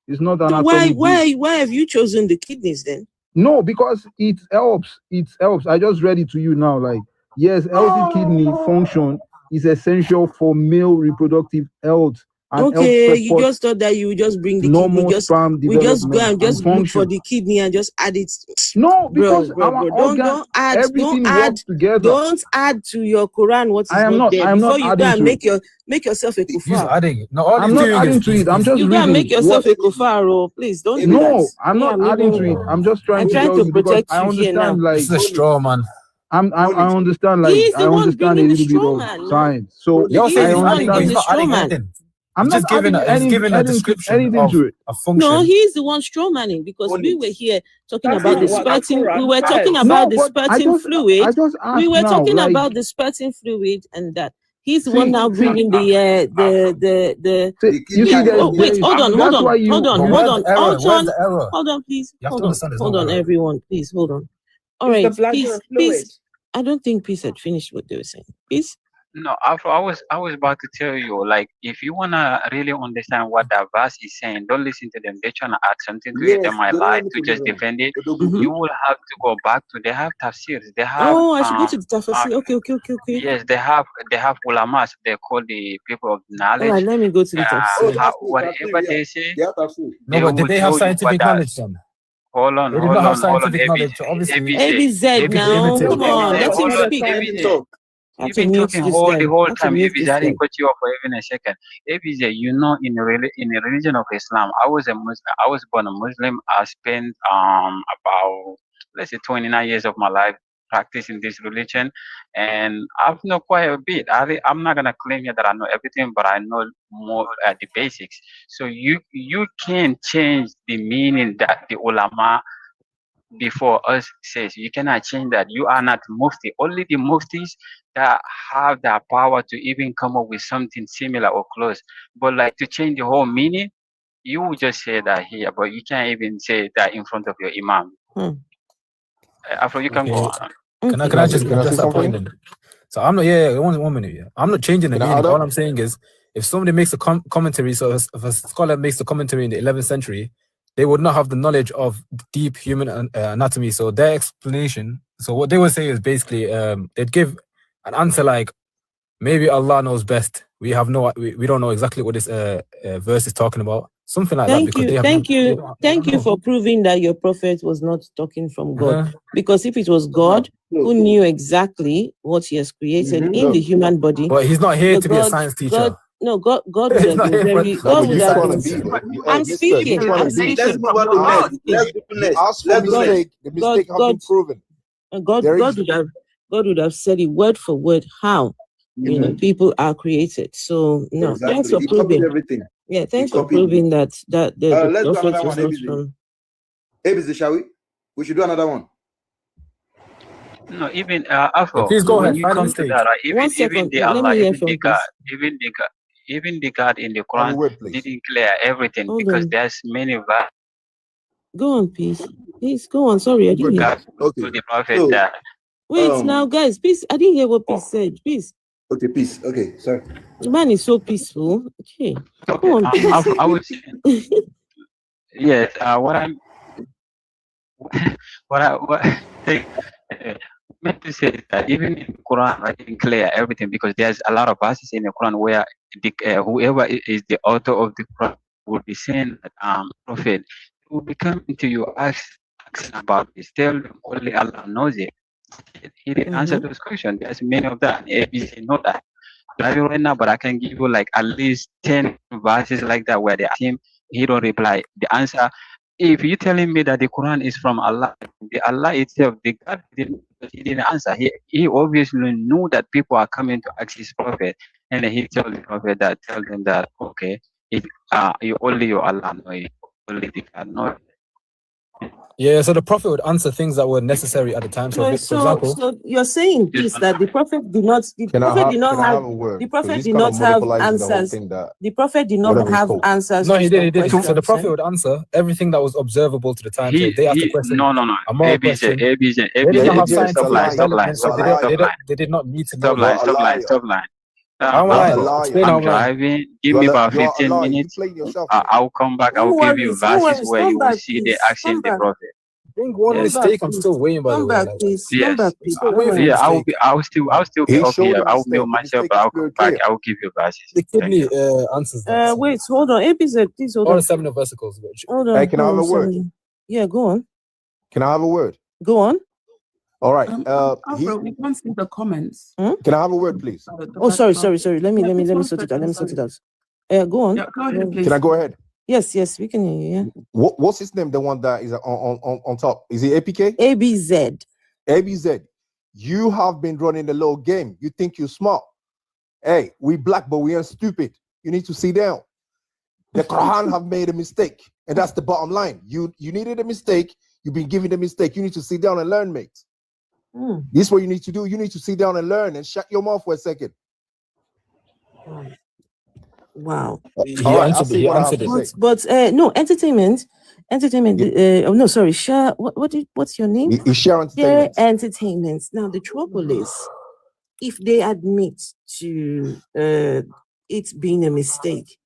is not an. So why have you chosen the kidneys then? No, because it helps. It helps. I just read it to you now. Like, yes, healthy kidney function is essential for male reproductive health and okay, help you support just thought that you would just bring the normal kidney, sperm we just go development and just look for function. the kidney and just add it. No, because bro, our don't organ, add, everything don't add, works together. don't add to your Quran what is I am not there. I am Before not you go adding and to make yourself a He's kufar. adding. No, all I'm he's not doing adding is to it. I'm just You go reading and make yourself what a kufar, oh, please don't do that. no, I'm Me, not I'm adding even, to it. I'm just trying I'm to trying tell to you because protect I you here now. understand like this is a straw man. I understand like He's I the one understand a bringing the little bit straw of man, no? science. So You're He saying is he's the one adding, but being he's the not straw adding man. anything. I'm He's not just giving adding he's giving a description anything of to it. a function. No, he's the one straw manning because we were here talking That's about not the what the spurting. We Quran were talking says. about No, the but spurting fluid. I just We asked were now, talking like about the spurting fluid and that. He's the one now bringing the you see oh wait, hold on, that's why you hold on, Where's the error? hold on, please. You have Hold to on, understand there's hold no on, error. everyone, please hold on. All Is right, the bladder a fluid? peace. I don't think Peace had finished what they were saying. Peace. No, after I was about to tell you, like, if you wanna really understand what that verse is saying, don't listen to them. They're trying to add something to it. They Yes, might they don't lie want me to to just listen. defend it. Mhm. You will have to go back to. They have tafsirs. They have Oh, I should go to the tafsir. Okay. yes, they have ulamas. They call the people of All knowledge. right, let me go to the tafsir. Whatever they say, They have tafsir. No, but did they have scientific knowledge then? Hold on, They did not have hold on. scientific knowledge, so obviously ABZ now, limited. come on, let him speak. ABZ. I have You've to been mute talking this the guy. whole I have to time. mute ABZ, this I didn't guy. cut you off for even a second. ABZ, you know, in the religion of Islam, I was born a Muslim. I spent about, let's say, 29 years of my life practicing this religion, and I've known quite a bit. I'm not gonna claim here that I know everything, but I know more the basics. So you can change the meaning that the ulama before us says. You cannot change that. You are not mufti. Only the muftis that have the power to even come up with something similar or close. But like to change the whole meaning, you will just say that here, but you can't even say that in front of your imam. After you can go on. Can I just address that point then? So I'm not. Yeah, 1 minute. Yeah, I'm not changing the meaning. All I'm saying is, if somebody makes a commentary, so if a scholar makes a commentary in the 11th century, they would not have the knowledge of deep human anatomy. So their explanation, so what they would say is basically, they'd give an answer like, maybe Allah knows best. We don't know exactly what this verse is talking about. Something like that. Thank you for proving that your prophet was not talking from God. Because if it was God who knew exactly what He has created in the human body, but He's not here to be a science teacher. God would have been very. God would have been. I'm speaking. Let's move on to next. Let's do next. The mistake has been proven. God would have said it word for word how people are created. So no, thanks for proving everything. Yeah, thanks for proving that the let's do prophet another was one. not from. ABC, shall we? We should do another one. No, even Afro, please go when ahead. you come to that, right, even the Allah, even the God in the Quran didn't clear everything because there's many verses. Go on, please go on. Sorry, I didn't hear. To the prophet that. Wait now, guys, please. I didn't hear what Peace said. Please. Okay, peace. Okay, sorry. The man is so peaceful. Okay. Go on, please. I would. Yes. What I meant to say is that even in the Quran, I didn't clear everything because there's a lot of verses in the Quran where whoever is the author of the Quran would be saying that prophet will be coming to you asking about this. Tell them only Allah knows it. He didn't answer those questions. There's many of that. ABC know that. Driving right now, but I can give you like at least 10 verses like that where they ask him, he don't reply. The answer, if you're telling me that the Quran is from Allah, the Allah itself, the God he didn't answer. He obviously knew that people are coming to ask his prophet, and he told the prophet that tell them that okay, if you only your Allah know it, only the God know it. Yeah, so the prophet would answer things that were necessary at the time. So, for example, so you're saying this that the prophet did not. The prophet did not have answers. The prophet did not have answers. No, he did. So the prophet would answer everything that was observable to the time. So if they asked a question, no. ABC. They did not have scientific. They did not need to know. Stop lying. I'm driving. Give me about 15 minutes. I'll come back. I'll give you verses where you will see the action the prophet. think one mistake, I'm still waiting, by the Come way. back, Like, please. Yes. Come back, please. still waiting for Yeah, I'll mistake. still be He okay. showed a I'll mistake. mute The myself, mistake but is I'll very come back. clear. I'll give you verses. The Thank kidney you. answers that. Wait, hold on. APZ, please hold All on. the 7 vesicles. Hold on. Hey, can I have a word? Yeah, go on. Can I have a word? Go on. All right. We can't see the comments. Can I have a word, please? Oh, sorry. Let me sort it out. Go on. Yeah, go ahead, please. Can I go ahead? Yes, we can hear you. Yeah. What's his name? The one that is on top. Is it APK? ABZ. ABZ. You have been running the low game. You think you're smart. Hey, we black, but we ain't stupid. You need to sit down. The Quran have made a mistake, and that's the bottom line. You needed a mistake. You've been given a mistake. You need to sit down and learn, mate. This is what you need to do. You need to sit down and learn and shut your mouth for a second. Wow. He answered it. But no, entertainment. No, sorry. Share. What's your name? It's Share Entertainment. Share Entertainment. Now the trouble is, if they admit to it being a mistake,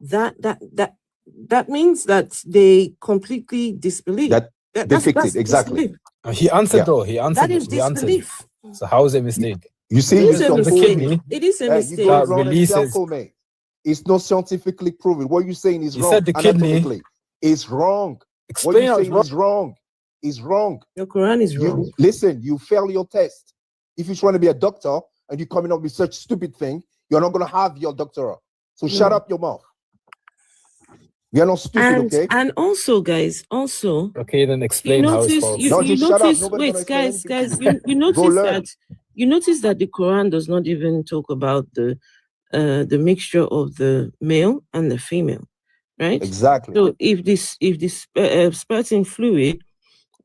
that means that they completely disbelieve. They fixed it exactly. Disbelief. He answered though. He answered. That is disbelief. So how is it a mistake? You see, It is a mistake. It is a mistake. You go releases. Mate. It's not scientifically proven. What you're saying is wrong. Said the kidney is wrong. Explain what you're saying is wrong. Is wrong. Your Quran is wrong. Listen, you fail your test. If you're trying to be a doctor and you're coming up with such stupid thing, you're not going to have your doctorate. So shut up your mouth. We are not stupid, okay? And also, guys, okay, then explain how it's false. You notice, wait, guys, you notice that the Quran does not even talk about the mixture of the male and the female, right? Exactly. So if this spurting fluid,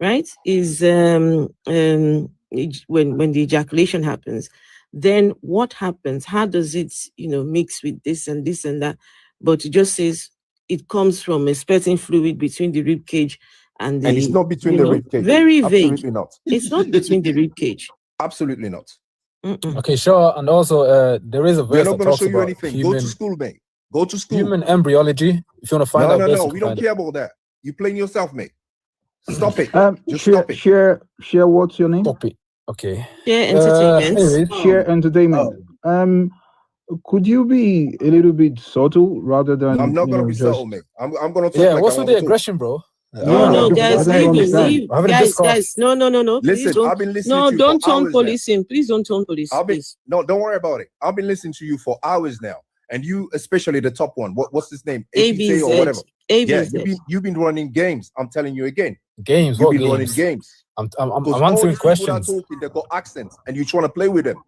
right, is when the ejaculation happens, then what happens? How does it mix with this and this and that? But it just says it comes from a spurting fluid between the rib cage and the. And it's not between the rib cage. Very vague. Absolutely not. It's not between the rib cage. Absolutely not. Okay, sure. And also, there is a verse We're not that going to talks show you about anything. Go to school, mate. Go to school. Human embryology. If you want to find out, no. We don't care about that. You're playing yourself, mate. Stop it. Just stop it. Share. What's your name? Stop it. Okay. Share Entertainment. Share Entertainment. Could you be a little bit subtle rather than? I'm not going to be subtle, mate. I'm going to talk. Yeah. Like what's with the aggression, bro? No, guys, leave. Guys, no. Listen, I've been listening to you. Don't turn police in. Please don't turn police. No, don't worry about it. I've been listening to you for hours now, and you, especially the top one. What's his name? ABZ or whatever. ABZ. Yeah, you've been running games. I'm telling you again. Games. You've What been games? running games. I'm answering questions. They got accents, and you trying to play with them.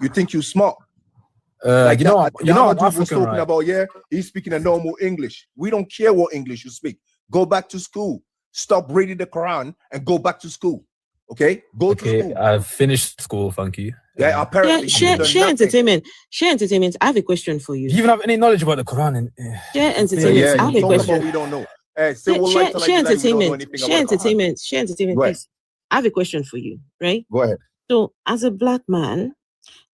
You think you're smart. I'm was African, talking right? about, he's speaking a normal English. We don't care what English you speak. Go back to school. Stop reading the Quran and go back to school. Okay? Go to school. I've finished school, thank you. Yeah, apparently. Share Entertainment. Share Entertainment. I have a question for you. Do you even have any knowledge about the Quran? Share Entertainment. I have a question. We don't know. Share Entertainment. Please. I have a question for you, right? Go ahead. So, as a black man,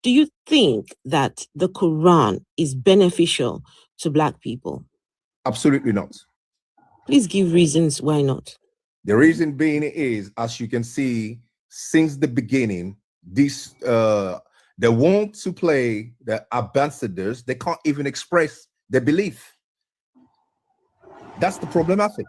do you think that the Quran is beneficial to black people? Absolutely not. Please give reasons why not. The reason being is, as you can see, since the beginning, this they want to play the ambassadors. They can't even express their belief. That's the problematic.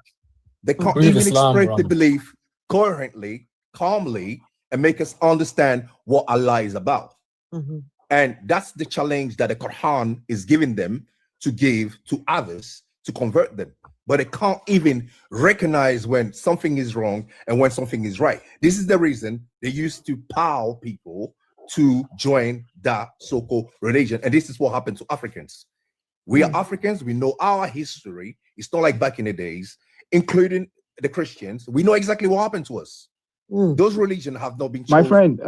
They can't even express the belief coherently, calmly, and make us understand what Allah is about. Mm-hmm. And that's the challenge that the Quran is giving them to give to others to convert them. But they can't even recognize when something is wrong and when something is right. This is the reason they used to power people to join that so-called religion. And this is what happened to Africans. We are Africans. We know our history. It's not like back in the days, including the Christians. We know exactly what happened to us. Those religions have not been chosen. My friend,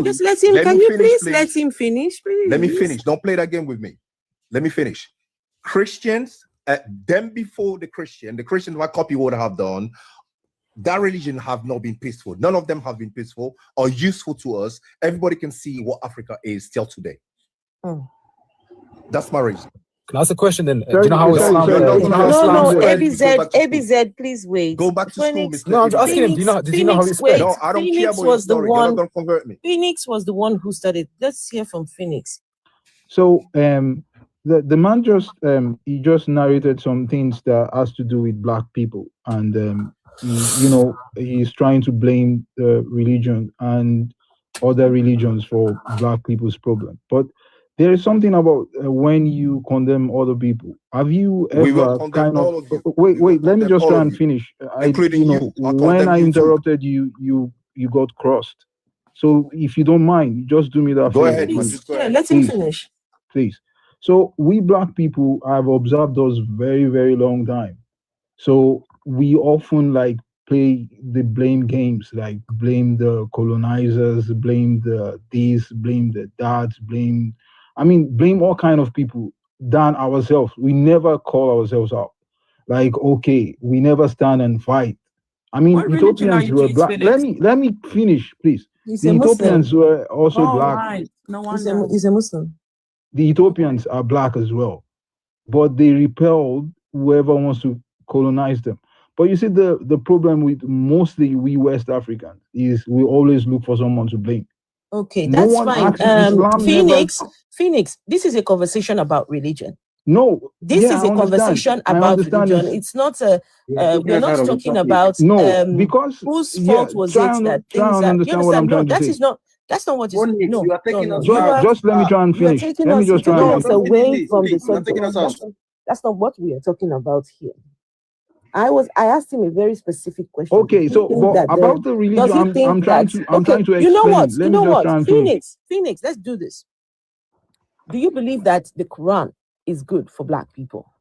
just let him. Can you please let him finish, please? Let me finish. Don't play that game with me. Let me finish. Christians, them before the Christians might copy what I have done. That religion have not been peaceful. None of them have been peaceful or useful to us. Everybody can see what Africa is till today. That's my reason. Can I ask a question then? Do you know how Islam? No, ABZ, please wait. Go back to school, Mr. No, I'm just asking him. Did you know how he spread? No, I don't care about your story. You're not gonna convert me. Phoenix was the one who started. Let's hear from Phoenix. So the man just he just narrated some things that has to do with black people, and he's trying to blame the religion and other religions for black people's problem. But there is something about when you condemn other people. Have you ever kind of wait? Let me just try and finish. Including you. When I interrupted you, you got crossed. So if you don't mind, just do me that Go favor. ahead. Yeah, let him finish. Please. So we black people have observed us very, very long time. So we often play the blame games, like blame the colonizers, blame the this, blame the that, blame all kind of people than ourselves. We never call ourselves out. Like, okay, we never stand and fight. Ethiopians were black. Let me finish, please. The Ethiopians were also black. Right. No He's wonder. a Muslim. The Ethiopians are black as well, but they repelled whoever wants to colonize them. But you see, the problem with mostly we West Africans is we always look for someone to blame. Okay, that's fine. Phoenix, this is a conversation about religion. No, this is a conversation about religion. It's not a. We're not talking about because whose fault was it that things are. You understand? No, that is not. That's not what is. No, you are taking us just let me try and finish. Let me just try and away from the subject. That's not what we are talking about here. I asked him a very specific question. Okay, so about the religion, I'm trying to explain. You know what? Phoenix, let's do this. Do you believe that the Quran is good for black people?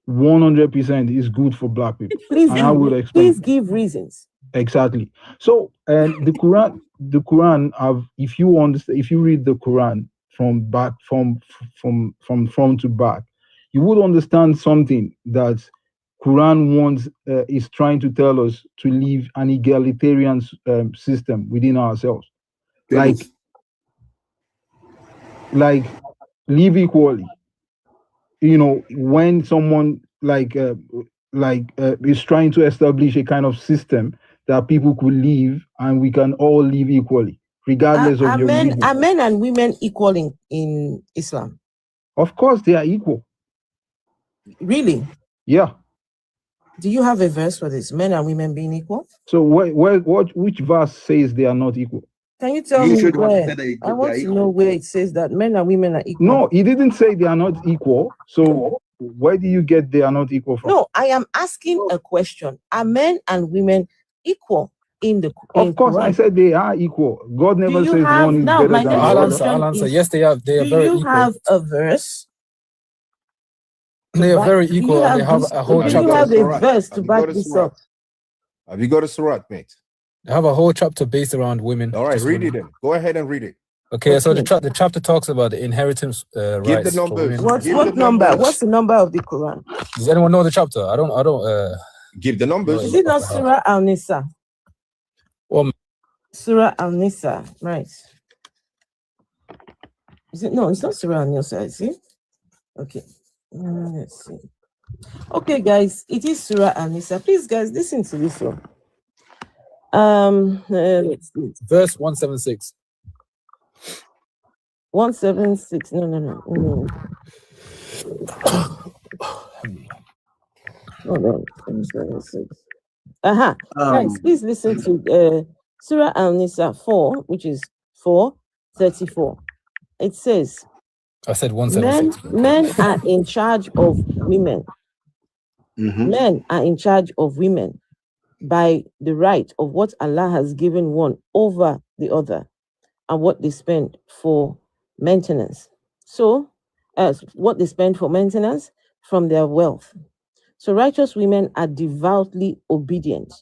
100% is good for black people. Please give reasons. Exactly. So, the Quran if you read the Quran from front to back, you would understand something that Quran is trying to tell us to live an egalitarian system within ourselves, like live equally. When someone is trying to establish a kind of system that people could live and we can all live equally, regardless of your religion. Are men and women equal in Islam? Of course, they are equal. Really? Yeah. Do you have a verse for this? Men and women being equal? So which verse says they are not equal? Can you tell me where? I want to know where it says that men and women are equal. No, he didn't say they are not equal. So where do you get they are not equal from? No, I am asking a question. Are men and women equal in the Of course, Quran? I said they are equal. God never says one is better than the other. I'll answer. Yes, they are very equal. Do you have a verse? They are very equal and they have a whole chapter. Do you have a verse to back this up? Have you got a surat, mate? They have a whole chapter based around women. All right, read it then. Go ahead and read it. Okay, so the chapter talks about the inheritance rights. Give the numbers. What number? What's the number of the Quran? Does anyone know the chapter? I don't. Give the numbers. Is it not Surah Al-Nisa? Surah Al-Nisa, right? Is it? No, it's not Surah Al-Nisa, is it? Okay. Let's see. Okay, guys, it is Surah Al-Nisa. Please, guys, listen to this one. Let's see. Verse 176. 176. No. Hold on. 176. Guys, please listen to Surah Al-Nisa 4, which is 4:34. It says, I said 176. Men are in charge of women. Mm-hmm. Men are in charge of women by the right of what Allah has given one over the other and what they spend for maintenance. So, as what they spend for maintenance from their wealth. So righteous women are devoutly obedient,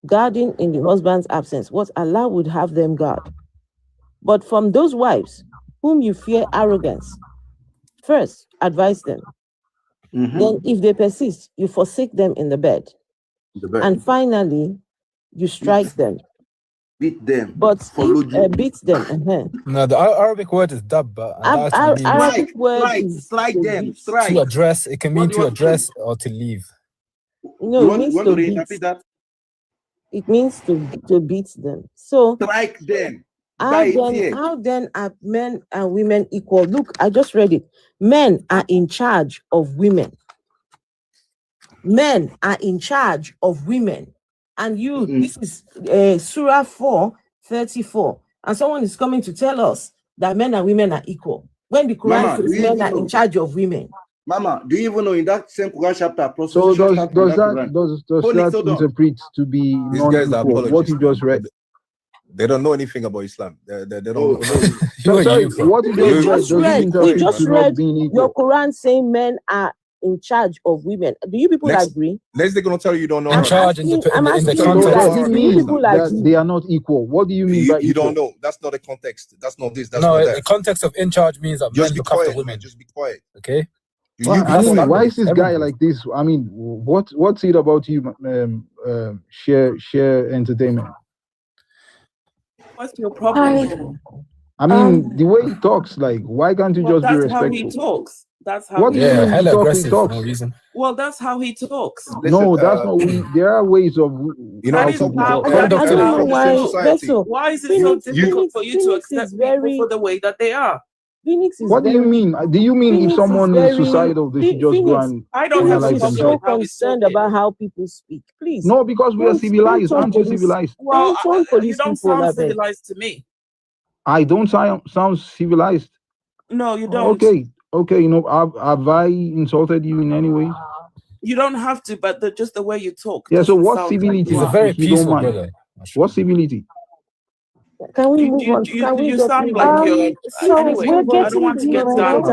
guarding in the husband's absence what Allah would have them guard. But from those wives whom you fear arrogance, first advise them. Mm-hmm. Then if they persist, you forsake them in the bed. And finally, you strike them. Beat them. But Follow if beat them, No, the Arabic word is dab, but that actually means Arabic word is strike them, strike. to address. It can mean to address or to leave. No, it means to beat. Interpret that? It means to beat them. So strike them. How then are men and women equal? Look, I just read it. Men are in charge of women. Men are in charge of women. And this is Surah 4:34. And someone is coming to tell us that men and women are equal. When the Quran says men are in charge of women. Mama, do you even know in that same Quran chapter? So does that interpret to be non-equal? What you just read? They don't know anything about Islam. They don't. Sorry, what you just read? You just read your Quran saying men are in charge of women. Do you people agree? Next, they're gonna tell you don't know. In charge in the context that they are not equal. What do you mean by you don't know? That's not the context. That's not this. That's no, not that. The context of in charge means that men look after women. Just be quiet. Okay. Why is this guy like this? I mean, what's it about you? Share entertainment. What's your problem? I mean, the way he talks, like, why can't you just be respectful? That's how he talks. That's how. What do you mean hella aggressive for no reason. Well, that's how he talks. No, that's not. There are ways of. Why is it so difficult for you to accept people for the way that they are? Phoenix is what do you mean? Do you mean Phoenix if someone is suicidal, they should just go and? I don't have a so concerned about how people speak. Please. No, because we are civilized. Aren't you civilized? Well, you don't sound civilized to me. I don't sound civilized. No, you don't. Okay. You know, have I insulted you in any way? You don't have to, but just the way you talk. Yeah. So what civility? He's a very peaceful brother. What civility? Can we move on? You sound like you're. Anyway, I don't want to get down.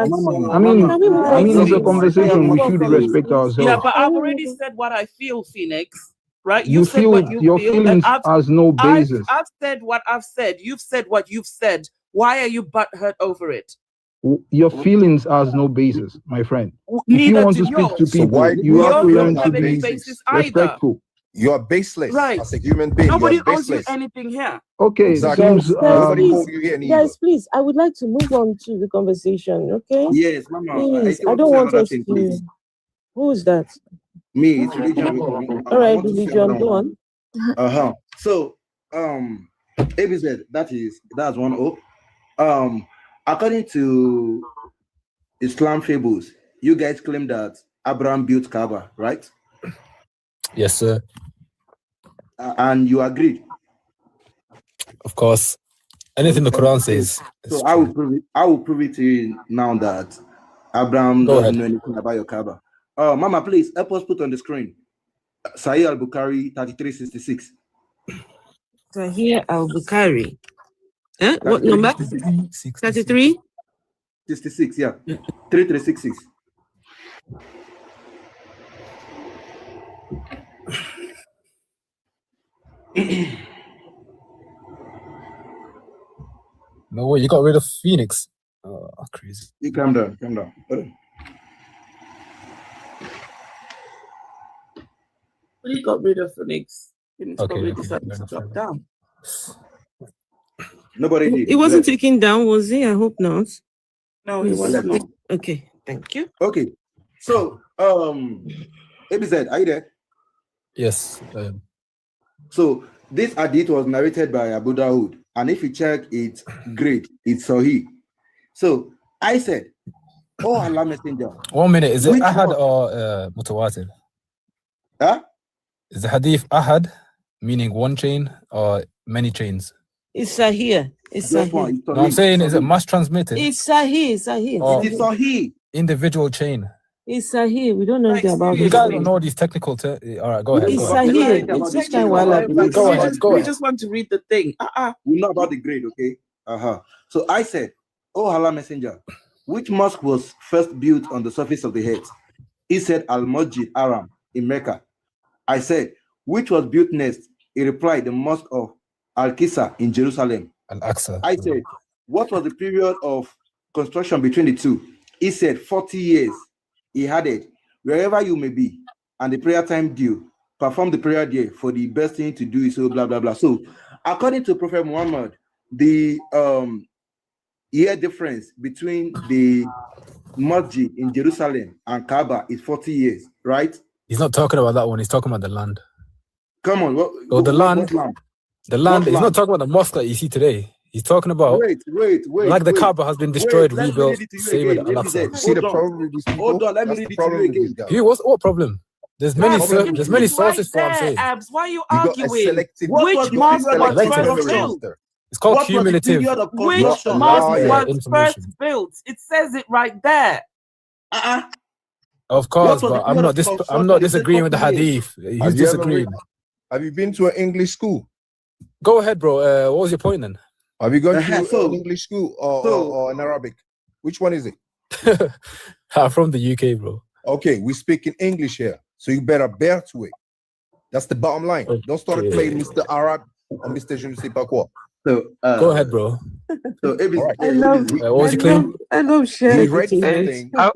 I mean, it's a conversation. We should respect ourselves. Yeah, but I've already said what I feel, Phoenix. Right? You feel what you your feel, feelings has no basis. I've said what I've said. You've said what you've said. Why are you butthurt over it? Your feelings has no basis, my friend. Neither if you want to do speak to So people, why you have to learn to any be basis either. respectful. You are baseless. Right. As a human being, Nobody you are owes you baseless. anything here. Okay, Exactly. Guys, please, I would like to move on to the conversation, okay? Yes, Mama. Please, I don't want us to. Who is that? Me, it's religion. All right, religion, go on. So, ABZ, that's 1-0. According to Islam fables, you guys claim that Abraham built Kaaba, right? Yes, sir. And you agreed. Of course. Anything the Quran says. So I will prove it to you now that Abraham doesn't know anything about your Kaaba. Mama, please help us put on the screen Sahih al-Bukhari 3366. Sahih al-Bukhari. What number? 33? 66, yeah. 3366. No way, you got rid of Phoenix. Oh, crazy. You calm down. Well, he got rid of Phoenix. Phoenix Okay, probably decided to drop down. Nobody did. It wasn't taken down, was he? I hope not. No, he was not. Okay, thank you. Okay. So, ABZ, are you there? Yes. So, this hadith was narrated by Abu Dawood, and if you check its grade, it's Sahih. So, I said, oh Allah Messenger. 1 minute, is it Ahad or Mutawatir? Huh? Is the hadith Ahad, meaning one chain, or many chains? It's Sahih. It's Sahih. No, I'm saying, is it mass transmitted? It's Sahih. Sahih. Or It's Sahih. Individual chain? It's Sahih. We don't know anything about it. You guys don't know these technical terms. All right, go ahead. It's Sahih. It's just kind of Go ahead. We just want to read the thing. We know about the grade, okay? So I said, oh Allah Messenger, which mosque was first built on the surface of the earth? He said, Al-Masjid Aram in Mecca. I said, which was built next? He replied, the mosque of Al-Qisa in Jerusalem. Al-Aqsa. I said, what was the period of construction between the two? He said, 40 years. He added, wherever you may be, and the prayer time due, perform the prayer there, for the best thing to do is so blah, blah, blah. So according to Prophet Muhammad, the year difference between the Masjid in Jerusalem and Kaaba is 40 years, right? He's not talking about that one. He's talking about the land. Come on. The land. The land. He's not talking about the mosque that you see today. He's talking about like the Kaaba has been destroyed, rebuilt, same with Al-Aqsa. See the problem with these people? Hold on, let me read it to you again. What problem? There's many sources for what I'm saying. Abs, why are you got a arguing? selective- Which mosque was first built? It's called cumulative. Which mosque was first built? It says it right there. Of course, but I'm not disagreeing with the hadith. He's disagreeing. Have you been to an English school? Go ahead, bro. What was your point then? Have you gone to an English school or an Arabic? Which one is it? I'm from the UK, bro. Okay, we speak in English here, so you better bear to it. That's the bottom line. Don't start playing Mr. Arab or Mr. Je ne sais pas quoi. So, go ahead, bro. So, what was your claim? I love sharing. I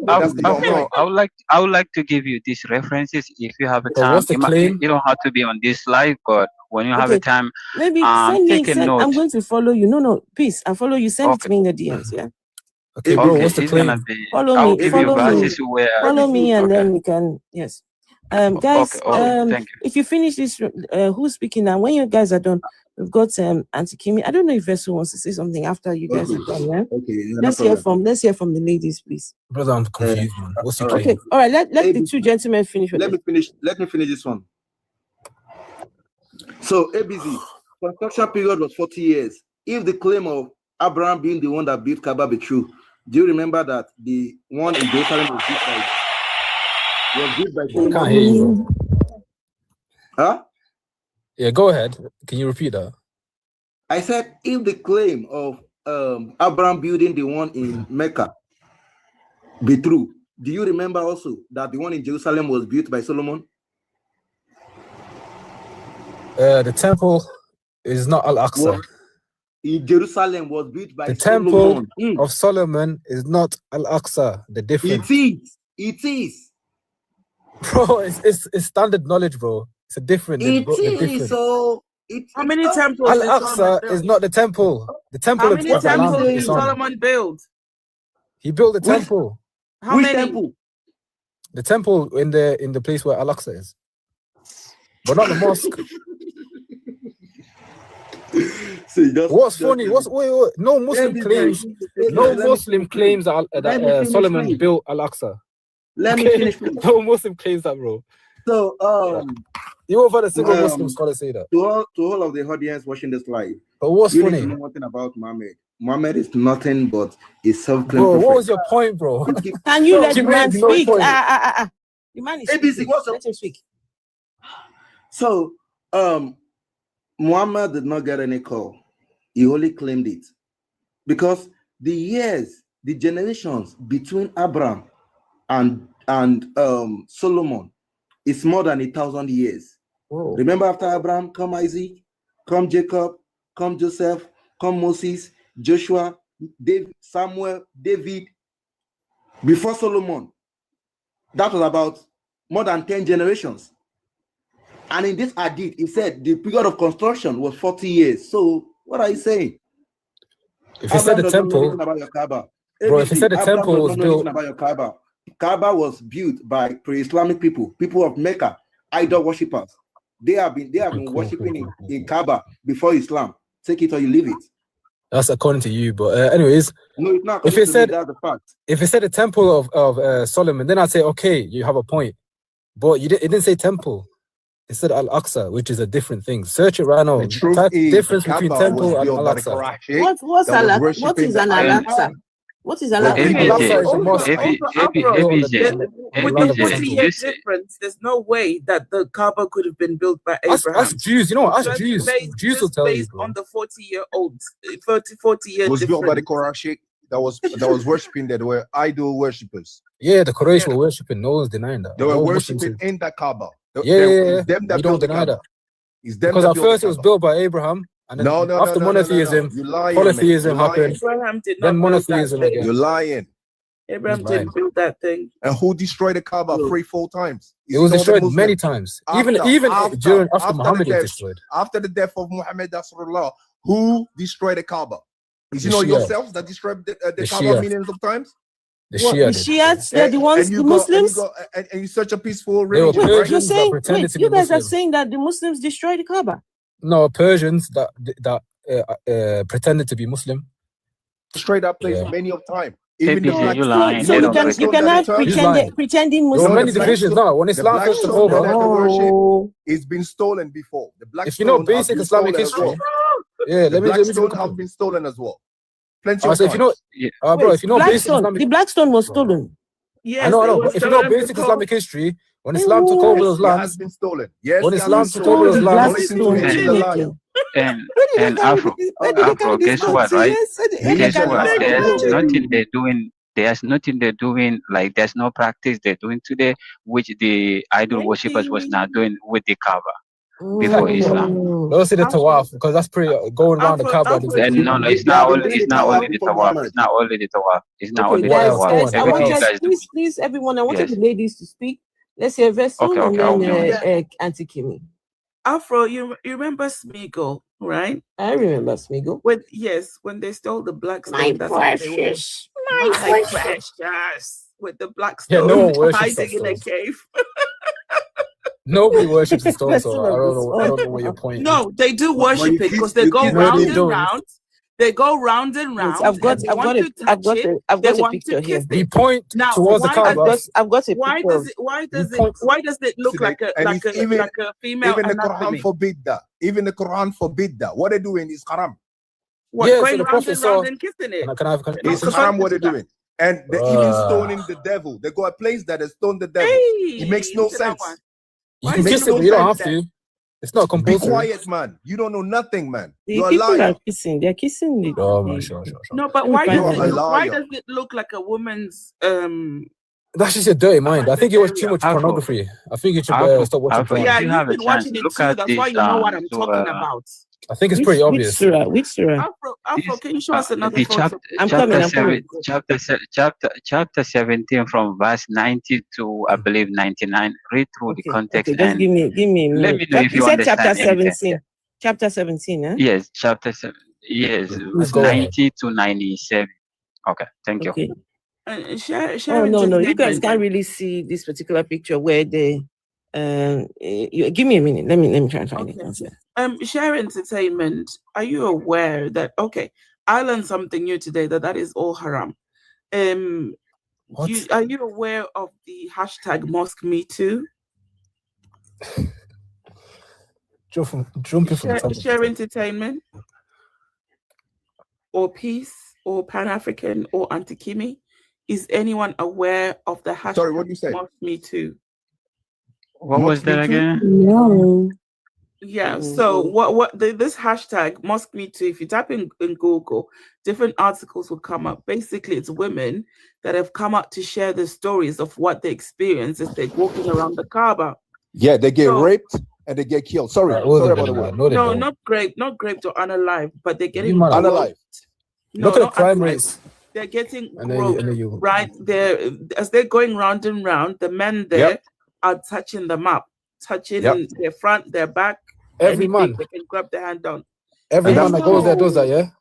would like to give you these references if you have a time. What's the claim? You don't have to be on this live, but when you have a time, maybe send me. take a note. I'm going to follow you. No, please. I follow you. Send it to me in the DMs. Yeah. Okay, bro. What's the claim? Follow me, and then we can. Yes. Guys. Thank you. If you finish this, who's speaking now? When you guys are done, we've got Auntie Kimi. I don't know if Vessel wants to say something after you guys are done. Yeah. Okay. Let's hear from the ladies, please. Brother, I'm confused, man. What's the claim? Okay. All right. Let the two gentlemen finish. Let me finish this one. So ABC construction period was 40 years. If the claim of Abraham being the one that built Kaaba be true, do you remember that the one in Jerusalem was built by I can't hear you, bro. Huh? Yeah, go ahead. Can you repeat that? I said if the claim of Abraham building the one in Mecca be true, do you remember also that the one in Jerusalem was built by Solomon? The temple is not Al-Aqsa. In Jerusalem was built by the Solomon. temple of Solomon is not Al-Aqsa. The difference. It is. Bro, it's standard knowledge, bro. It's a different. So how many temples? Al-Aqsa is not the temple. The temple. How many temples did Solomon build? He built the temple. How many? Temple? The temple in the place where Al-Aqsa is, but not the mosque. What's funny? Wait, no Muslim claims. No Muslim claims that Solomon built Al-Aqsa. Let me finish. No Muslim claims that, bro. So, you won't find a single Muslim scholar say that. To all of the audience watching this live, but what's funny? You know one thing about Muhammad. Muhammad is nothing but a self-claimed bro. prophet. What was your point, bro? Can you let the man speak? The man is ABC. Let him speak. So, Muhammad did not get any call. He only claimed it because the generations between Abraham and Solomon is more than 1,000 years. Whoa. Remember, after Abraham, come Isaac, come Jacob, come Joseph, come Moses, Joshua, Samuel, David. Before Solomon, that was about more than 10 generations. And in this hadith, it said the period of construction was 40 years. So what are you saying? If you said the temple, bro, if you said the temple was built about your Kaaba. Kaaba was built by pre-Islamic people of Mecca, idol worshippers. They have been worshipping in Kaaba before Islam. Take it or you leave it. That's according to you, but anyways, no, it's not. If it said that's the fact. If it said the temple of Solomon, then I'd say okay, you have a point. But it didn't say temple. It said Al-Aqsa, which is a different thing. Search it right now. The truth is, difference between temple and Al-Aqsa. What is an Al-Aqsa? What is Al-Aqsa? With the 40-year difference, there's no way that the Kaaba could have been built by Abraham. Ask Jews, you know what? Ask Jews. Jews will tell you. On the 40-year was built by the Quraysh that was worshipping that were idol worshippers. Yeah, the Quraysh were worshipping. No one's denying that. They were worshipping in the Kaaba. Yeah. Them that you don't deny that. Because at first it was built by Abraham. And then after monotheism, polytheism happened. Then monotheism again. You're lying. Abraham didn't build that thing. And who destroyed the Kaaba 3-4 times? It was destroyed many times. Even after Muhammad was destroyed. After the death of Muhammad Rasulullah, who destroyed the Kaaba? Is it not yourselves that destroyed the Kaaba millions of times? The Shiites, they're the ones, the Muslims. And you're such a peaceful religion. Wait, you're saying, you guys are saying that the Muslims destroyed the Kaaba? No, Persians that pretended to be Muslim. Destroyed that place many of time. Even so you can have pretending Muslims. There are many divisions now. When Islam first took over, it's been stolen before. The black if you know basic Islamic history, let me have been stolen as well. Plenty of if you know, bro, if you know basic Islamic, the Blackstone was stolen. Yes, I know. If you know basic Islamic history, when Islam took over those lands, has been stolen. Yes, when Islam took over those lands, and Afro, guess what, right? Guess what? There's nothing they're doing, like there's no practice they're doing today, which the idol worshippers was not doing with the Kaaba before Islam. Don't say the tawaf, because that's pretty going around the Kaaba. No, it's not only the tawaf. It's not only the tawaf. It's not only the tawaf. Please, everyone, I wanted the ladies to speak. Let's hear Vessel and then Auntie Kimmy. Afro, you remember Smeagol, right? I remember Smeagol. When they stole the Blackstone. My precious. My precious. With the Blackstone hiding in a cave. Nobody worships the stone, so I don't know what your point is. No, they do worship it because they go round and round. They go round and round. I've got a picture here. We point towards the Kaaba. I've got a picture. Why does it look like a female even the anatomy? Quran forbid that. Even the Quran forbid that. What they're doing is haram. What, going round and round and kissing it? It's haram what they're doing. And they're even stoning the devil. They go a place that has stoned the devil. It makes no sense. You can kiss it, but you don't have to. It's not compulsory. Be quiet, man. You don't know nothing, man. You're a liar. Are kissing. They're kissing. Sure. No, but why does it look like a woman's That's just your dirty mind. I think you watch too much pornography. I think you should stop watching. Yeah, you've been watching it too. That's why you know what I'm talking about. I think it's pretty obvious. Which surah? Afro, can you show us another photo? I'm coming. Chapter 17 from verse 90 to I believe 99. Read through the context and give me. Let me know if you understand. Chapter 17. Chapter 17, eh? Yes, chapter 7. Yes, 90 to 97. Okay, thank you. No, you guys can't really see this particular picture where they. Give me a minute. Let me try and find it. Share Entertainment. Are you aware that I learned something new today that is all haram. Are you aware of the hashtag Mosque Me Too? Share Entertainment or Peace or Pan-African or Auntie Kimmy. Is anyone aware of the hashtag? Sorry, what did you say? Mosque Me Too. What was that again? No. Yeah. So this hashtag Mosque Me Too, if you type in Google, different articles will come up. Basically, it's women that have come up to share the stories of what they experience as they're walking around the Kaaba. Yeah, they get raped and they get killed. Sorry about the word. No, not raped or unalive, but they're getting unalive. Look at the crime rates. They're getting groped, right? As they're going round and round, the men there are touching them up, touching their front, their back. Every man. They can grab their hand down. Every man that goes there does that, yeah?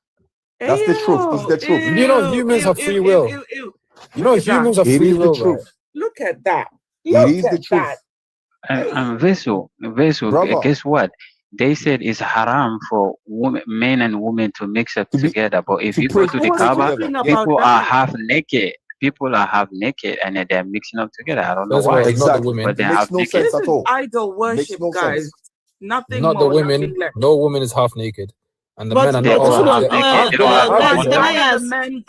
That's the truth. It's the truth. You know humans have free will. You know humans have free will, right? Look at that. It is the truth. And Vessel, guess what? They said it's haram for men and women to mix up together. But if you go to the Kaaba, people are half naked. People are half naked and they're mixing up together. I don't know why. Exactly. But they makes no sense at all. Idol worship, guys. Nothing not more, the women. nothing less. No woman is half naked. And the men are not hold on. Can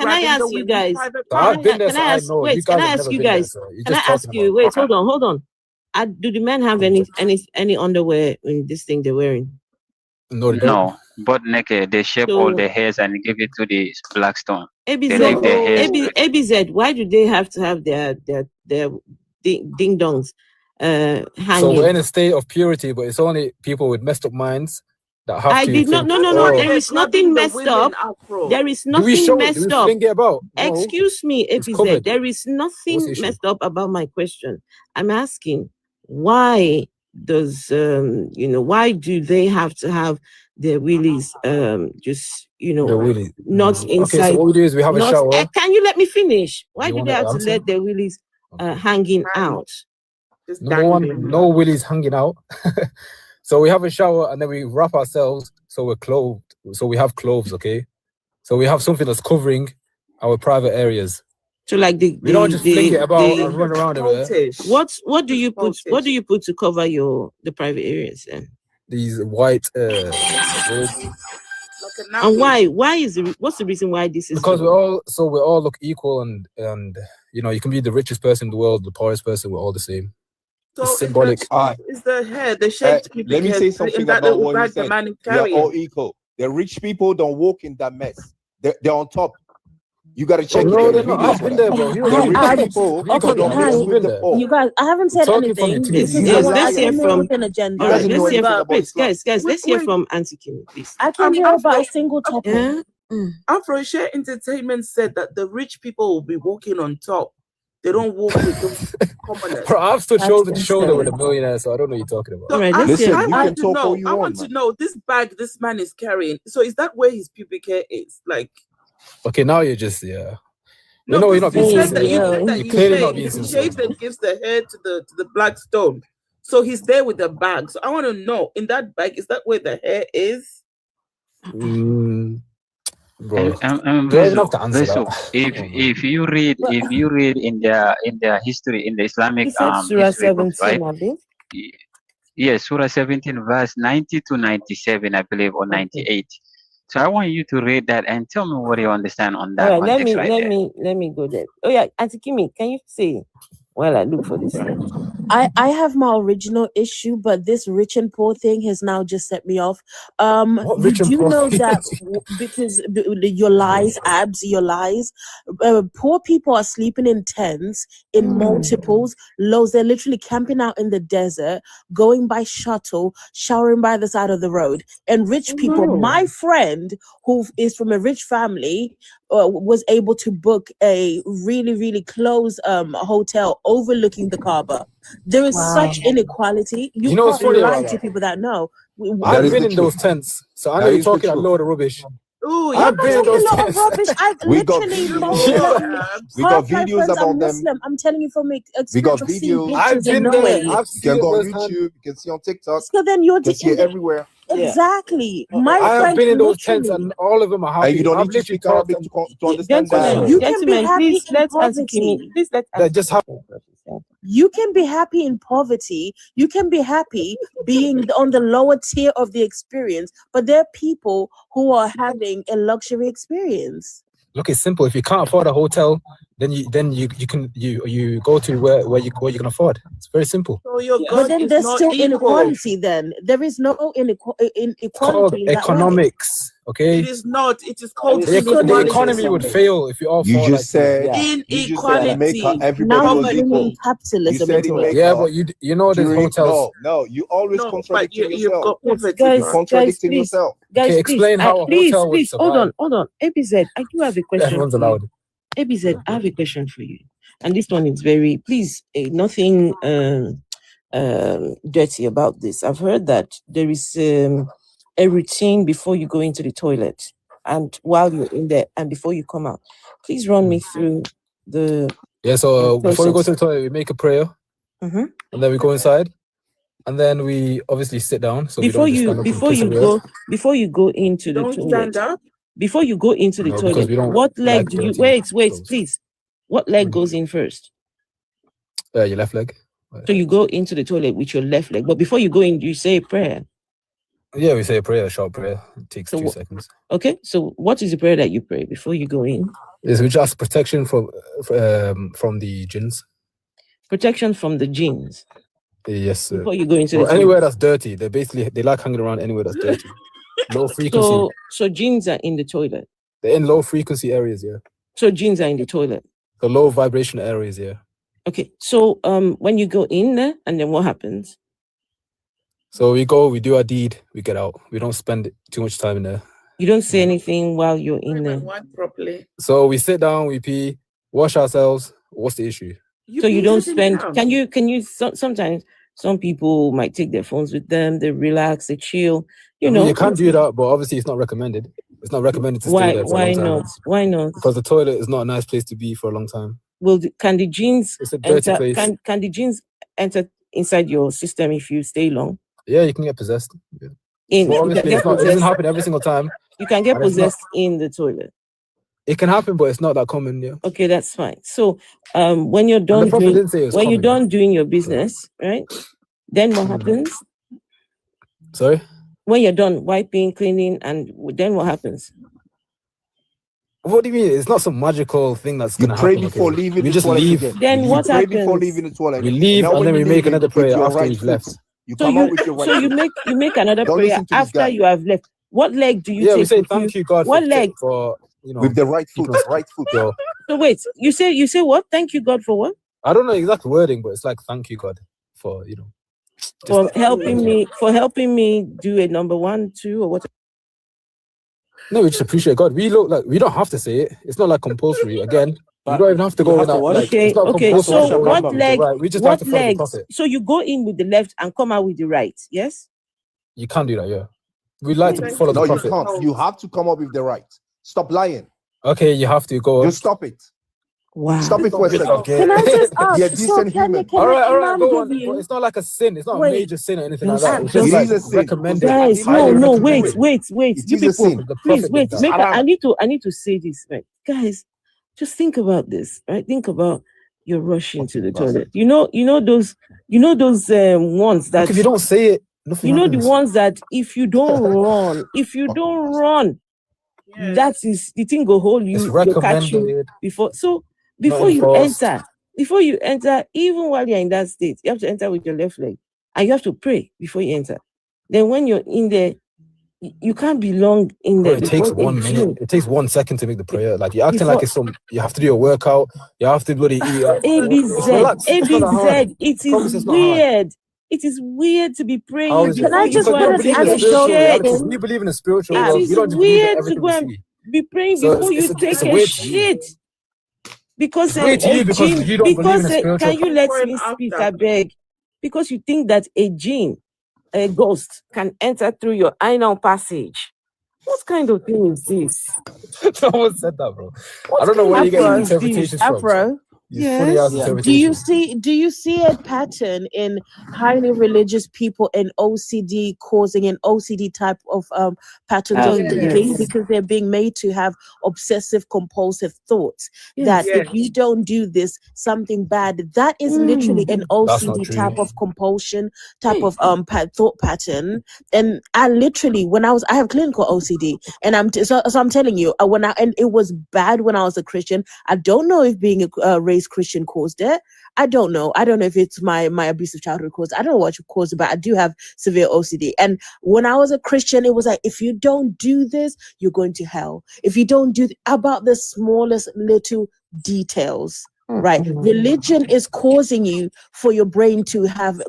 I ask you guys? I've been there, so I know. Wait, can I ask you guys? Can I ask you? Wait, hold on. Do the men have any underwear in this thing they're wearing? No, but naked. They shave all their hairs and give it to the Blackstone. ABZ. Why do they have to have their ding dongs hanging? So we're in a state of purity, but it's only people with messed up minds that have I to did not. think, No. oh, There is nothing messed up. There is do we nothing show it? Do we messed up. fling it about? No, Excuse me, it's APZ. covered. There is What's the nothing issue? messed up about my question. I'm asking, why does why do they have to have their willies just The willies. not Okay, inside? so what we do is we have a shower. Can you let me finish? Why You do want they to have to answer? let their willies hanging out? Number one, no willies hanging out. So we have a shower and then we wrap ourselves so we're clothed. So we have clothes, okay? So we have something that's covering our private areas. So like we don't just fling it about and run around everywhere. What do you put? What do you put to cover the private areas then? These white robes. And why is what's the reason why this is? Because we all look equal and you can be the richest person in the world, the poorest person, we're all the same. So it's symbolic. Is the hair, the shaped people? Let me say something about what you said. They're all carrying. equal. The rich people don't walk in that mess. They're on top. You got to check no, it. they're not. I've been there, bro. The rich people Okay, don't hi. mess with the poor. You guys, I haven't said Talking from anything. your This teeth. is Let's hear from. with an agenda. All right, doesn't know let's hear anything from. about Islam. Guys, let's hear from Auntie Kimi, please. I can hear about a single topic. Afro Share Entertainment said that the rich people will be walking on top. They don't walk with those commoners. Bro, I've stood shoulder to shoulder with a millionaire, so I don't know what you're talking about. So All right, I can talk all you I want, want to know this bag this man is carrying. So is that where his pubic hair is? Like, Okay, now you're just no, you're not being you said sincere. that You're he clearly not being shaves, he sincere. shaves and gives the hair to the black stone. So he's there with the bag. So I want to know, in that bag, is that where the hair is? Bro, Vesu, if you read in their history, in the Islamic Surah history books, 17, right? Yes, Surah 17, verse 90 to 97, I believe, or 98. So I want you to read that and tell me what you understand on that. All right, context let me go there. Oh yeah, Auntie Kimi, can you say while I look for this? I have my original issue, but this rich and poor thing has now just set me off. You do know that because your lies, abs, your lies, poor people are sleeping in tents, in multiples, lows. They're literally camping out in the desert, going by shuttle, showering by the side of the road. And rich people, my friend who is from a rich family, was able to book a really, really close hotel overlooking the Kaaba. There is such inequality. You know what's can't funny lie about to that? people that know. I've been in those tents, so I know you're talking a load of rubbish. Ooh, I've been in those tents. Rubbish. I've We got literally videos. We got videos about them. Muslim. I'm telling you from experience. We got I've seen videos. pictures I've been and there. knowing. I've You seen can it go on firsthand. YouTube. You can see on TikTok. So then you're You can see it everywhere. exactly. My I have friend been in those tents literally. and all of them are happy. And you don't I've need to literally speak Arabic to understand that. You can be happy please in let Auntie Kimi. poverty. Please let That just happened. You can be happy in poverty. You can be happy being on the lower tier of the experience, but there are people who are having a luxury experience. Look, it's simple. If you can't afford a hotel, then you go to where you can afford. It's very simple. So your But God then is there's not still equal. inequality. Then there is no Called inequality in that way. economics. Okay. It is not. It is called The inequality. economy would fail if you all You fall just said like you just said in America Inequality. everybody Now was we're equal. bringing capitalism You said into in it. Yeah, America but you know there's hotels. No, you always No, but contradicting you've yourself. got poverty. You're contradicting please. yourself. Guys, Okay, explain how a hotel would please, hold survive. on. ABZ, I do have a question. Everyone's for you. allowed. ABZ, I have a question for you. And this one is very, please, nothing dirty about this. I've heard that there is a routine before you go into the toilet and while you're in there and before you come out. Please run me through the Yeah, so before we go process. to the toilet, we make a prayer, and then we go inside, and then we obviously sit down. So before we don't just stand up and kiss everywhere. before you go into the Don't toilet. stand up. Before you go into the No, because toilet, we don't what leg like do you dirty wait, clothes. please. What leg goes in first? Your left leg. So you go into the toilet with your left leg, but before you go in, you say a prayer. Yeah, we say a prayer, a short prayer. It takes So 2 seconds. Okay, so what is the prayer that you pray before you go in? Yes, we just protection from the jinns. Protection from the jinns. Yes, sir. Before you go into the anywhere toilet. that's dirty, they like hanging around anywhere that's dirty. Low frequency. So jinns are in the toilet. They're in low frequency areas, yeah. So jinns are in the toilet. The low vibration areas, yeah. Okay, so when you go in there, and then what happens? So we go, we do our deed, we get out. We don't spend too much time in there. You don't say anything while you're in there. Properly. So we sit down, we pee, wash ourselves. What's the issue? So you don't spend. Can you? Sometimes some people might take their phones with them. They relax, they chill. You know, you can't do that, but obviously it's not recommended. It's not recommended to stay there for a long time. Why not? Why not? Because the toilet is not a nice place to be for a long time. Well, can the genes It's a dirty enter? place. Can the genes enter inside your system if you stay long? Yeah, you can get possessed. Yeah. It doesn't happen every single time. You can get possessed in the toilet. It can happen, but it's not that common. Yeah. Okay, that's fine. So, when you're done doing your business, right? Then what happens? Sorry. When you're done wiping, cleaning, and then what happens? What do you mean? It's not some magical thing that's gonna happen. Pray before leaving. We just leave. Then what happens? Pray before leaving the toilet. We leave and then we make another prayer after we've left. You come out with your right. So you make another prayer after you have left. What leg do you take? Yeah, we say thank you, God. What leg? For with the right foot. Right foot. Yo. So wait, you say what? Thank you, God, for what? I don't know exact wording, but it's like thank you, God, for for helping me do a number 1, 2, or what? No, we just appreciate God. We don't have to say it. It's not like compulsory. Again, you don't even have to go in that. Okay. So what leg? Right. We just what have to follow the legs? prophet. So you go in with the left and come out with the right. Yes. You can't do that. Yeah. We like to follow the prophet. No, you can't. You have to come up with the right. Stop lying. Okay, you have to go. Just stop it. Wow. Stop it for a second. Okay. Can I just ask? You're a decent human. All right, go on. But it's not like a sin. It's not a major sin or anything like that. It's just like recommended. Guys, no, wait. You people, please wait. I need to say this, right? Guys, just think about this, right? Think about you're rushing to the toilet. You know those ones that if you don't say it, nothing happens. The ones that if you don't run, that is the thing go hold you. It's recommended Before you enter, even while you're in that state, you have to enter with your left leg and you have to pray before you enter. Then when you're in there, you can't be long in there. It takes 1 minute. It takes 1 second to make the prayer. Like you're acting like it's you have to do a workout. You have to bloody eat. ABZ. It is weird. It is weird to be praying. Can I just we believe in a spiritual world. It is weird to go and be praying before you take a shit. Because you don't believe in a spiritual. Can you let me speak, I beg? Because you think that a jinn, a ghost, can enter through your anal passage. What kind of thing is this? No one said that, bro. I don't know where you get the interpretations from. Afro. Yes. Do you see a pattern in highly religious people in OCD causing an OCD type of patterns of thinking because they're being made to have obsessive compulsive thoughts that if you don't do this, something bad. That is literally an OCD type of compulsion, type of thought pattern. And I literally, I have clinical OCD, and I'm telling you, and it was bad when I was a Christian. I don't know if being a raised Christian caused it. I don't know if it's my abusive childhood caused. I don't know what caused it, but I do have severe OCD. And when I was a Christian, it was like, if you don't do this, you're going to hell. If you don't do about the smallest little details. Right, religion is causing you for your brain to have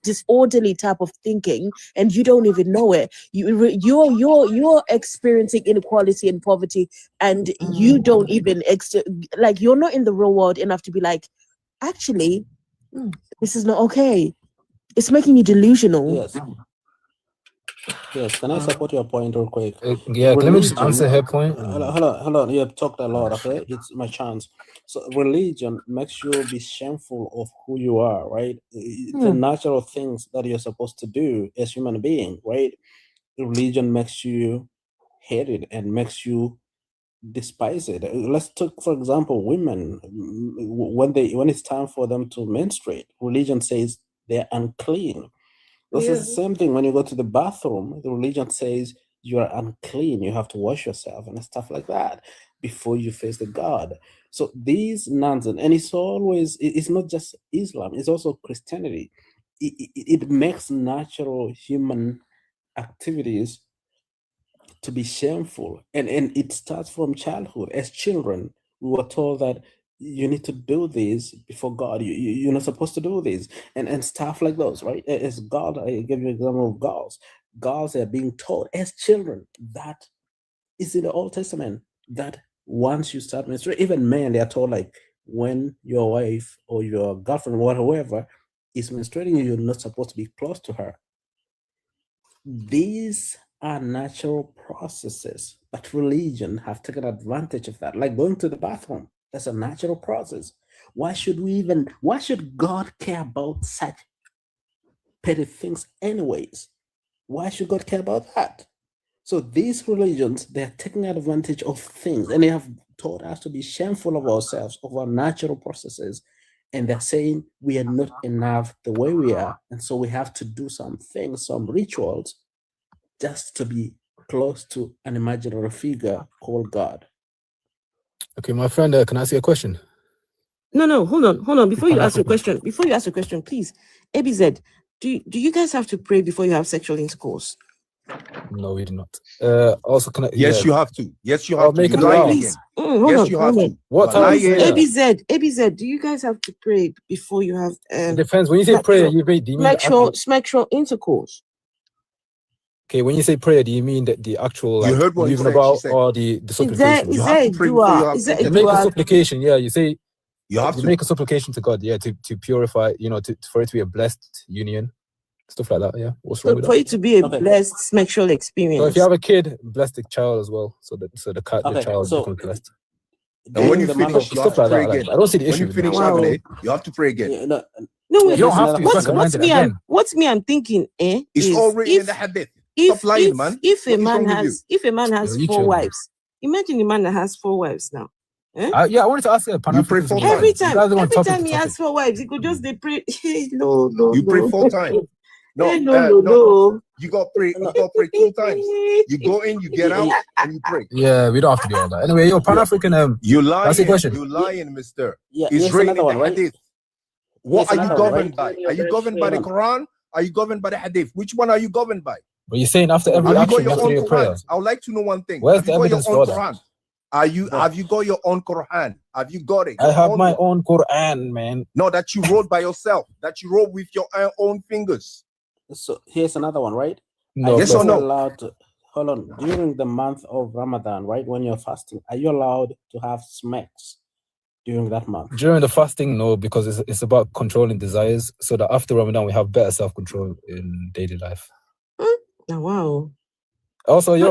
disorderly type of thinking, and you don't even know it. You're experiencing inequality and poverty, and you don't even you're not in the real world enough to be like, actually, this is not okay. It's making you delusional. Yes, can I support your point real quick? Yeah, let me just answer her point. Hold on. You have talked a lot, okay? It's my chance. So religion makes you be shameful of who you are, right? The natural things that you're supposed to do as human being, right? Religion makes you hate it and makes you despise it. Let's take, for example, women. When it's time for them to menstruate, religion says they're unclean. This is the same thing when you go to the bathroom. The religion says you are unclean. You have to wash yourself and stuff like that before you face the God. So these nonsense, and it's not just Islam, it's also Christianity. It makes natural human activities to be shameful. And it starts from childhood. As children, we were told that you need to do this before God. You're not supposed to do this, and stuff like those, right? As God, I give you an example of girls. Girls are being taught as children that is in the Old Testament that once you start menstruating, even men, they are told like when your wife or your girlfriend or whoever is menstruating, you're not supposed to be close to her. These are natural processes, but religion have taken advantage of that, like going to the bathroom. That's a natural process. Why should God care about such petty things anyways? Why should God care about that? So these religions, they're taking advantage of things, and they have taught us to be shameful of ourselves, of our natural processes. And they're saying we are not enough the way we are. And so we have to do some things, some rituals, just to be close to an imaginary figure called God. Okay, my friend, can I ask you a question? No, hold on. Before you ask your question, please, ABZ, do you guys have to pray before you have sexual intercourse? No, we do not. Also, can I? Yes, you have to. Yes, you have to. Make it Lying loud. again. Yes, you have to. What time? ABZ, do you guys have to pray before you have? It depends. When you say prayer, you mean sexual intercourse. Okay, when you say prayer, do you mean that the actual you heard what moving said, about said. or the supplication? You have to pray before you have You make a supplication, yeah. You say you have to make a supplication to God, yeah, to purify, for it to be a blessed union, stuff like that, yeah. What's wrong with for that? it to be a blessed sexual experience. So if you have a kid, bless the child as well, so the child becomes blessed. And when you finish, you have to pray again. I don't see the issue. When you finish having it, you have to pray again. No, you don't have to. What's me? I'm thinking. It's all written in the hadith. Stop lying, man. If a man has 4 wives, imagine a man that has 4 wives now. Yeah, I wanted to ask you. You pray 4 times. Every time he has 4 wives, he could just pray. No. You pray 4 times. No. You got to pray. You got to pray 2 times. You go in, you get out, and you pray. Yeah, we don't have to do all that. Anyway, you're Pan-African. You lying. That's the question. You lying, mister. Yeah, it's written in the right? hadith. What are you governed by? Are you governed by the Quran? Are you governed by the hadith? Which one are you governed by? But you're saying after every action, you have to do your prayer. I would like to know one thing. Where's the evidence for that? Have you got your own Quran? Have you got it? I have my own Quran, man. No, that you wrote by yourself. That you wrote with your own fingers. So here's another one, right? No, yes or no? Allowed to, hold on. During the month of Ramadan, right, when you're fasting, are you allowed to have smacks during that month? During the fasting, no, because it's about controlling desires, so that after Ramadan we have better self-control in daily life. Oh, wow. Also, if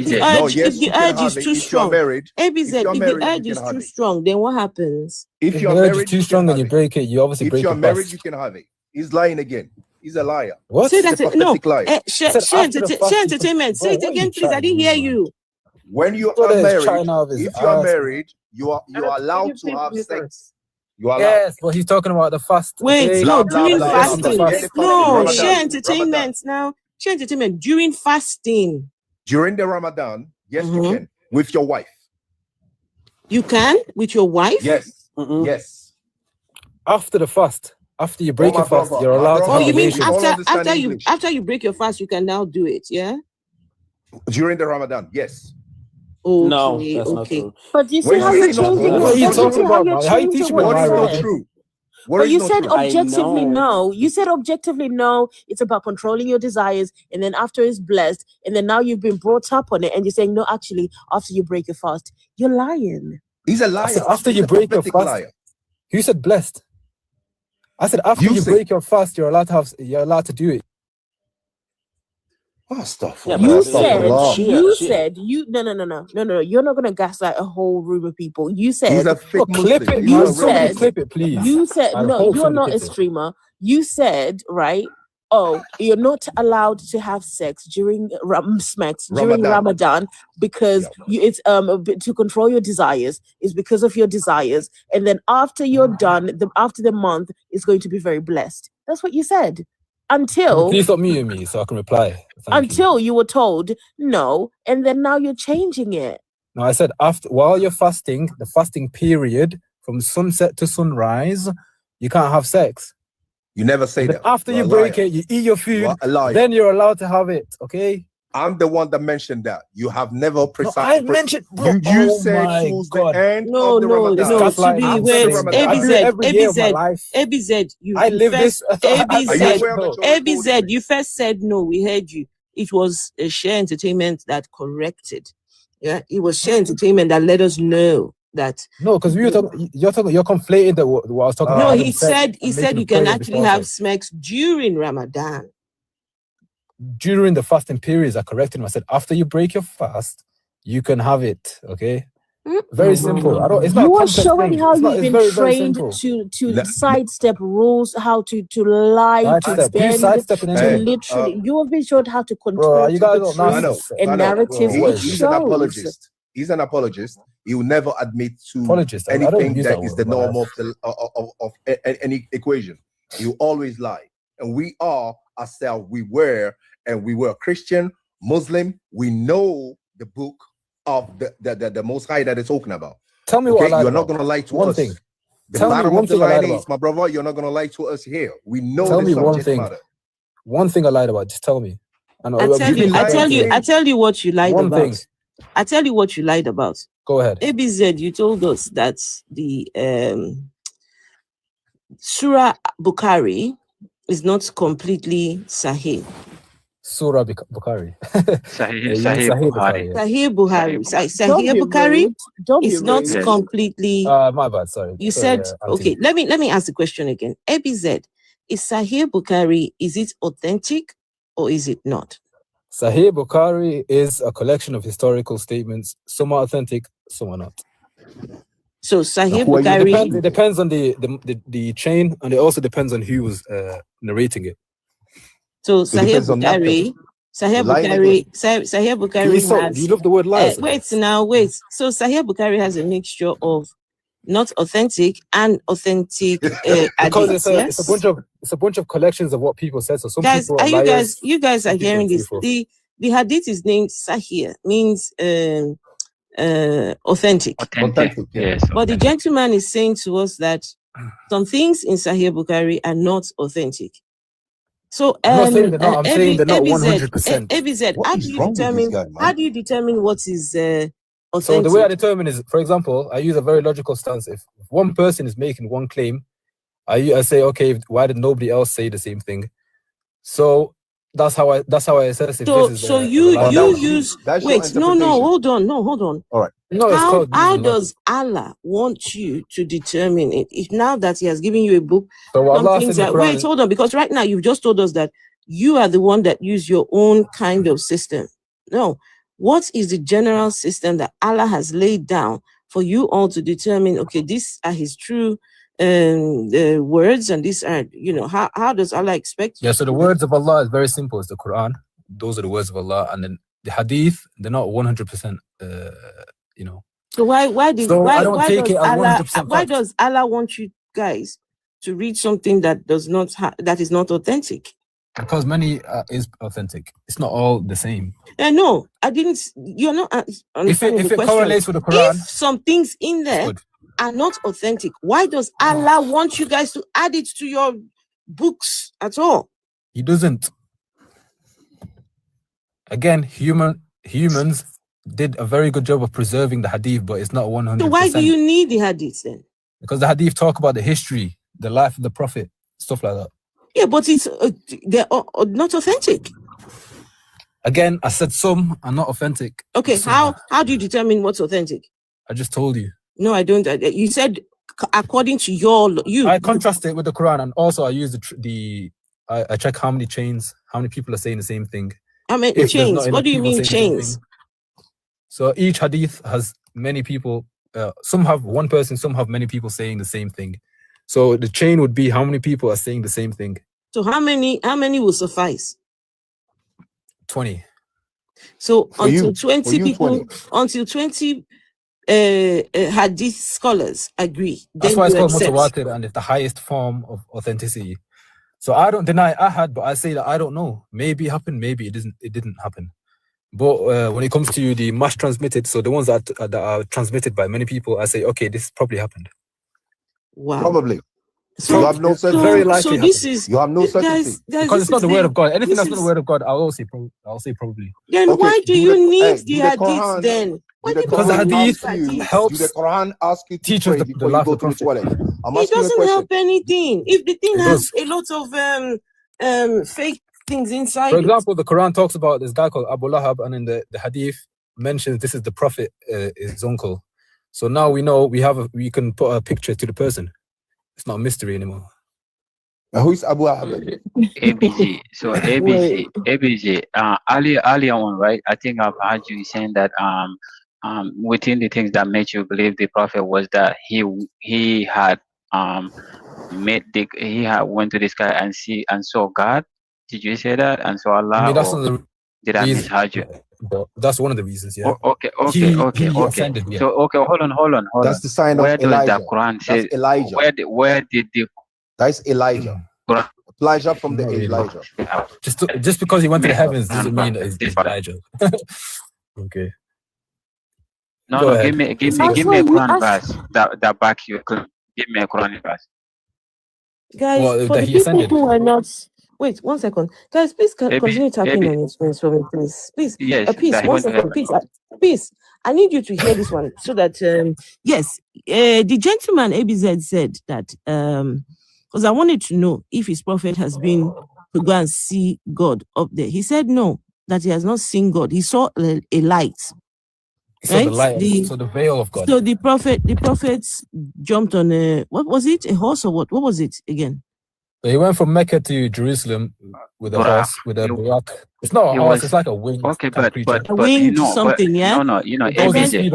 the urge is too strong, married, ABZ, if the urge is too strong, then what happens? If the urge is too strong and you break it, you obviously break it. If you're married, you can have it. He's lying again. He's a liar. What? Say that no. Share entertainment. Say it again, please. I didn't hear you. When you are married, if you are married, you are allowed to have sex. You are allowed. Yes, but he's talking about the fast. Wait, no, during fasting. No, share entertainment now. Share entertainment during fasting. During the Ramadan, yes, you can with your wife. You can with your wife? Yes. Yes. After the fast. After you break your fast, you're allowed to have you mean relations. after you break your fast, you can now do it, yeah? During the Ramadan, yes. Okay, no, that's not true. But you see how you're changing what are you talking about? How you teaching what is not true? But you said objectively no. You said objectively no. It's about controlling your desires, and then after it's blessed, and then now you've been brought up on it, and you're saying no. Actually, after you break your fast, you're lying. He's a liar. After you break your fast, you said blessed. I said after you break your fast, you're allowed to do it. Oh, stuff. Yeah, no. You're not gonna gaslight a whole room of people. You said clip it, please. You said no. You're not a streamer. You said right. Oh, you're not allowed to have sex during Ramadan because it's to control your desires. Is because of your desires, and then after you're done, after the month is going to be very blessed. That's what you said. Until please stop muting me so I can reply. Until you were told no, and then now you're changing it. No, I said while you're fasting, the fasting period from sunset to sunrise, you can't have sex. You never say that. After you break it, you eat your food, then you're allowed to have it, okay? I'm the one that mentioned that. You have never I mentioned, bro. You said towards the end no, of the no, Ramadan. no. To be wait, ABZ, you I live first, this. ABZ, you first said no. We heard you. It was a Share Entertainment that corrected. Yeah, it was Share Entertainment that let us know that. No, because you're conflating that what I was talking No, about. he said you can actually have smacks during Ramadan. During the fasting periods, I corrected him. I said, after you break your fast, you can have it. Okay, very simple. It's not. You are showing how you've been very, trained to sidestep rules, how to lie, to bend, to literally. You have been shown how to control the truth and narrative. He's an apologist. He's an apologist. He will never admit to anything that is the norm of the of any equation. He will always lie. And we are ourselves. We were Christian, Muslim. We know the book of the Most High that it's talking about. Tell me what you're not going to lie to us. The bottom of the line is, my brother, you're not going to lie to us here. We know tell the me subject matter. One thing I lied about. Just tell me. I tell you what you lied one about. Thing. I tell you what you lied about. Go ahead. ABZ, you told us that the Surah Bukhari is not completely Sahih. Surah Bukhari. Sahih Bukhari. Sahih Bukhari is not completely. My bad. Sorry. You said okay. Let me ask the question again. ABZ, is Sahih Bukhari, is it authentic or is it not? Sahih Bukhari is a collection of historical statements. Some are authentic, some are not. So Sahih Bukhari. It depends on the chain, and it also depends on who was narrating it. So Sahih Bukhari has. You love the word lies. Wait. So Sahih Bukhari has a mixture of not authentic and authentic because hadiths, it's a bunch of collections of what people said. So some guys, people are you guys are hearing this. The hadith is named Sahih, means authentic. Yes. But the gentleman is saying to us that some things in Sahih Bukhari are not authentic. So I'm saying they're not 100%. ABZ, how do you determine what is authentic? So the way I determine is, for example, I use a very logical stance. If one person is making one claim, I say, okay, why did nobody else say the same thing? So that's how I assess if this is. So you use. Wait, hold on. All right. No, how does Allah want you to determine it? If now that He has given you a book, wait, hold on, because right now you've just told us that you are the one that use your own kind of system. No, what is the general system that Allah has laid down for you all to determine? Okay, these are His true words, and these are, how does Allah expect you? Yeah, so the words of Allah is very simple. It's the Quran. Those are the words of Allah, and then the Hadith. They're not 100%. So why does Allah want you guys to read something that is not authentic? Because many is authentic. It's not all the same. No, I didn't. You're not understanding if it correlates with the Quran, if some things in there are not authentic, why does Allah want you guys to add it to your books at all? He doesn't. Again, humans did a very good job of preserving the hadith, but it's not 100%. So why do you need the hadith then? Because the hadith talk about the history, the life of the Prophet, stuff like that. Yeah, but they're not authentic. Again, I said some are not authentic. Okay, how do you determine what's authentic? I just told you. No, I don't. You said according to you. I contrast it with the Quran, and also I use I check how many chains, how many people are saying the same thing. How many chains? What do you mean chains? So each hadith has many people. Some have one person, some have many people saying the same thing. So the chain would be how many people are saying the same thing. So how many will suffice? 20. So until 20 people, until 20 hadith scholars agree. That's why it's called mutawatir, and it's the highest form of authenticity. So I don't deny ahad, but I say that I don't know. Maybe it happened, maybe it didn't happen. But when it comes to the mass transmitted, so the ones that are transmitted by many people, I say, okay, this probably happened. Wow. Probably. So you have no certainty. Very likely so this is you have no certainty because it's not the word of God. Anything that's not the word of God, I'll say probably. Then Okay, why do you need the do hadith Quran, then? Why do you Because the need hadith hadith? helps. Do the Quran ask you to teach pray us the before life you go of to the the toilet? I'm It asking you a doesn't question. help anything. If the thing It has does. a lot of fake things inside For it. example, the Quran talks about this guy called Abu Lahab, and in the hadith mentions this is the Prophet, his uncle. So now we know we can put a picture to the person. It's not a mystery anymore. Who is Abu Lahab? ABG. So ABG. Earlier on, right? I think I've heard you saying that within the things that made you believe the prophet was that he had went to the sky and saw God. Did you say that and saw Allah? I mean, that's or not the did I reason. misheard you? But that's one of the reasons. Yeah. Okay. He offended. Yeah. So hold on. That's the sign where of does Elijah. the Quran say? That's Elijah. Where did the That's Elijah. Quran? Elijah from the Not really. Elijah. Just because he went to the heavens doesn't mean that it's Elijah. Okay. No. Give me a Quran verse that back your claim. Give me a Quran verse. Guys, Well, for that the he people ascended. who are not, wait 1 second, guys, please continue tapping on his face for me, please. Yes, Please, that he 1 went to second, heaven. please. I need you to hear this one so that yes, the gentleman ABZ said that because I wanted to know if his prophet has been to go and see God up there. He said no, that he has not seen God. He saw a light. So the light, so the veil of God. So the prophets jumped on what was it? A horse or what? What was it again? So he went from Mecca to Jerusalem with a horse, with a burak. It's not a horse; it's like a winged creature. A winged something, yeah. No, ABJ.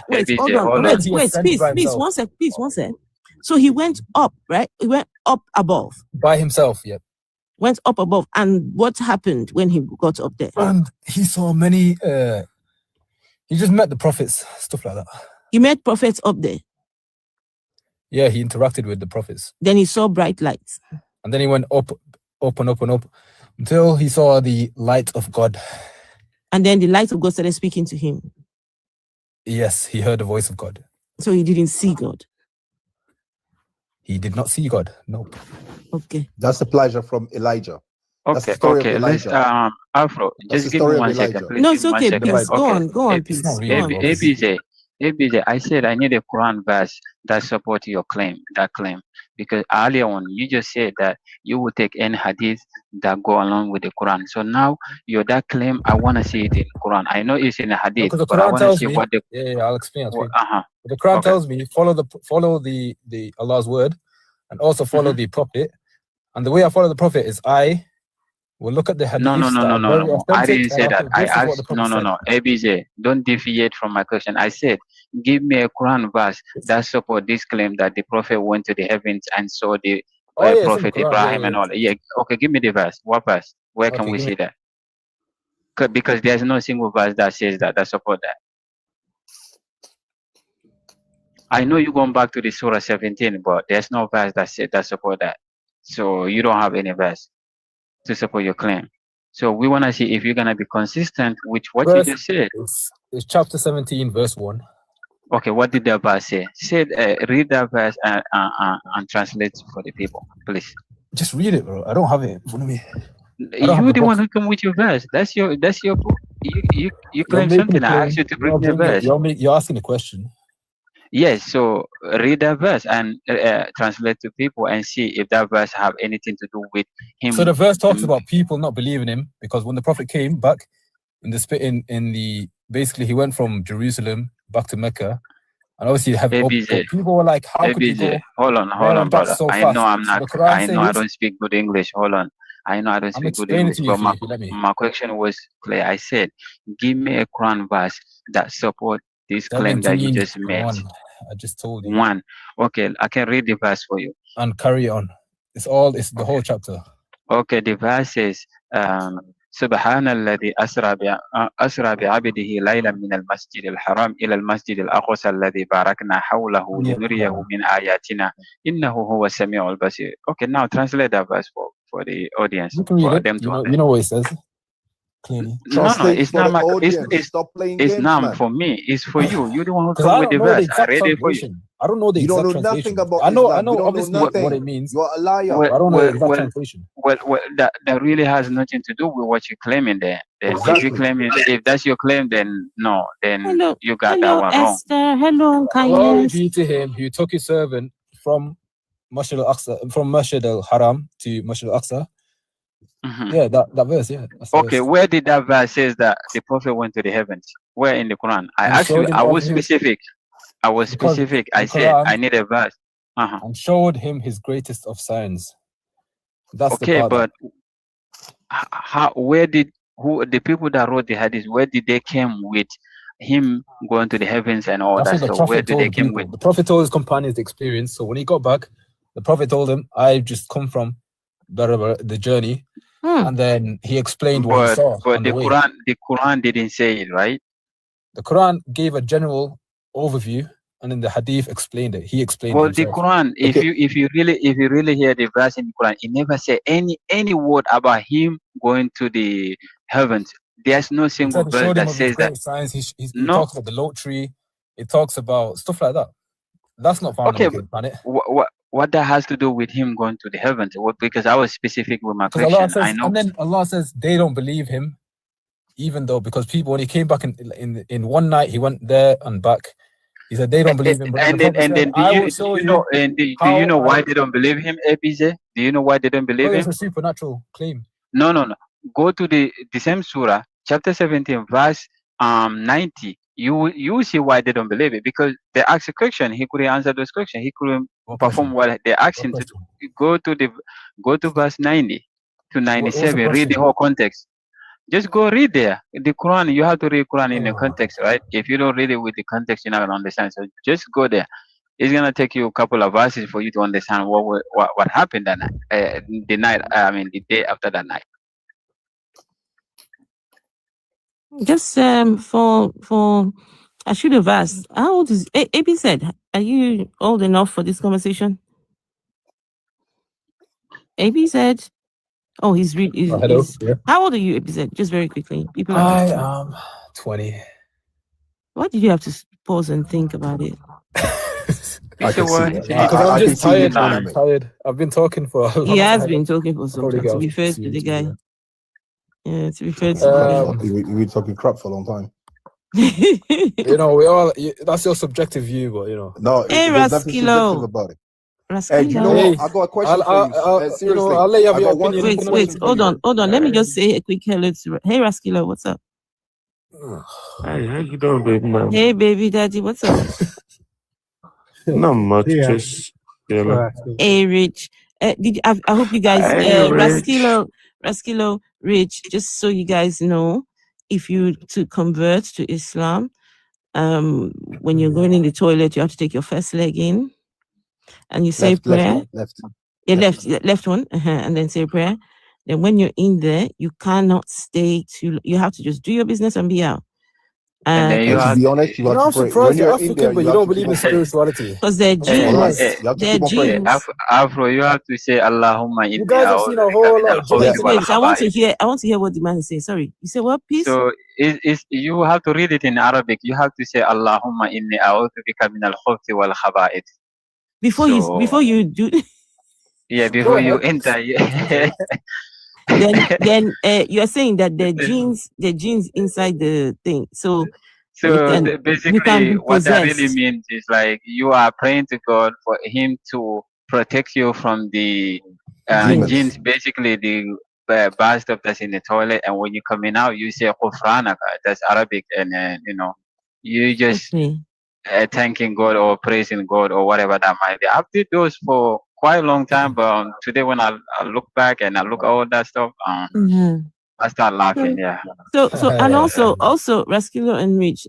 Wait, hold on. Wait, one sec. So he went up, right? He went up above by himself. Yeah. Went up above, and what happened when he got up there? And he saw many. He just met the prophets, stuff like that. He met prophets up there. Yeah, he interacted with the prophets. Then he saw bright lights. And then he went up and up and up until he saw the light of God. And then the light of God started speaking to him. Yes, he heard the voice of God. So he didn't see God. He did not see God. Nope. Okay. That's the pleasure from Elijah. Okay. Let's Afro. Just give me 1 second, please. No, it's okay. Please go on, please. ABJ, I said I need a Quran verse that supports your claim, because earlier on you just said that you will take any hadith that go along with the Quran. So now that claim, I want to see it in Quran. I know it's in a hadith, because the but I Quran want to tells see me. what the I'll explain. The Quran tells me follow the Allah's word, and also follow the Prophet. And the way I follow the Prophet is I will look at the hadith. No. I didn't say that. I asked. No. ABJ, don't deviate from my question. I said, give me a Quran verse that support this claim that the Prophet went to the heavens and saw the Prophet Ibrahim and all. Yeah. Okay, give me the verse. What verse? Where can we see that? Because there's no single verse that says that support that. I know you're going back to the Surah 17, but there's no verse that support that. So you don't have any verse to support your claim. So we want to see if you're going to be consistent with what you just said. It's chapter 17, verse 1. Okay, what did that verse say? Read that verse and translate for the people, please. Just read it, bro. I don't have it in front of me. You're the one who come with your verse. That's your book. You claim something. I asked you to bring the verse. You're asking a question. Yes, so read that verse and translate to people and see if that verse have anything to do with him. So the verse talks about people not believing him because when the Prophet came back basically he went from Jerusalem back to Mecca, and obviously people were like, how could you go? Hold on, brother. So I know I'm not. I know I don't speak good English. Hold on. I know I don't speak good English, but my question was clear. I said, give me a Quran verse that support this claim that you just made. I just told you. One. Okay, I can read the verse for you. And carry on. It's the whole chapter. Okay, the verse says, سبحان الذي أسرى بعبده ليلا من المسجد الحرام إلى المسجد الأقصى الذي باركنا حوله لنريه من آياتنا إنه هو السميع البصير. Okay, now translate that verse for the audience. You can read it. You know what it says. Clearly. No, it's not. It's not for me. It's for you. You're the one who come with the verse. I read it for you. I don't know the You exact don't know translation. nothing about I know Islam. You don't obviously know nothing. what it means. You're a liar. I don't know the exact translation. That really has nothing to do with what you're claiming there. Then if you claim it, if that's your claim, then no, then Hello, you got that one wrong. Esther. Hello, Glory kindness. be to him who took his servant from Masjid al-Aqsa, from Masjid al-Haram to Masjid al-Aqsa. Yeah, that verse, yeah. Okay, where did that verse says that the prophet went to the heavens? Where in the Quran? I was specific. I said I need a verse. And showed him his greatest of signs. That's okay, the part. but where did the people that wrote the hadith, where did they came with him going to the heavens and all That's that? what the So where prophet did told they the came people. with? The prophet told his companions the experience. So when he got back, the prophet told him, "I've just come from the journey," and then he explained what he saw. But on the way. Quran didn't say it, right? The Quran gave a general overview, and then the Hadith explained it. He explained it The himself. Quran, if you really hear the verse in the Quran, it never say any word about him going to the heavens. There's no single He verse showed him that of his says that. great signs. He No. talks about the low tree. It talks about stuff like that. That's not found Okay, on the planet. what that has to do with him going to the heavens? Because I was specific with my Because Allah question. says, I know. and then Allah says they don't believe him, even though because people when he came back in one night he went there and back. He said they don't believe him. But And then do you know why they don't believe him, APJ? Do you know why they don't believe It's him? a supernatural claim. No. Go to the same surah, chapter 17, verse 90. You see why they don't believe it, because they asked a question, he couldn't answer those questions, he couldn't perform what they asked him to do. Go to verse 90 to 97. Read the whole context. Just go read there. The Quran, you have to read Quran in the context, right? If you don't read it with the context, you're not gonna understand. So just go there. It's gonna take you a couple of verses for you to understand what happened that night, the day after that night. Just for I should have asked. How old is AB said? Are you old enough for this conversation? AB said. Oh, he's really. Hello. Yeah. How old are you, AB said? Just very quickly. People are I am 20. Why did you have to pause and think about it? Because I'm just tired. I'm tired. I've been talking for a long time. He has been talking for some time. To be fair to the guy. Yeah, to be fair to the guy. We've been talking crap for a long time. You know, we all. That's your subjective view, but you know. No, hey, there's nothing subjective about it. Hey, do you know what? I got a question for you. Seriously, you know, I'll let you have your opinion. Wait, hold on. Let me just say a quick hello to. Hey, Raskilo, what's up? Hi, how you doing, baby man? Hey, baby daddy, what's up? Not much, just Hey, Rich. I hope you guys, Raskilo, Rich. Just so you guys know, if you to convert to Islam, when you're going in the toilet, you have to take your first leg in, and you say prayer. Left one, and then say a prayer. Then when you're in there, you cannot stay too. You have to just do your business and be out. And then you have to be honest, you have to pray. Surprised you're African, but you don't believe in spirituality. Because they're Jews. They're Jews. Afro, you have to say Allahumma inni. You guys have seen a whole lot. Wait, I want to hear what the man is saying. Sorry, you say what? Peace. So you have to read it in Arabic. You have to say Allahumma inni a'udhu bika min al-khubuthi wal khaba'ith. Before you do. Yeah, before you enter. Then you're saying that the genes inside the thing. So basically, what that really means is like you are praying to God for Him to protect you from the genes. Basically, the bad stuff that's in the toilet, and when you're coming out, you say "Ghufranaka." That's Arabic, and you just thanking God or praising God or whatever that might be. I've did those for quite a long time, but today when I look back and I look at all that stuff, I start laughing. Yeah. So and also Raskilo and Rich,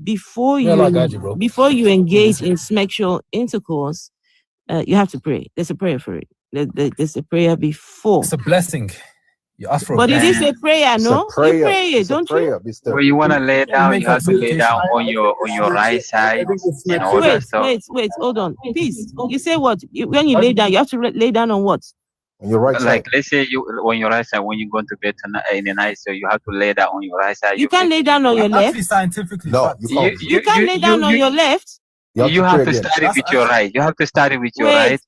before you engage in sexual intercourse, you have to pray. There's a prayer for it. There's a prayer before. It's a blessing. You ask for. But it is a prayer, no? You pray it, don't you? When you want to lay down, you have to lay down on your right side and all that stuff. Wait, hold on. Peace. You say what? When you lay down, you have to lay down on what? On your right side. Like let's say you on your right side when you go to bed tonight in the night, so you have to lay down on your right side. You can't lay down on your left. Scientifically, no, you can't lay down on your left. You have to start it with your right. You have to start it with your right.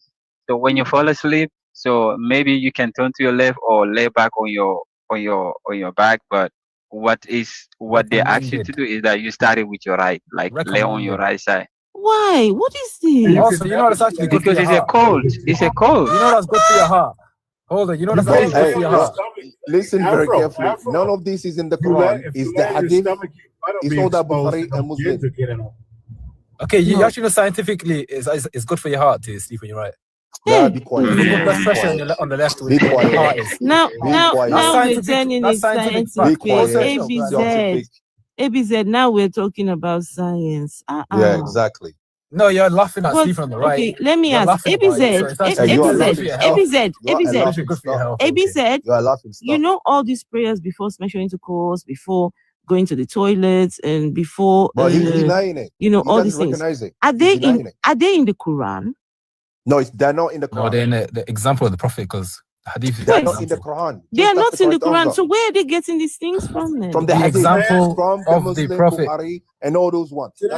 So when you fall asleep, so maybe you can turn to your left or lay back on your back. But what they ask you to do is that you start it with your right, like lay on your right side. Why? What is this? Also, you know that's actually good because for it's your a heart. cold. It's a cold. You know that's good for your heart. Hold on, you know that's actually good for your heart. Listen very carefully. None of this is in the Quran. It's the Hadith. It's all that Bukhari and Muslim. Okay, you actually know scientifically it's good for your heart to sleep on your right. Yeah, be quiet. You put blood pressure on the left. Be quiet. Now we're That's turning it scientific. scientific. ABZ. Now we're talking about science. Yeah, exactly. No, you're laughing at sleeping on the right. Okay, let me ask ABZ. ABZ. You know all these prayers before smashing into course, before going to the toilets, and before. But he's denying it. You know he all these things. Are they in the Quran? No, they're not in the Quran. No, they're in the example of the Prophet because Hadith is they're not in the Quran. They are not in the Quran. So where are they getting these things from then? From the example from of Muslim, the Prophet Bukhari, and all those ones. Can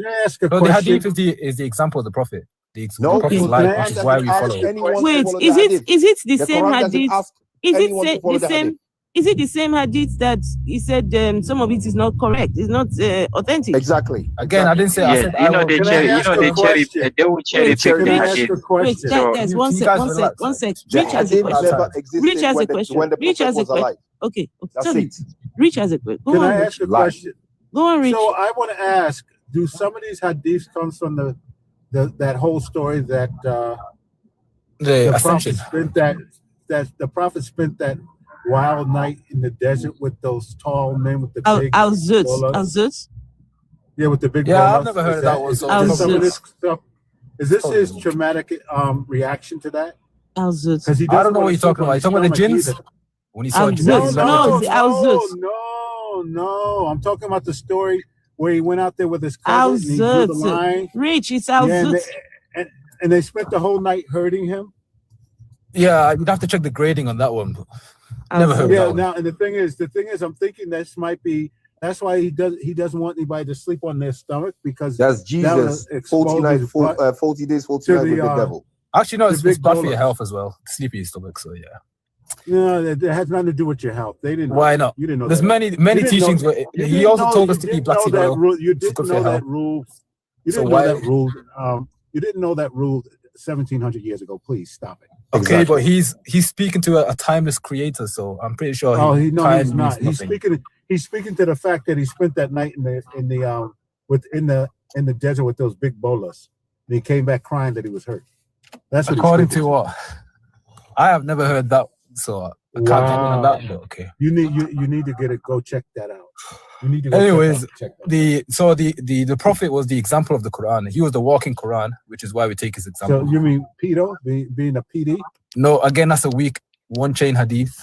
I ask a no, question? The Hadith is the example of the Prophet. The no, Prophet's life, which is why we follow. Wait, is it the same Hadith? Is it the same? Is it the same Hadith that he said some of it is not correct? It's not authentic. Exactly. Again, I didn't say. Yes, I said I they will cherry pick the Hadith. Wait, guys, one sec. Rich has a question. Rich has a question. Rich has a question. Okay. Sorry. Rich has a question. Can I ask a question? Go on, Rich. So I want to ask: do some of these hadiths come from that whole story that the Prophet spent the Prophet spent that wild night in the desert with those tall men with the big Al-Zut? Yeah, with the big I've never heard of that one. Some of this stuff. Is this his traumatic reaction to that? Al-Zut. I don't know what you're talking about. You're talking about the jinns? When he saw jinns? No. I'm talking about the story where he went out there with his cousin and he drew the line. Rich, it's Al-Zut. And they spent the whole night hurting him. Yeah, you'd have to check the grading on that one. Never heard of that one. Now, and the thing is, I'm thinking that's why he doesn't want anybody to sleep on their stomach because that's Jesus. 40 days, 49 with the devil. Actually, no, it's bad for your health as well. Sleepy your stomach, so yeah. No, it has nothing to do with your health. They didn't. Why not? You didn't know. There's many teachings where he also told us to eat black seed oil. You didn't know that rule. You didn't know that rule. You didn't know that rule 1,700 years ago. Please stop it. Okay, but he's speaking to a timeless creator, so I'm pretty sure. He's not. He's speaking to the fact that he spent that night in the desert with those big bolas, and he came back crying that he was hurt. That's what according to what I have never heard that, so I can't comment on that. But okay, you need to go check that out. You need to. Anyways, the Prophet was the example of the Quran. He was the walking Quran, which is why we take his example. So you mean pedo, being a PD? No, again, that's a weak one-chain hadith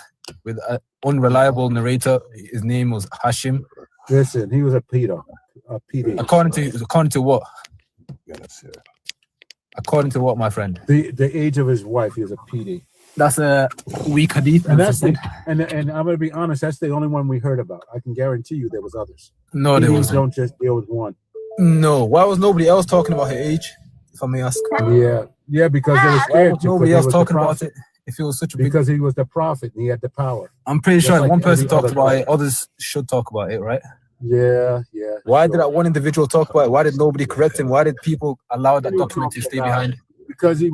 with an unreliable narrator. His name was Hashim. Listen, he was a pedo, a PD. According to what? According to what, my friend? The age of his wife, he was a PD. That's a weak hadith. And and I'm gonna be honest, that's the only one we heard about. I can guarantee you there was others. No, there wasn't. Don't just deal with one. No, why was nobody else talking about her age? If I may ask. Yeah, because they were scared. Nobody else talking about it. If it was such a big... Because he was the prophet and he had the power. I'm pretty sure like one person talked about it, others should talk about it, right? Yeah. Why did that one individual talk about it? Why did nobody correct him? Why did people allow that document to stay behind? Because they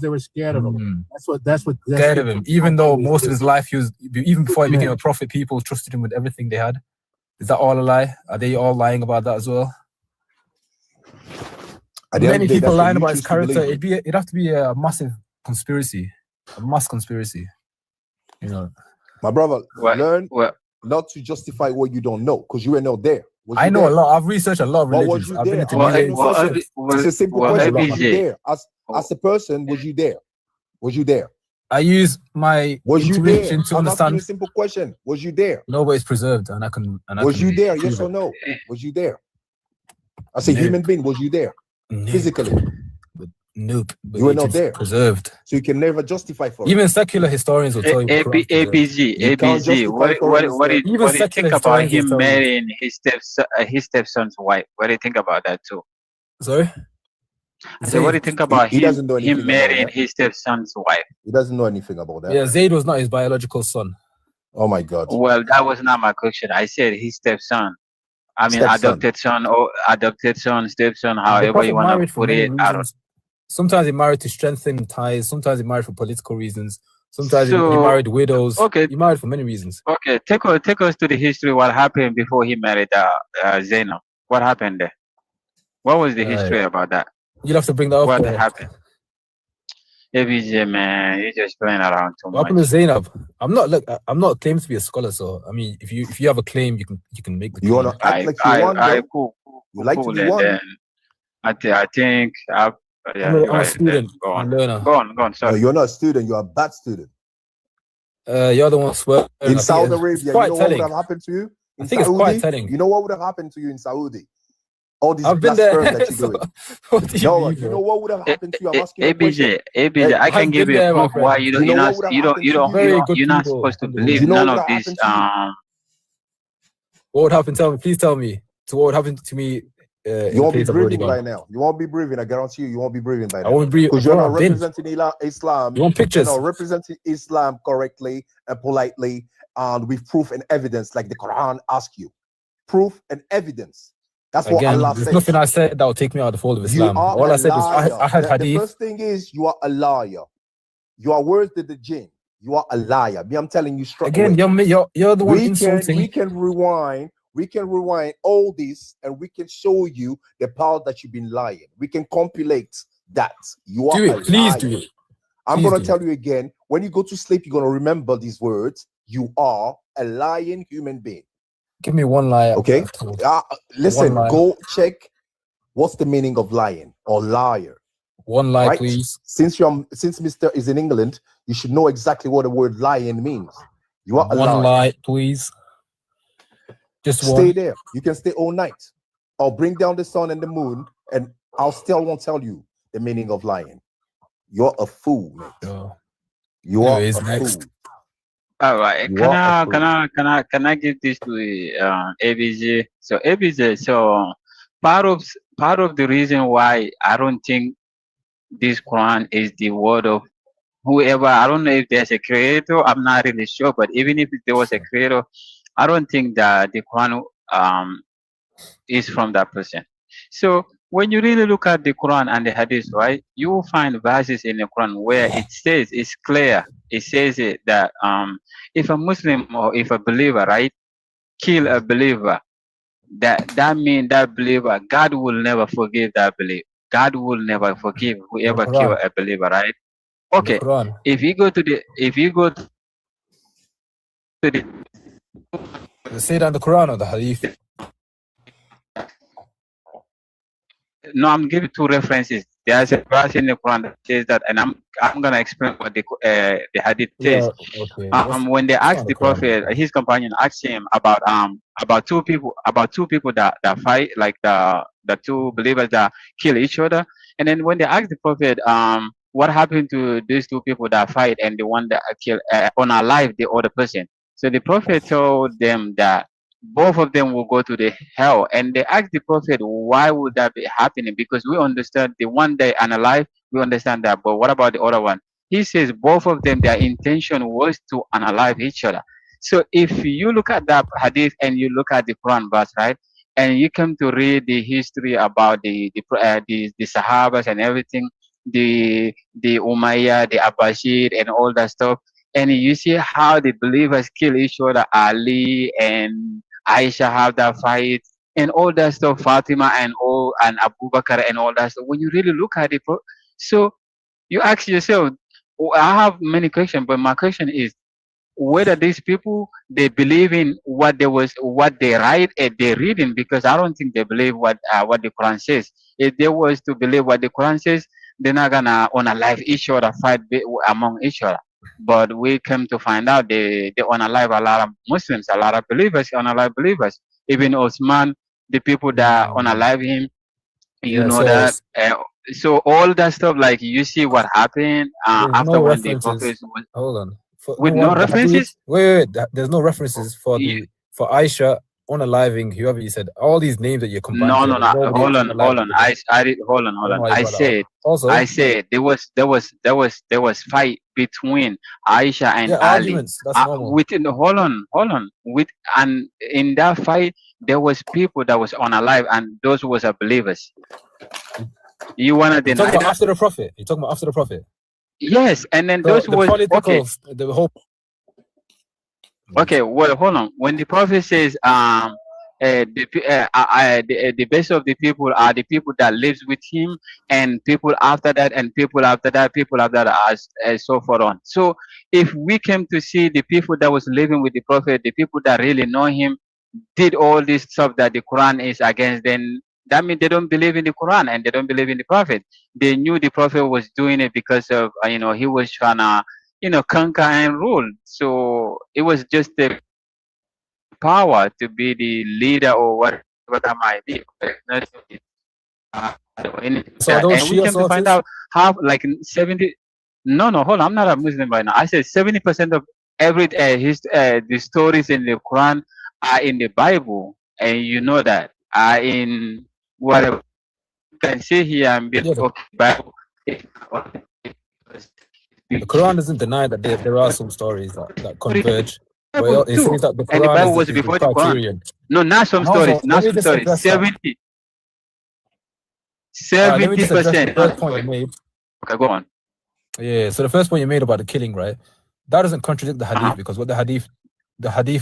were scared of him. That's what scared of him. Even though most of his life even before he became a prophet, people trusted him with everything they had. Is that all a lie? Are they all lying about that as well? Many people lying about his character. It'd have to be a massive conspiracy, a mass conspiracy. You know, my brother, learn not to justify what you don't know because you were not there. I know a lot. I've researched a lot of religions. I've been into it's a simple question. Was you there? As a person, was you there? Was you there? I use my intuition to understand. A simple question. Was you there? No, but it's preserved, and I can. Was you there? Yes or no? Was you there? As a human being, was you there? Physically? Nope. You were not there. Preserved. So you can never justify for it. Even secular historians will tell you. ABG. What do you think about him marrying his stepson's wife? What do you think about that too? Sorry. I said, what do you think about He doesn't know anything him about marrying that. his stepson's wife? He doesn't know anything about that. Yeah, Zayd was not his biological son. Oh my God. Well, that was not my question. I said his stepson. I mean, Stepson. adopted son or adopted son, stepson, The however Prophet you want to married for put many it. I don't. reasons. Sometimes he married to strengthen ties. Sometimes he married for political reasons. Sometimes he So married widows. okay, He married for many reasons. okay. Take us to the history. What happened before he married Zainab? What happened there? What was the history about that? You'll have to bring that up. What happened? ABJ, man, you're just playing around too What happened much. to Zainab? I'm not claimed to be a scholar, so I mean, if you have a claim, you can make the claim. You wanna act like you won, though? Cool, You like to be and one. then I think yeah, I'm you're a right. student. Go I'm on, a learner. go on. No, Sorry. you're not a student. You're a bad student. You're the one swearing. In Saudi Arabia, you know what would have happened to you? I think it's quite telling. You know what would have happened to you in Saudi? All these I've been there. blasphemy that you're doing. What do you mean, You know what would have happened to you? I'm asking you a question. ABJ, I can give you a proof why you don't. You know You're what would have not. happened to you? You're not supposed to believe You know none what of would have this. happened to you? What would happen? Tell me, please tell me. To what would happen to me? You won't be breathing by now. You won't be breathing. I guarantee you, you won't be breathing by now. I won't breathe because you're not I've been. representing Islam. You want pictures? You're not representing Islam correctly and politely, and with proof and evidence, like the Quran asks you. Proof and evidence. That's what Again, Allah there's says. nothing I said that will take me out of the fold of Islam. You are All a I said was liar. I had The hadith. first thing is you are a liar. You are worse than the jinn. You are a liar. Me, I'm telling you straight Again, away. you're the one insulting. We can rewind all this and we can show you the part that you've been lying. We can compilate that. You are Do it, please do it. I'm Please gonna do tell you again. When you go to sleep, you're gonna remember these words. You are a lying human being. Give me one lie. Okay. Listen, One lie. go check what's the meaning of lying or liar. One lie, please. Since Mr. is in England, you should know exactly what the word lying means. You are a liar. One lie, please. Just Stay one. there. You can stay all night. I'll bring down the sun and the moon, and I'll still won't tell you the meaning of lying. You're a fool, mate. You are a fool. All right. Can I give this to ABJ? So ABJ, so part of the reason why I don't think this Quran is the word of whoever. I don't know if there's a creator. I'm not really sure, but even if there was a creator, I don't think that the Quran is from that person. So when you really look at the Quran and the Hadith, right, you will find verses in the Quran where it says, it's clear. It says that if a Muslim or if a believer, right, kill a believer, that means that believer, God will never forgive that believer. God will never forgive whoever kill a believer, right? Okay. If you go to the Say it on the Quran or the Hadith. No, I'm giving two references. There's a verse in the Quran that says that, and I'm gonna explain what the Hadith says. Yeah, okay. When they asked the Prophet, his companion asked him about two people that fight, like the two believers that kill each other, and then when they asked the Prophet, what happened to these two people that fight and the one that kill unalive the other person? So the Prophet told them that both of them will go to the hell, and they asked the Prophet, why would that be happening? Because we understand the one they unalive, we understand that, but what about the other one? He says both of them, their intention was to unalive each other. So if you look at that hadith and you look at the Quran verse, right, and you come to read the history about the Sahabas and everything, the Umayyad, the Abbashid, and all that stuff, and you see how the believers kill each other, Ali and Aisha have that fight and all that stuff, Fatima and Abu Bakr and all that stuff. When you really look at it, so you ask yourself, I have many questions, but my question is whether these people they believe in what they write and they're reading, because I don't think they believe what the Quran says. If they was to believe what the Quran says, they're not gonna unalive each other, fight among each other. But we come to find out they unalive a lot of Muslims, a lot of believers, unalive believers. Even Osman, the people that unalive him, you know that. So all that stuff, like you see what happened after no when the references. Prophet Hold on. with no references. Wait. There's no references for Aisha unaliving whoever you said, all these names that you're combining. No. together, nobody Hold else on. unalived. I did. Hold on. I don't know why you I brought that up. said. Also, I said there was fight between Aisha and yeah, Ali. arguments. That's normal. Within hold on. And in that fight there was people that was unalive, and those was believers. You wanna You're deny talking about that? after the prophet. You're talking about after the prophet. Yes, and then So those the was political, okay. the whole. Okay, well, hold on. When the prophet says, the best of the people are the people that lives with him, and people after that, and people after that, people after that, as so forth on. So, if we came to see the people that was living with the prophet, the people that really know him, did all this stuff that the Quran is against, then that means they don't believe in the Quran and they don't believe in the prophet. They knew the prophet was doing it because of he was trying to conquer and rule. So it was just the power to be the leader or whatever that might be. So are those And we Shia came to find sources? out how like 70. No, hold on. I'm not a Muslim right now. I said 70% of the stories in the Quran are in the Bible, and you know that are in whatever you can see here and be Yeah, okay. Bible. the Quran doesn't deny that there are some stories that converge. Bible But it too. says that the And the Quran Bible is was the before the Quran. criterion. No, not some And stories. also, Not let me some just stories. address that. 70. Let me just address the 70%. first point you made. Okay, go on. Yeah, so the first point you made about the killing, right? That doesn't contradict the hadith because what the hadith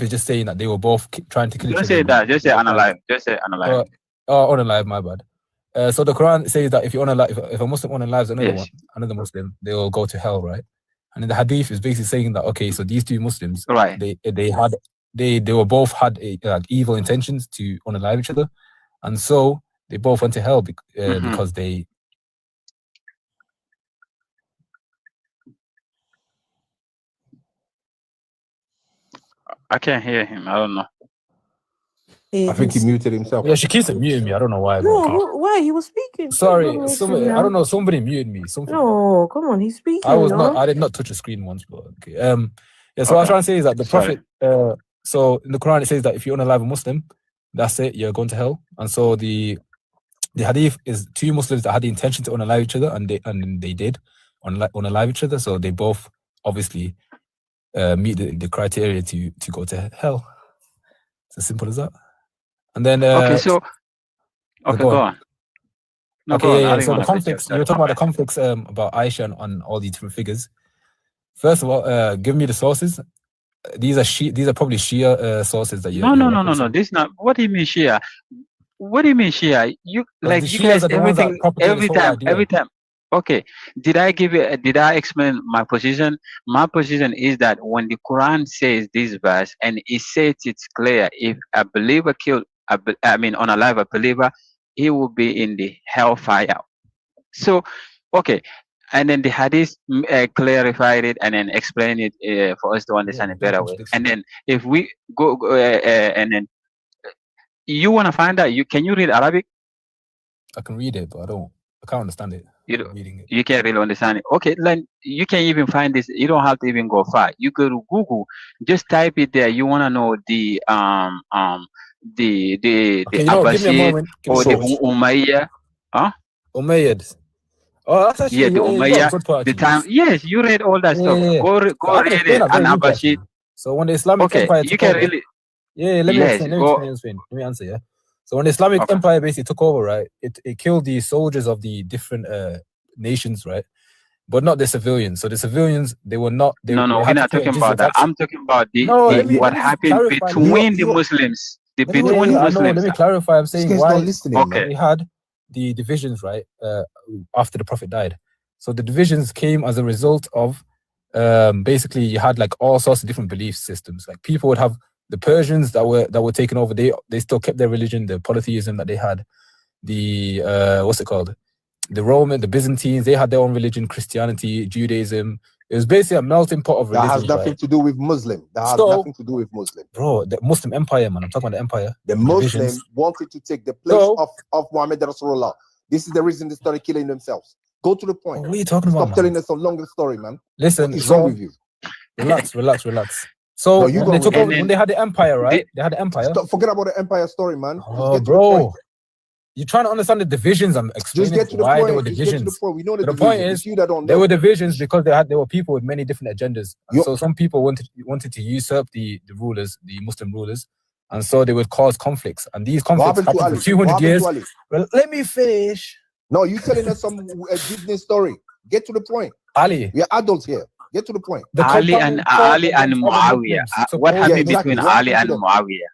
is just saying that they were both trying to kill each Don't other. say that. Just say unalive. Just say unalive. Unalive, my bad. So the Quran says that if you if a Muslim unalives another Muslim, they will go to hell, right? And in the hadith is basically saying that okay, so these two Muslims, right? They were both had evil intentions to unalive each other, and so they both went to hell because they. I can't hear him. I don't know. I think he muted himself. Yeah, she keeps muting me. I don't know why. No, why? He was speaking. Sorry, I don't know. Somebody muted me. No, come on, he's speaking. I did not touch the screen once, but okay. Yeah. So what I was trying to say is that the Prophet. So in the Quran it says that if you unalive a Muslim, that's it. You're going to hell. And so the hadith is two Muslims that had the intention to unalive each other, and they did unalive each other. So they both obviously meet the criteria to go to hell. It's as simple as that. And then go on. No, okay, yeah. So the conflicts you were talking about the conflicts about Aisha and all these different figures. First of all, give me the sources. These are probably Shia sources that you. No. This not. What do you mean Shia? What do you mean Shia? You guys every time. Okay. Did I explain my position? My position is that when the Quran says this verse and it says it's clear, if a believer unalive a believer, he will be in the hellfire. So, okay. And then the hadith clarified it and then explained it for us to understand it better way. And then if we go and then you want to find out, can you read Arabic? I can read it, but I can't understand it. You can't really understand it. Okay, then you can even find this. You don't have to even go far. You go to Google, just type it there. You want to know the Abbasid or the Umayyad, Umayyad. Oh, that's actually the Umayyad. The time, yes, you read all that stuff. Go read it. And Abbasid. So when the Islamic Empire took over, let me answer. Yeah. So when the Islamic Empire basically took over, right, it killed the soldiers of the different nations, right, but not the civilians. So the civilians, they were not. We're not talking about that. I'm talking about what happened between the Muslims. Let me clarify. I'm saying why we had the divisions, right, after the Prophet died. So the divisions came as a result of basically you had like all sorts of different belief systems. Like people would have the Persians that were taken over. They still kept their religion, the polytheism that they had. The the Roman, the Byzantines, they had their own religion, Christianity, Judaism. It was basically a melting pot of religions. That has nothing to do with Muslim. Nothing to do with Muslim. Bro, the Muslim Empire, man. I'm talking about the empire. The Muslims wanted to take the place of Muhammad Rasulullah. This is the reason they started killing themselves. Go to the point. What are you talking about? Stop telling us a longer story, man. Listen, what is wrong with you? Relax. So No, you when they go took read over, it. when they had the empire, right? They had the empire. Stop, forget about the empire story, man. Just Oh, get to the bro. point. You're trying to understand the divisions. I'm explaining Just get to the why point. there were Just get to the divisions. point. We know the But the division. point It's is, you that don't there know. were divisions because there were people with many different agendas. And so some people wanted to usurp the rulers, the Muslim rulers, and so they would cause conflicts. And these conflicts happened to happened Ali? for 200 What years. happened to Ali? Well, let me finish. No, you telling us some Disney story. Get to the point. Ali. We're adults here. Get to the point. Ali and Muawiyah. What happened between Ali and Muawiyah?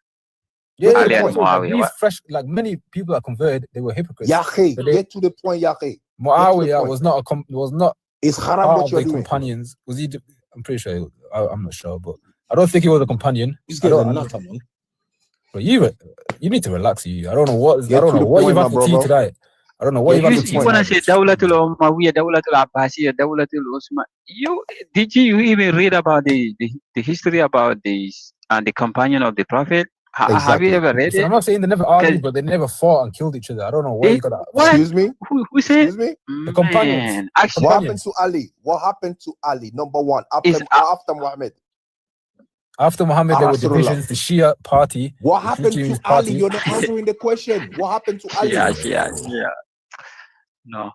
Yeah, Ali and Muawiyah. These fresh, like many people that converted, they were hypocrites. Yahi, get to the point, Yahi. Muawiyah was not. It's haram part what of you're the doing. companions. Was he? I'm pretty sure. I'm not sure, but I don't think he was a companion. This guy's a nutter, man. But you need to relax. I don't know what. Get I don't to know the what point, you've my had for tea brother. tonight. I don't know what you've had for tea You want to tonight. say Dawlatul Umayyah, Dawlatul Abbasiyah, Dawlatul Usman. Did you even read about the history about the companion of the Prophet? Have you ever read Listen, it? I'm not saying they never argued, but they never fought and killed each other. I don't know where you got that. What? Excuse me? Who said? Excuse me? The companions. Man, What happened to Ali? What happened to Ali? Number one, after Muhammad. After Muhammad, there were Rasulullah. divisions. The Shia party. What the happened Shia to party. Ali? You're not answering the question. What happened to Ali? Yeah. No.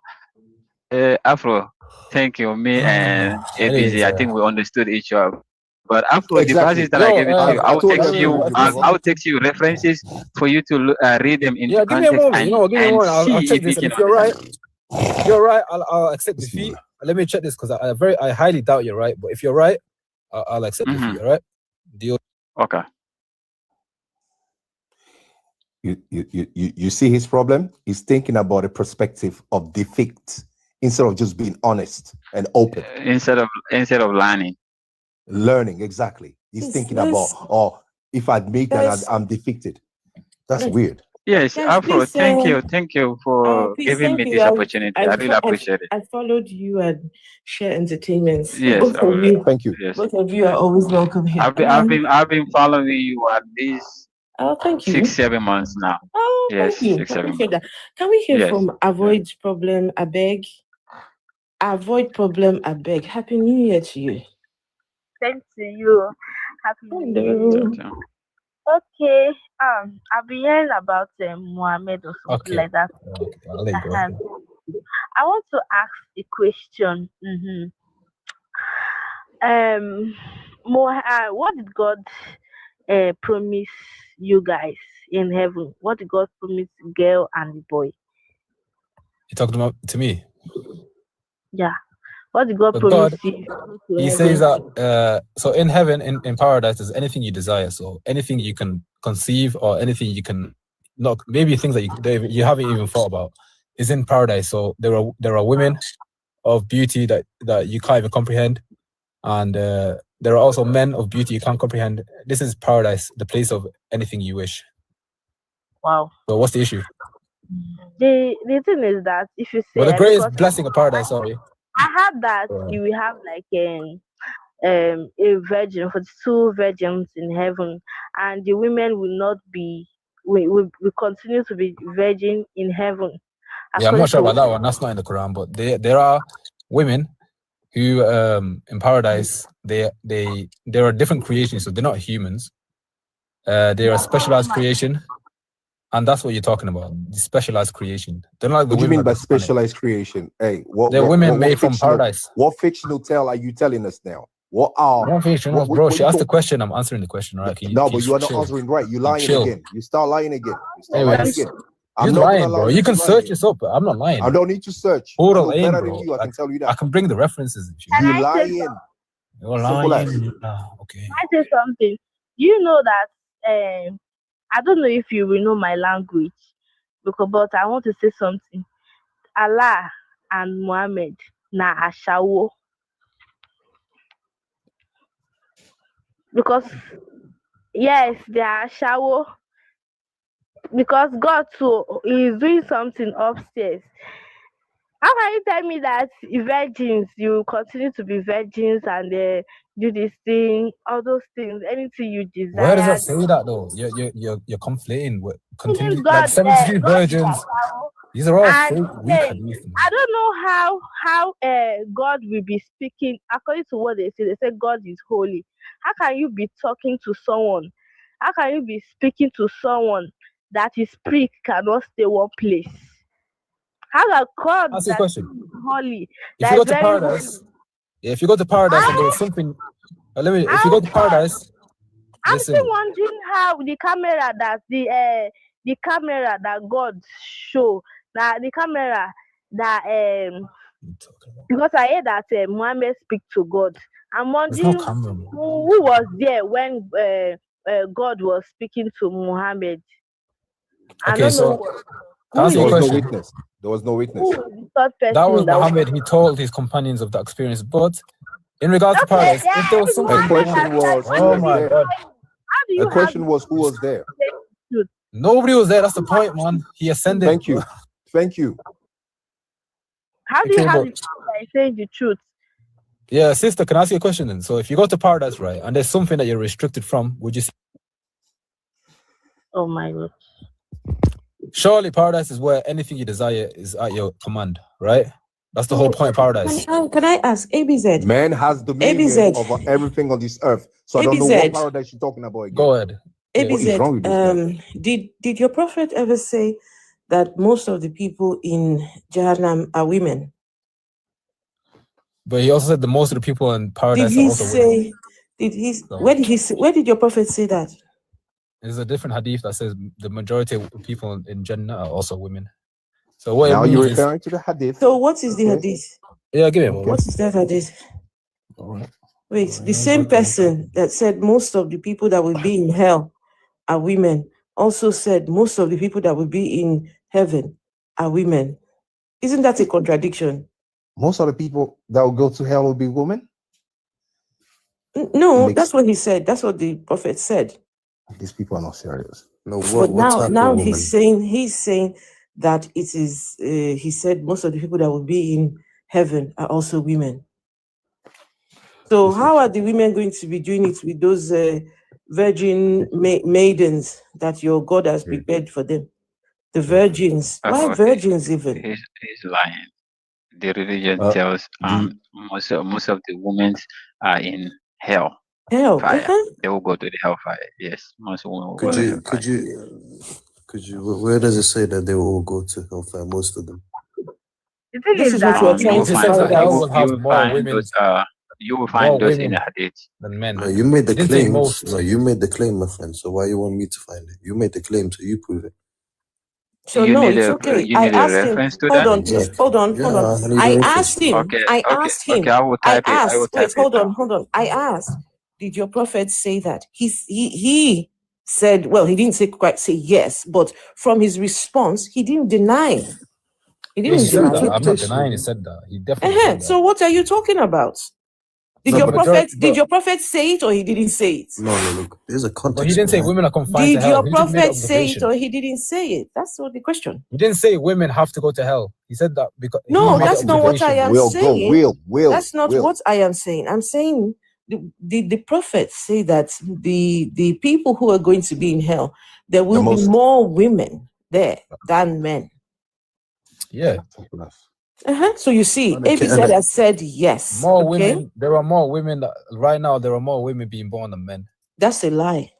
Afro, thank you. Me and ABC, I think we understood each other. But Afro, the verses that I gave it to you, I'll text you references for you to read them into Give me a context moment. Give me a moment. I'll see check if this. you And can if you're right, understand. you're right. I'll accept defeat. Let me check this because I highly doubt you're right. But if you're right, I'll accept defeat. All right. Deal. Okay. You see his problem? He's thinking about the perspective of defeat instead of just being honest and open. Instead of learning, exactly. He's thinking about, if I make and I'm defeated. That's weird. Yes, Afro, thank you for giving me this opportunity. I really appreciate it. I followed you and share entertainments. Yes, Both of you. Thank you. Yes. Both of you are always welcome here. I've been following you at least thank you. 6-7 months now. Oh, Yes, thank you. 6-7 months. Can we hear Yes. from Avoid Problem, I beg? Avoid Problem, I beg. Happy New Year to you. Thanks to you. Happy New Year. Okay. I've been hearing about Mohammed or something like that. I'll let you go. I want to ask a question. What did God promise you guys in heaven? What did God promise the girl and the boy? You talking about to me? Yeah. What did God But promise God, you? He says that so in heaven, in paradise, there's anything you desire. So anything you can conceive or anything you can not, maybe things that you haven't even thought about is in paradise. So there are women of beauty that you can't even comprehend, and there are also men of beauty you can't comprehend. This is paradise, the place of anything you wish. Wow. So what's the issue? The thing is that if you say, Well, the greatest blessing of paradise, sorry. I heard that you will have like a virgin for 2 virgins in heaven, and the women will not be. We continue to be virgin in heaven. Yeah, I'm not sure about that one. That's not in the Quran, but there are women who in paradise there are different creations, so they're not humans. They're a specialized creation. And that's what you're talking about, the specialized creation. They're not like the what do you women mean by specialized creation? Hey, they're women made from paradise. What fictional tale are you telling us now? What are? What fictional, bro? She asked the question. I'm answering the question, right? But you are not answering right. You're lying again. You start lying again. You're lying, bro. You can search this up. I'm not lying. I don't need to search. I'm better bro. than you. I can tell you that. I can bring the references. You're lying. You're lying. Can Okay. I say something? You know that I don't know if you will know my language, but I want to say something. Allah and Muhammad na ashawo. Because yes, they are ashawo. Because God too is doing something upstairs. How can you tell me that virgins, you continue to be virgins and do this thing, all those things, anything you desire? Where does that say that though? You're conflating with continue like 73 virgins. These are all And weak hey, hadith. I don't know how God will be speaking according to what they say. They say God is holy. How can you be talking to someone? How can you be speaking to someone that his spirit cannot stay one place? How can God That's the that question. is holy, If you that go is to very paradise, holy? yeah, if you go to paradise and there was something, if you go to paradise, I'm still listen. wondering how the camera that God show, that the camera that because I heard that Muhammad speak to God. I'm There's no wondering camera. who was there when God was speaking to Muhammad. I Okay, don't know so who is There was no question. witness. There was no witness. who is the third person That was that was. Muhammad. He told his companions of that experience. But in regards to Okay, paradise, yeah, if there was it's something, My Muhammad question that was, said, who oh was my there? God, how do My you have question was, who was there? truth? nobody was there. That's the point, man. He ascended. Thank you. Thank you. How do you Okay, have but the truth by saying the truth? yeah, sister, can I ask you a question then? So if you go to paradise, right, and there's something that you're restricted from, would you say? Oh my God. Surely paradise is where anything you desire is at your command, right? That's the whole point of paradise. Can I ask ABZ? Man has dominion ABZ. over everything on this earth. So I don't know what ABZ. paradise you're talking about again. Go ahead. What is wrong with this guy? Did your prophet ever say that most of the people in Jahannam are women? But he also said the most of the people in Did paradise are he also women. say? Did he? So Where did your prophet say that? there's a different hadith that says the majority of people in Jannah are also women. So what Now it you're means is, referring to the hadith. So what is the Okay. hadith? yeah, give me a moment. What is that hadith? All right. Wait, the same person that said most of the people that will be in hell are women also said most of the people that will be in heaven are women. Isn't that a contradiction? Most of the people that will go to hell will be women. No, that's what he said. That's what the prophet said. These people are not serious. No, But what now type of he's saying that it is. He said most of the people that will be in heaven are also women. So how are the women going to be doing it with those virgin maidens that your God has prepared for them? The virgins. Why Okay, virgins even? he's lying. The religion tells most of the women are in hell. Hell. Fire. They will go to the hellfire. Yes, most women will go to hellfire. Could you? Where does it say that they will all go to hellfire? Most of them. The thing This is what you are trying to find out. You will find those. You will find those in the hadith than men. No, you made the He didn't say claim. most. No, you made the claim, my friend. So why you want me to find it? You made the claim, so you prove it. So you no, need it's a okay. you I need a asked him. reference to Hold that. on, Exactly. hold on. I need I a reference. asked him. Okay, I asked him. okay. I will type it. I will type Wait, it hold down. on. I asked. Did your prophet say that? He said. Well, he didn't quite say yes, but from his response, he didn't deny. He He didn't said deny. that. I'm not denying he said that. He definitely said that. So what are you talking about? Did your prophet say it or he didn't say it? No, look. There's a context. But he didn't say women are confined to Did hell. your He just made an prophet say it observation. or he didn't say it? That's what the question. He didn't say women have to go to hell. He said that because No, that's not what I am saying. That's not what I am saying. I'm saying the prophets say that the people who are going to be in hell, there will be more women there than men. Yeah. So you see, ABZ has said yes. More women. There are more women right now. There are more women being born than men. That's a lie.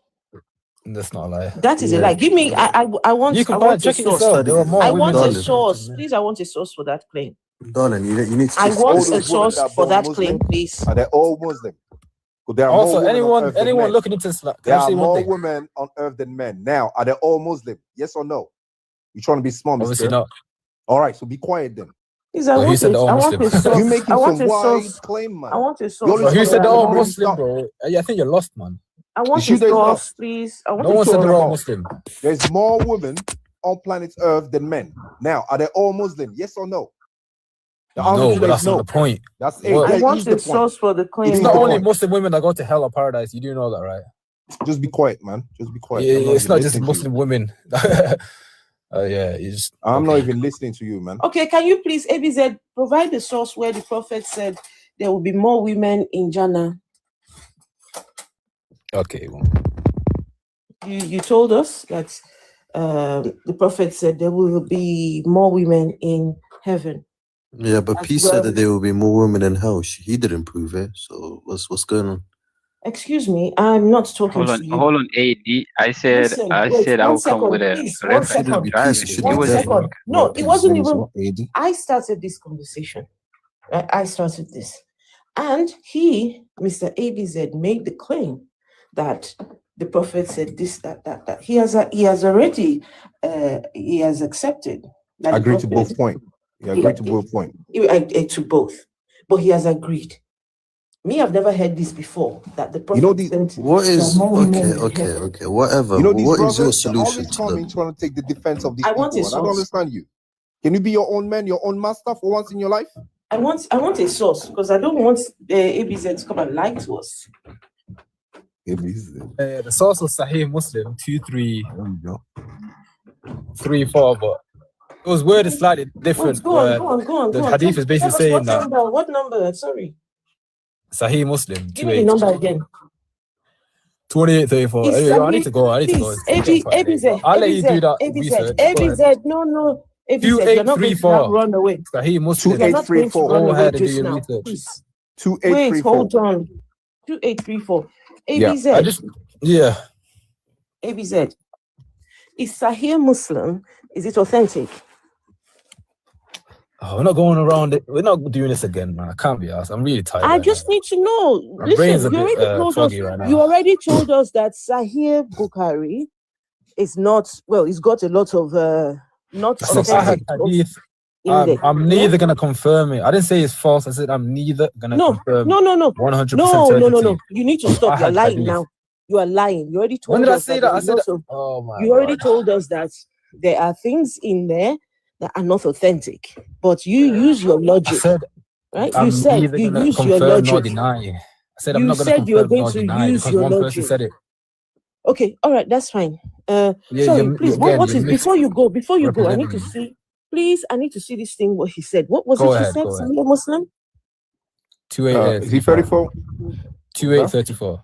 That's not a lie. That is a lie. Give me. I want. You can I want check a it source. yourself. There are more I women. want a source, please. I want a source for that claim. Darling, you need to. I want a source for that claim, please. Are they all Muslim? There are also, more anyone looking into Islam, there are more women on earth than men. Now, are they all Muslim? Yes or no? You're trying to be smart, obviously mister. not. All right, so be quiet then. I want a source. You're making some wide claim, man. I want a source. Bro, who said they're all Muslim, bro? I think you're lost, man. I want a source, please. No one said they're all Muslim. There's more women on planet Earth than men. Now, are they all Muslim? Yes or no? No, but that's not the point. That's it. I want a source for the claim. It's not only Muslim women that go to hell or paradise. You do know that, right? Just be quiet, man. Just be quiet. Yeah, it's not just Muslim women. I'm not even listening to you, man. Okay, can you please, ABZ, provide the source where the prophet said there will be more women in Jannah? Okay. You told us that the prophet said there will be more women in heaven. Yeah, but Peace said that there will be more women in hell. He didn't prove it. So what's going on? Excuse me, I'm not talking to you. Hold on, AD. I said I will come with a reference. I'm driving. One second. No, it wasn't even. I started this conversation. I started this, and Mr. ABZ, made the claim that the prophet said this, that. He has already he has accepted. I agree to both points. Yeah, agree to both points. To both, but he has agreed. Me, I've never heard this before. That the prophet. What is okay, whatever. What is your solution to them? Trying to take the defense of these people. I don't understand you. Can you be your own man, your own master for once in your life? I want a source because I don't want ABZ to come and lie to us. The source was Sahih Muslim 2334, but it was worded slightly different. Go on. The hadith is basically saying that. What number? Sorry. Sahih Muslim. Give me the number again. 2834. Anyway, I need to go. ABZ. I'll let you do that research. ABZ. No. ABZ, you're not going to run away. Sahih Muslim. 2834. Go ahead and do your research. 2834. Wait, hold on. 2834. ABZ. Yeah. ABZ. Is Sahih Muslim? Is it authentic? Oh, we're not going around it. We're not doing this again, man. I can't be asked. I'm really tired. I just need to know. My brain's a bit foggy right now. You already told us that Sahih Bukhari is not, well, it's got a lot of not authentic. I'm neither going to confirm it. I didn't say it's false. I said I'm neither going to confirm 100% No. You need to stop. You're lying now. You are lying. You already told us. When did I say that? I said oh my You already told us that there are things in there that are not authentic, but you use your logic. I said, right? You said you use your logic. Nor deny. I said I'm not going to confirm you were going nor to deny use because your one logic. person said it. Okay, all right, that's fine. Sorry, please. What is before you go? I need to see. Please, I need to see this thing. What he said. What was it he said? Sahih Muslim. 2834. 2834.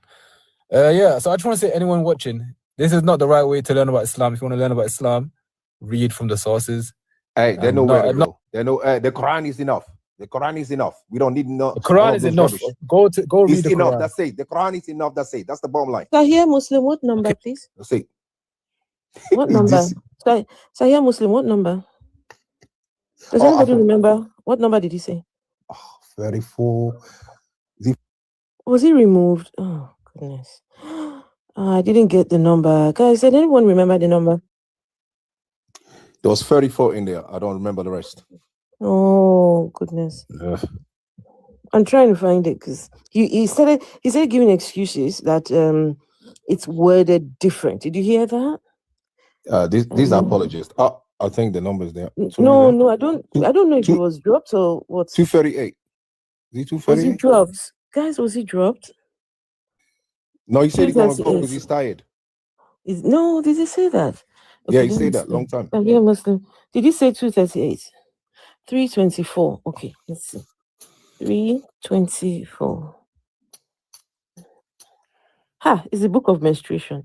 Yeah. So I just want to say, anyone watching, this is not the right way to learn about Islam. If you want to learn about Islam, read from the sources. Hey, they know where to go. They know the Quran is enough. The Quran is enough. We don't need no. The Quran is enough. Go read the enough. Quran. That's it. The Quran is enough. That's it. That's the bottom line. Sahih Muslim, what number, please? That's it. What number? Sahih Muslim, what number? Does anybody remember? What number did he say? 34. Was he removed? Oh, goodness. I didn't get the number. Guys, did anyone remember the number? There was 34 in there. I don't remember the rest. Oh, goodness. I'm trying to find it because he started giving excuses that it's worded different. Did you hear that? These are apologists. I think the number is there. No, I don't know if it was dropped or what. 238. Is it 238? Was he dropped? Guys, was he dropped? No, he said he's gonna go because he's tired. No, did he say that? Okay, yeah, he said that long time. Yeah, Muslim. Did he say 238? 324. Okay, let's see. 324. It's the book of menstruation.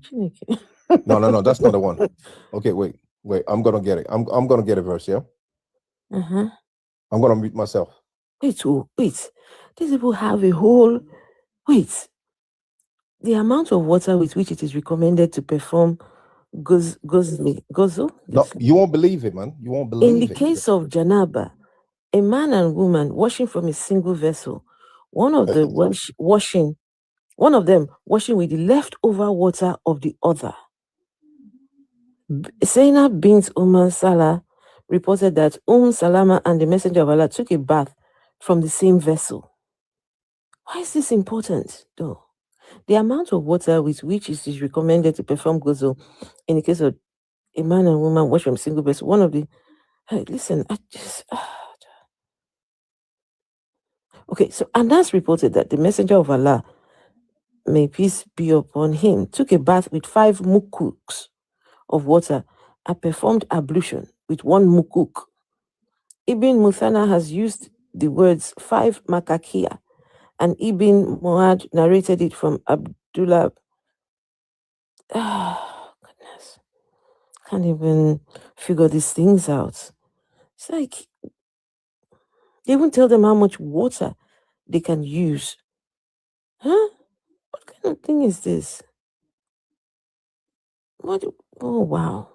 No, that's not the one. Okay, wait. I'm gonna get it. I'm gonna get a verse, yeah? I'm gonna mute myself. Wait. These people have a whole the amount of water with which it is recommended to perform gozo. No, you won't believe it, man. You won't believe it. In the case of Janaba, a man and woman washing from a single vessel, one of them washing with the leftover water of the other. Zainab bint Salah reported that Salama and the Messenger of Allah took a bath from the same vessel. Why is this important, though? The amount of water with which it is recommended to perform ghusl in the case of a man and woman wash from a single vessel. One of the okay, so Anas reported that the Messenger of Allah, may peace be upon him, took a bath with 5 mukuks of water and performed ablution with 1 mukuk. Ibn Muthana has used the words 5 makakia, and Ibn Muad narrated it from Abdullah. Goodness. can't even figure these things out. It's like they won't tell them how much water they can use. Huh? What kind of thing is this? What? Oh, wow.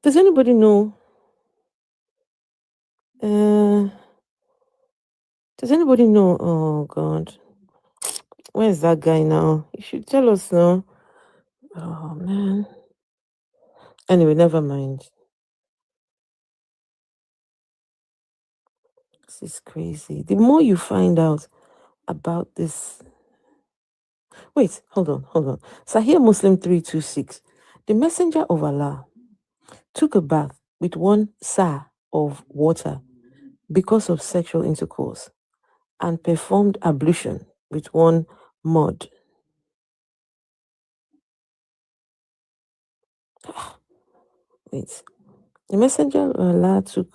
Does anybody know? Does anybody know? Oh, God. Where's that guy now? You should tell us now. Oh, man. Anyway, never mind. This is crazy. The more you find out about this. Wait, hold on. Sahih Muslim 326. The Messenger of Allah took a bath with 1 sa of water because of sexual intercourse and performed ablution with 1 mud. Wait. The Messenger of Allah took.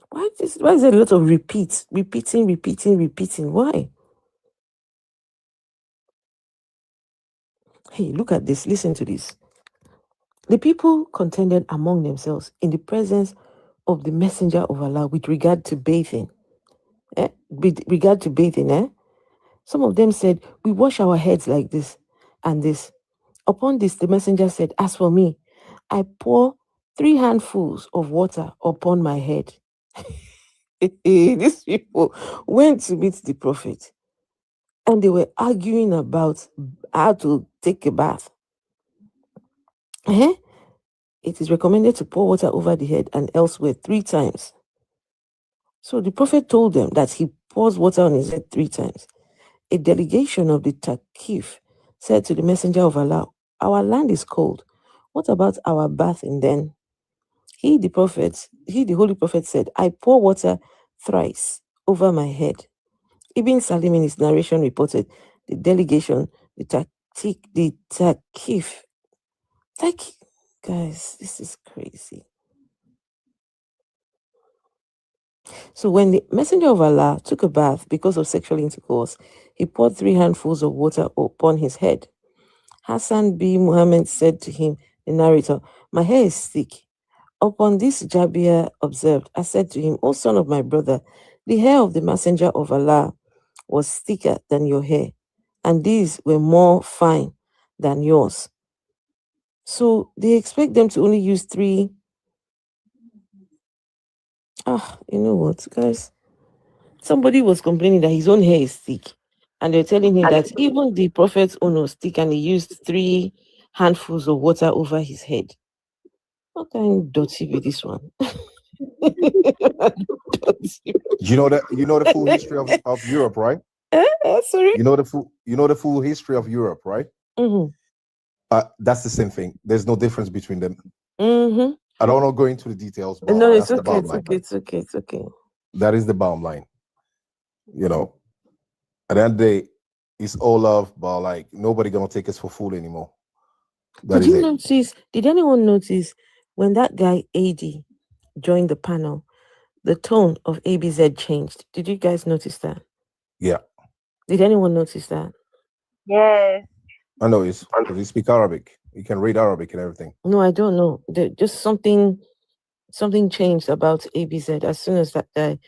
Why is there a lot of repeating? Why? Hey, look at this. Listen to this. The people contended among themselves in the presence of the Messenger of Allah with regard to bathing. Some of them said, we wash our heads like this and this. Upon this, the messenger said, as for me, I pour 3 handfuls of water upon my head. These people went to meet the prophet and they were arguing about how to take a bath. It is recommended to pour water over the head and elsewhere 3 times. So the prophet told them that he pours water on his head 3 times. A delegation of the Takif said to the Messenger of Allah, our land is cold. What about our bathing then? He, the Holy Prophet said, I pour water thrice over my head. Ibn Salim in his narration reported the delegation, the Takif. Guys, this is crazy. So when the Messenger of Allah took a bath because of sexual intercourse, he poured 3 handfuls of water upon his head. Hassan bin Muhammad said to him, the narrator, my hair is thick. Upon this, Jabir observed, I said to him, O son of my brother, the hair of the Messenger of Allah was thicker than your hair, and these were more fine than yours. So they expect them to only use 3. You know what, guys? Somebody was complaining that his own hair is thick, and they're telling him that even the prophet's own was thick, and he used 3 handfuls of water over his head. What kind of dirty be this one? You know the full history of Europe, right? Sorry. You know the full history of Europe, right? Mm-hmm. That's the same thing. There's no difference between them. Mm-hmm. I don't want to go into the details, but no, that's it's the bottom line. It's okay. That is the bottom line. You know, at the end of the day, it's all love, but like nobody gonna take us for fool anymore. Did anyone notice when that guy AD joined the panel, the tone of ABZ changed? Did you guys notice that? Yeah. Did anyone notice that? Yes. I know it's because he speak Arabic. He can read Arabic and everything. No, I don't know. Just something changed about ABZ as soon as that guy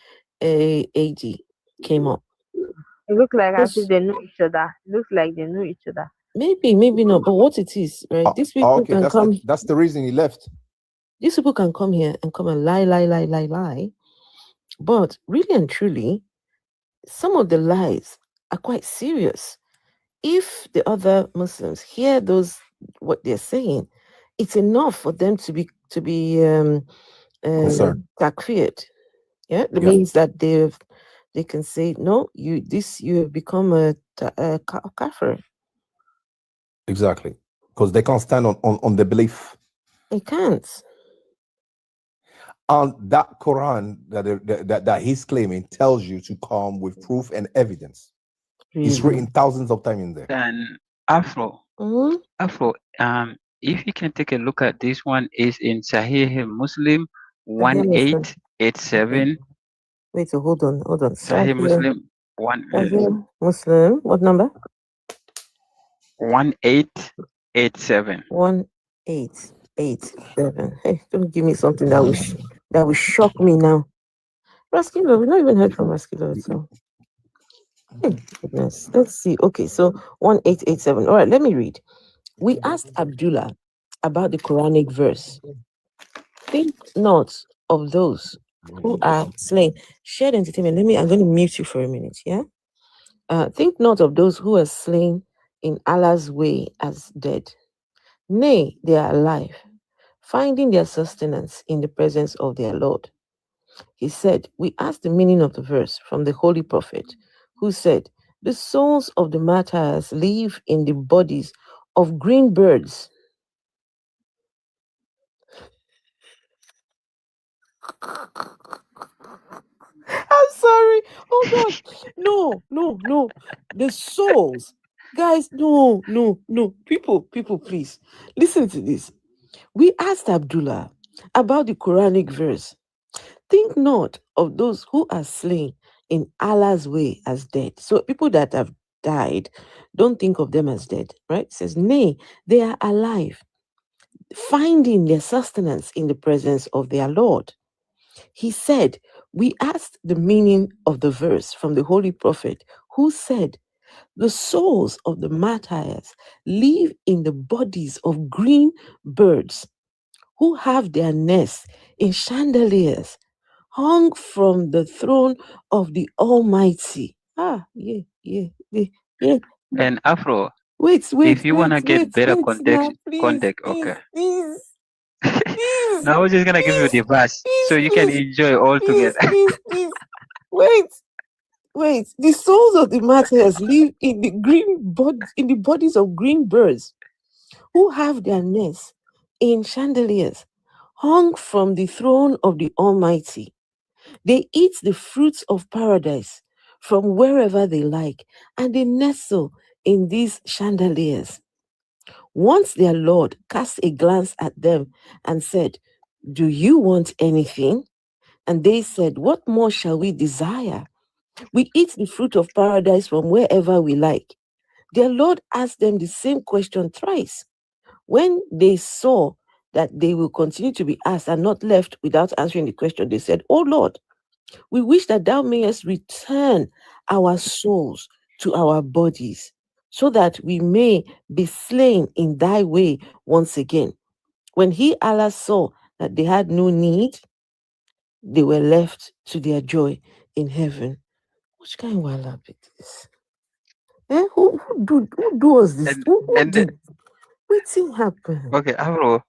AD came up. It looks like as if they know each other. Looks like they know each other. Maybe not. But what it is, right? These people can come. That's the reason he left. These people can come here and come and lie. But really and truly, some of the lies are quite serious. If the other Muslims hear what they're saying, it's enough for them to be takfired. Yeah, it means that they can say no. You have become a kafir. Exactly, because they can't stand on the belief. They can't. And that Quran that he's claiming tells you to come with proof and evidence. Really? It's written thousands of times in there. And Afro, if you can take a look at this one, is in Sahih Muslim 1887. Wait, so hold on. Sahih Muslim 1. Sahih Muslim, what number? 1887. 1887. Hey, don't give me something that will shock me now. Raskilo, we've not even heard from Raskilo. So, hey, goodness. Let's see. Okay, so 1887. All right, let me read. We asked Abdullah about the Quranic verse. Think not of those who are slain. Shared entertainment. I'm going to mute you for a minute. Yeah. Think not of those who are slain in Allah's way as dead. Nay, they are alive, finding their sustenance in the presence of their Lord. He said, we asked the meaning of the verse from the Holy Prophet, who said, the souls of the martyrs live in the bodies of green birds. I'm sorry. Hold on. No. The souls. Guys, no. People, please. Listen to this. We asked Abdullah about the Quranic verse. Think not of those who are slain in Allah's way as dead. So people that have died, don't think of them as dead, right? It says, nay, they are alive, finding their sustenance in the presence of their Lord. He said, we asked the meaning of the verse from the Holy Prophet, who said, the souls of the martyrs live in the bodies of green birds who have their nests in chandeliers hung from the throne of the Almighty. Yeah. And Afro, Wait. if you want to get better context, okay. Please. No, I was just gonna give you the verse so you can enjoy all together. Please. Wait. The souls of the martyrs live in the bodies of green birds who have their nests in chandeliers hung from the throne of the Almighty. They eat the fruits of paradise from wherever they like, and they nestle in these chandeliers. Once their Lord cast a glance at them and said, do you want anything? And they said, what more shall we desire? We eat the fruit of paradise from wherever we like. Their Lord asked them the same question thrice. When they saw that they will continue to be asked and not left without answering the question, they said, oh Lord, we wish that thou mayest return our souls to our bodies, so that we may be slain in thy way once again. When Allah saw that they had no need, they were left to their joy in heaven. Which kind of wild is this? Who does this? Who did? What thing happened? Okay, Afro,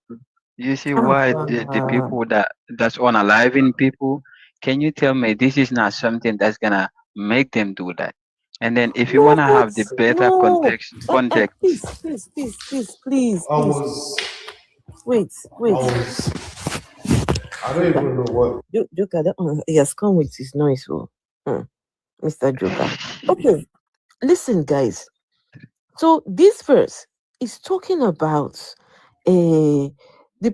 you see why the people that's unaliving people, can you tell me this is not something that's gonna make them do that? And then if you wanna have the better context, Please. Wait. I don't even know what. Joker, he has come with his noise, Mr. Joker. Okay, listen, guys. So this verse is talking about the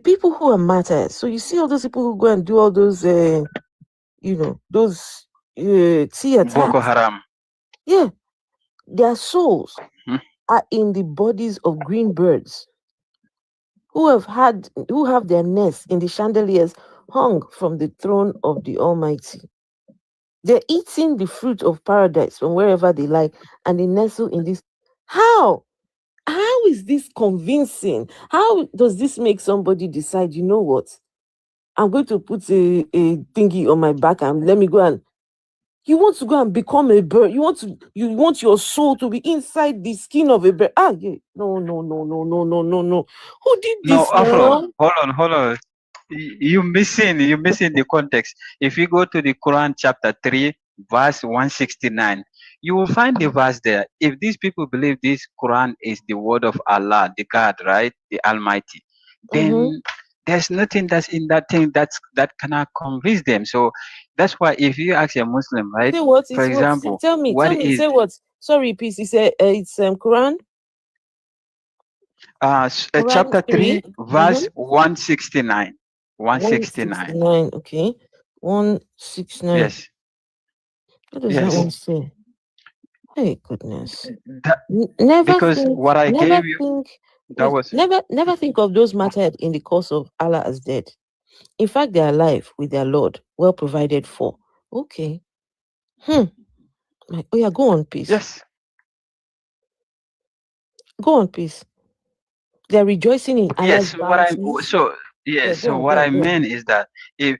people who are martyrs. So you see all those people who go and do all those, those theaters. Boko Haram. Yeah, their souls are in the bodies of green birds who have their nests in the chandeliers hung from the throne of the Almighty. They're eating the fruit of paradise from wherever they like, and they nestle in this. How is this convincing? How does this make somebody decide, you know what? I'm going to put a thingy on my back and let me go and. You want to go and become a bird. You want your soul to be inside the skin of a bird. Yeah. No. Who did this? No, Afro, hold on. You're missing the context. If you go to the Quran chapter 3, verse 169, you will find the verse there. If these people believe this Quran is the word of Allah, the God, right? The Almighty, then there's nothing that's in that thing that cannot convince them. So that's why if you ask a Muslim, right? Say what? For example, tell me. Say what? Sorry, please. He said it's Quran. Chapter 3, verse 169. 169. Okay. 169. Yes. What does that one say? Hey, goodness. Never because think, what I gave you, think, that was never think of those martyred in the cause of Allah as dead. In fact, they are alive with their Lord, well provided for. Okay. Oh yeah, go on, please. Yes. Go on, please. They're rejoicing in Allah's bounties. So what I meant is that if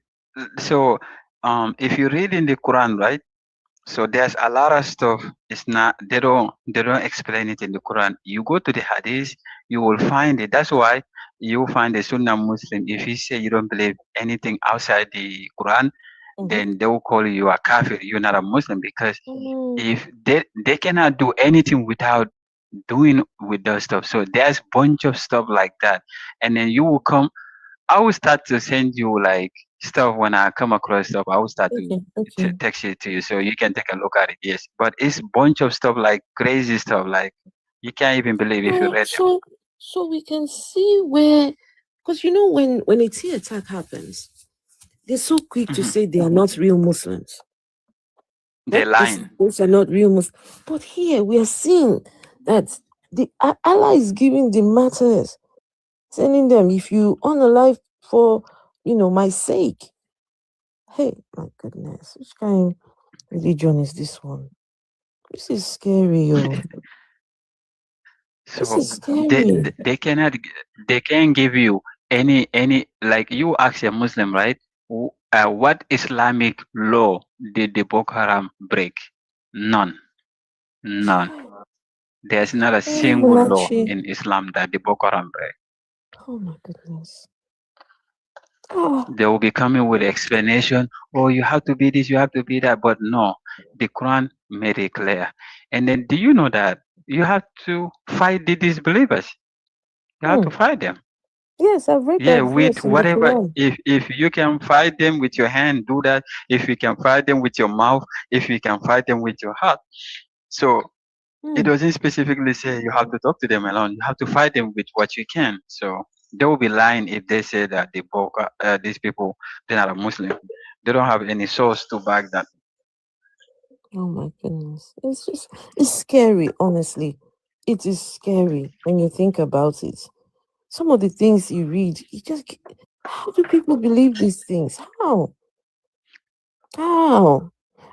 you read in the Quran, right? So there's a lot of stuff. It's not they don't explain it in the Quran. You go to the Hadith, you will find it. That's why you find a Sunnah Muslim. If you say you don't believe anything outside the Quran, then they will call you a kafir. You're not a Muslim because if they cannot do anything without doing with those stuff. So there's bunch of stuff like that, and then you will come. I will start to send you like stuff when I come across stuff. I will start to text it to you so you can take a look at it. Yes, but it's bunch of stuff like crazy stuff like you can't even believe if you read them. So we can see where, because you know when a T attack happens, they're so quick to say they are not real Muslims. They're lying. Those are not real Muslims. But here we are seeing that the Allah is giving the martyrs, sending them, if you honor life for, my sake. Hey, my goodness, which kind of religion is this one? This is scary, yo. So they can't give you any like you ask a Muslim, right? What Islamic law did the Boko Haram break? None. There's not a single law in Islam that the Boko Haram break. Oh my goodness. They will be coming with explanation. Oh, you have to be this, you have to be that. But no, the Quran made it clear. And then do you know that you have to fight the disbelievers? You have to fight them. Yes, I've read that. With whatever. If you can fight them with your hand, do that. If you can fight them with your mouth, if you can fight them with your heart. So it doesn't specifically say you have to talk to them alone. You have to fight them with what you can. So they will be lying if they say that these people, they're not a Muslim. They don't have any source to back that. Oh my goodness. It's scary, honestly. It is scary when you think about it. Some of the things you read, how do people believe these things? How?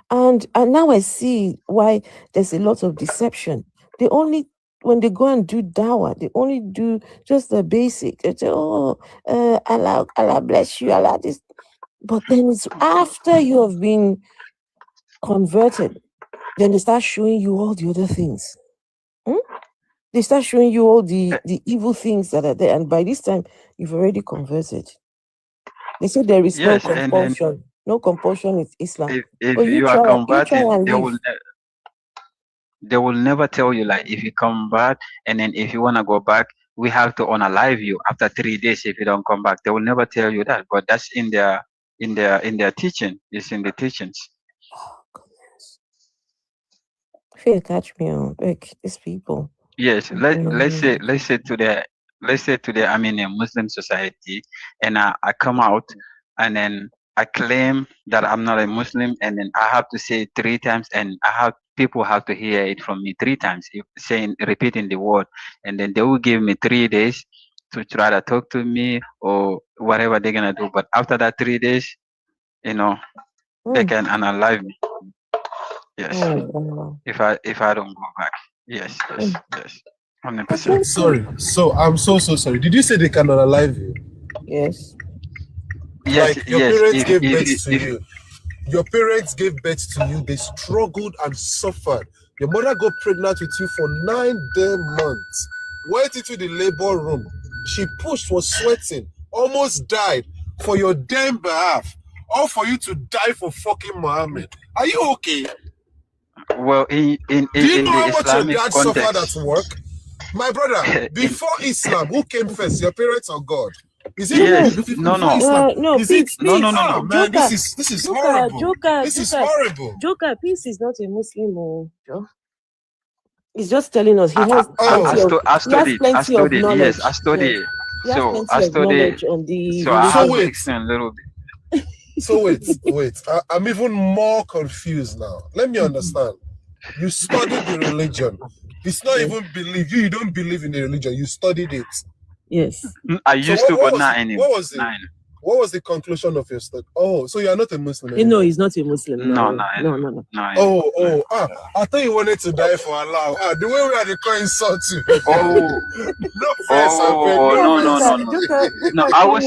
And now I see why there's a lot of deception. When they go and do dawah, they only do just the basic. They say, Allah bless you, Allah this. But then it's after you have been converted, then they start showing you all the other things. They start showing you all the evil things that are there. And by this time, you've already converted. They say there is no compulsion. No compulsion is Islam. If you are converted, they will never tell you like if you convert and then if you want to go back, we have to unalive you after 3 days if you don't come back. They will never tell you that, but that's in their teaching. It's in the teachings. Oh goodness! Fear catch me on like these people. Yes, let's say today I'm in a Muslim society and I come out and then I claim that I'm not a Muslim and then I have to say it 3 times and people have to hear it from me 3 times, repeating the word, and then they will give me 3 days to try to talk to me or whatever they're gonna do. But after that 3 days, they can unalive me. Yes. If I don't go back. Yes. 100%. Sorry. So I'm so sorry. Did you say they can unalive you? Yes. Yes. Like your parents gave birth to you. Your parents gave birth to you. They struggled and suffered. Your mother got pregnant with you for 9 damn months. Went into the labor room. She pushed, was sweating, almost died for your damn behalf. All for you to die for fucking Muhammad. Are you okay? Well, do you know how much your dad suffered at work? My brother, before Islam, who came first, your parents or God? Is it no. Peace. No, man, this is horrible. This is horrible. Joker, Peace is not a Muslim. He's just telling us he has plenty of knowledge. Yes, I studied. So I studied on the. So I have to explain a little bit. So wait. I'm even more confused now. Let me understand. You studied the religion. It's not even belief. You don't believe in the religion. You studied it. Yes. I used to, but not anymore. What was the conclusion of your study? Oh, so you are not a Muslim You anymore? know, he's not a Muslim. No. I thought you wanted to die for Allah. The way we are the coin saw too. No, I was,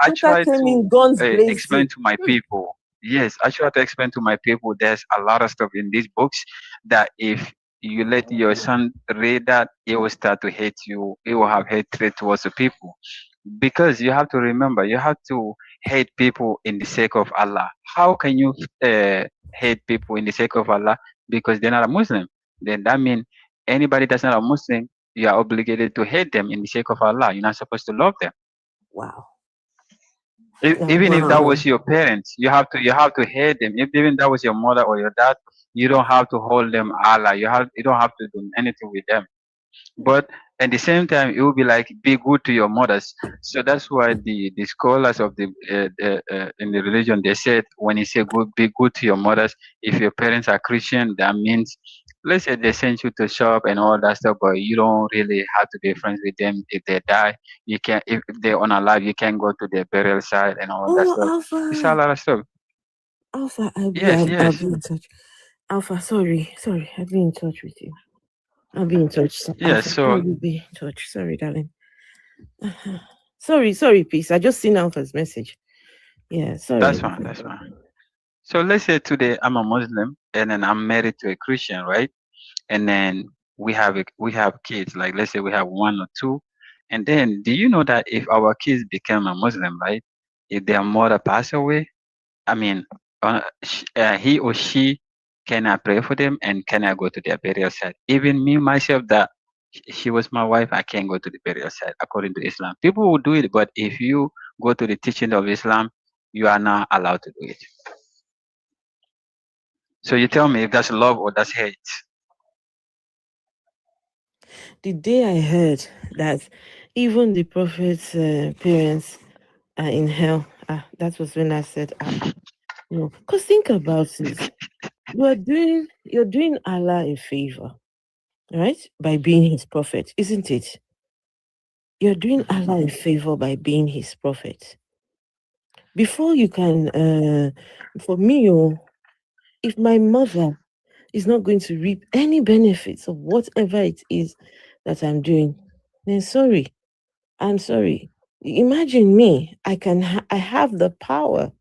I tried to explain to my people. Yes, I try to explain to my people there's a lot of stuff in these books that if you let your son read that, he will start to hate you. He will have hatred towards the people. Because you have to remember, you have to hate people in the sake of Allah. How can you hate people in the sake of Allah because they're not a Muslim? Then that means anybody that's not a Muslim, you are obligated to hate them in the sake of Allah. You're not supposed to love them. Wow. Even if that was your parents, you have to hate them. If even that was your mother or your dad, you don't have to hold them Allah. You don't have to do anything with them. But at the same time, it will be like be good to your mothers. So that's why the scholars of the in the religion, they said when you say good, be good to your mothers. If your parents are Christian, that means let's say they send you to shop and all that stuff, but you don't really have to be friends with them. If they die, you can. If they're unalive, you can go to their burial site and all that stuff. Alpha. It's a lot of stuff. Alpha, I'll be in touch. Alpha, sorry, I'll be in touch with you. I'll be in touch. Yeah, so I will be in touch. Sorry, darling. Sorry, peace. I just seen Alpha's message. Yeah, sorry. That's fine. So let's say today I'm a Muslim and then I'm married to a Christian, right? And then we have kids. Like let's say we have one or two, and then do you know that if our kids become a Muslim, right? If their mother pass away, I mean, he or she can I pray for them and can I go to their burial site? Even me myself, that she was my wife, I can't go to the burial site according to Islam. People will do it, but if you go to the teaching of Islam, you are not allowed to do it. So you tell me if that's love or that's hate. The day I heard that even the prophet's parents are in hell, that was when I said, no. Because think about it. You're doing Allah a favor, right? By being his prophet, isn't it? You're doing Allah a favor by being his prophet. Before you can, for me, if my mother is not going to reap any benefits of whatever it is that I'm doing, then I'm sorry. Imagine me. I have the power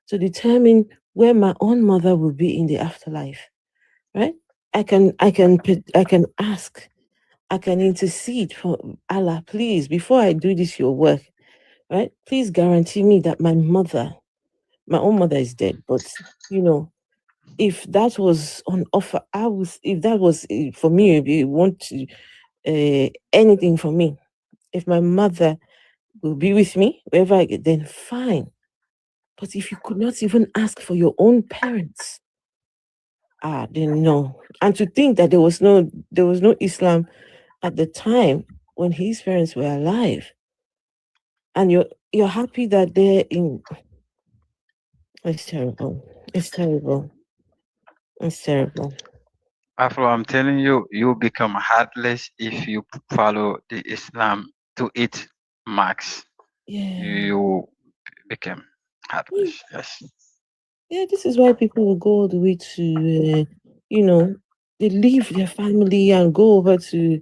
to determine where my own mother will be in the afterlife, right? I can ask, I can intercede for Allah, please, before I do this your work, right? Please guarantee me that my own mother is dead. But if that was on offer, if that was for me, if you want anything from me, if my mother will be with me wherever I get, then fine. But if you could not even ask for your own parents, then no. And to think that there was no Islam at the time when his parents were alive, and you're happy that they're in. It's terrible. Afro, I'm telling you, you become heartless if you follow the Islam to its max. Yeah. You become heartless. Yes. Yeah, this is why people will go all the way to, they leave their family and go over to,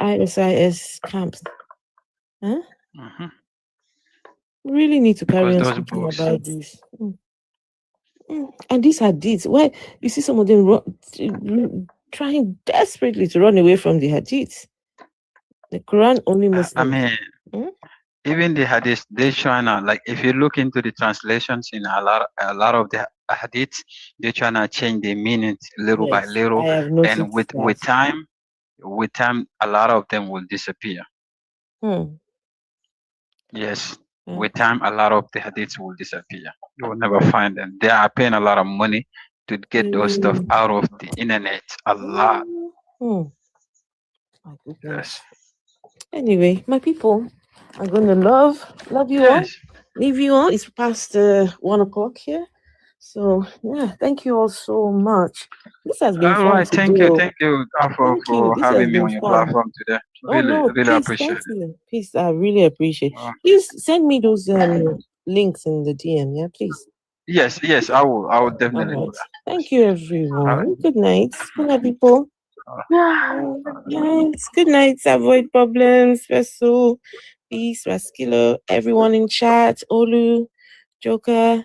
ISIS camps. Huh? Mm-hmm. We really need to carry on speaking about this. And these hadiths, why you see some of them trying desperately to run away from the hadiths. The Quran only Muslims. I mean, even the hadiths, they're trying to, like, if you look into the translations in a lot of the hadiths, they're trying to change the meanings little by little, and with time, a lot of them will disappear. Yes. With time, a lot of the hadiths will disappear. You will never find them. They are paying a lot of money to get those stuff out of the internet. A lot. My goodness. Anyway, my people, I'm going to love you all. Leave you all. It's past 1 o'clock here. So yeah, thank you all so much. This has been All fun right, to thank do. you, for Thank you. This has having me been on your fun. platform today. Oh no, Really please, appreciate thank it. you. Please, I really appreciate. Please send me those links in the DM. Yeah, please. Yes, I will. I will definitely All do right. Thank you, everyone. All right. Good night. Good night, people. Yes. Good night. Avoid problems. Vessel, Peace, Raskilo, everyone in chat, Olu, Joker.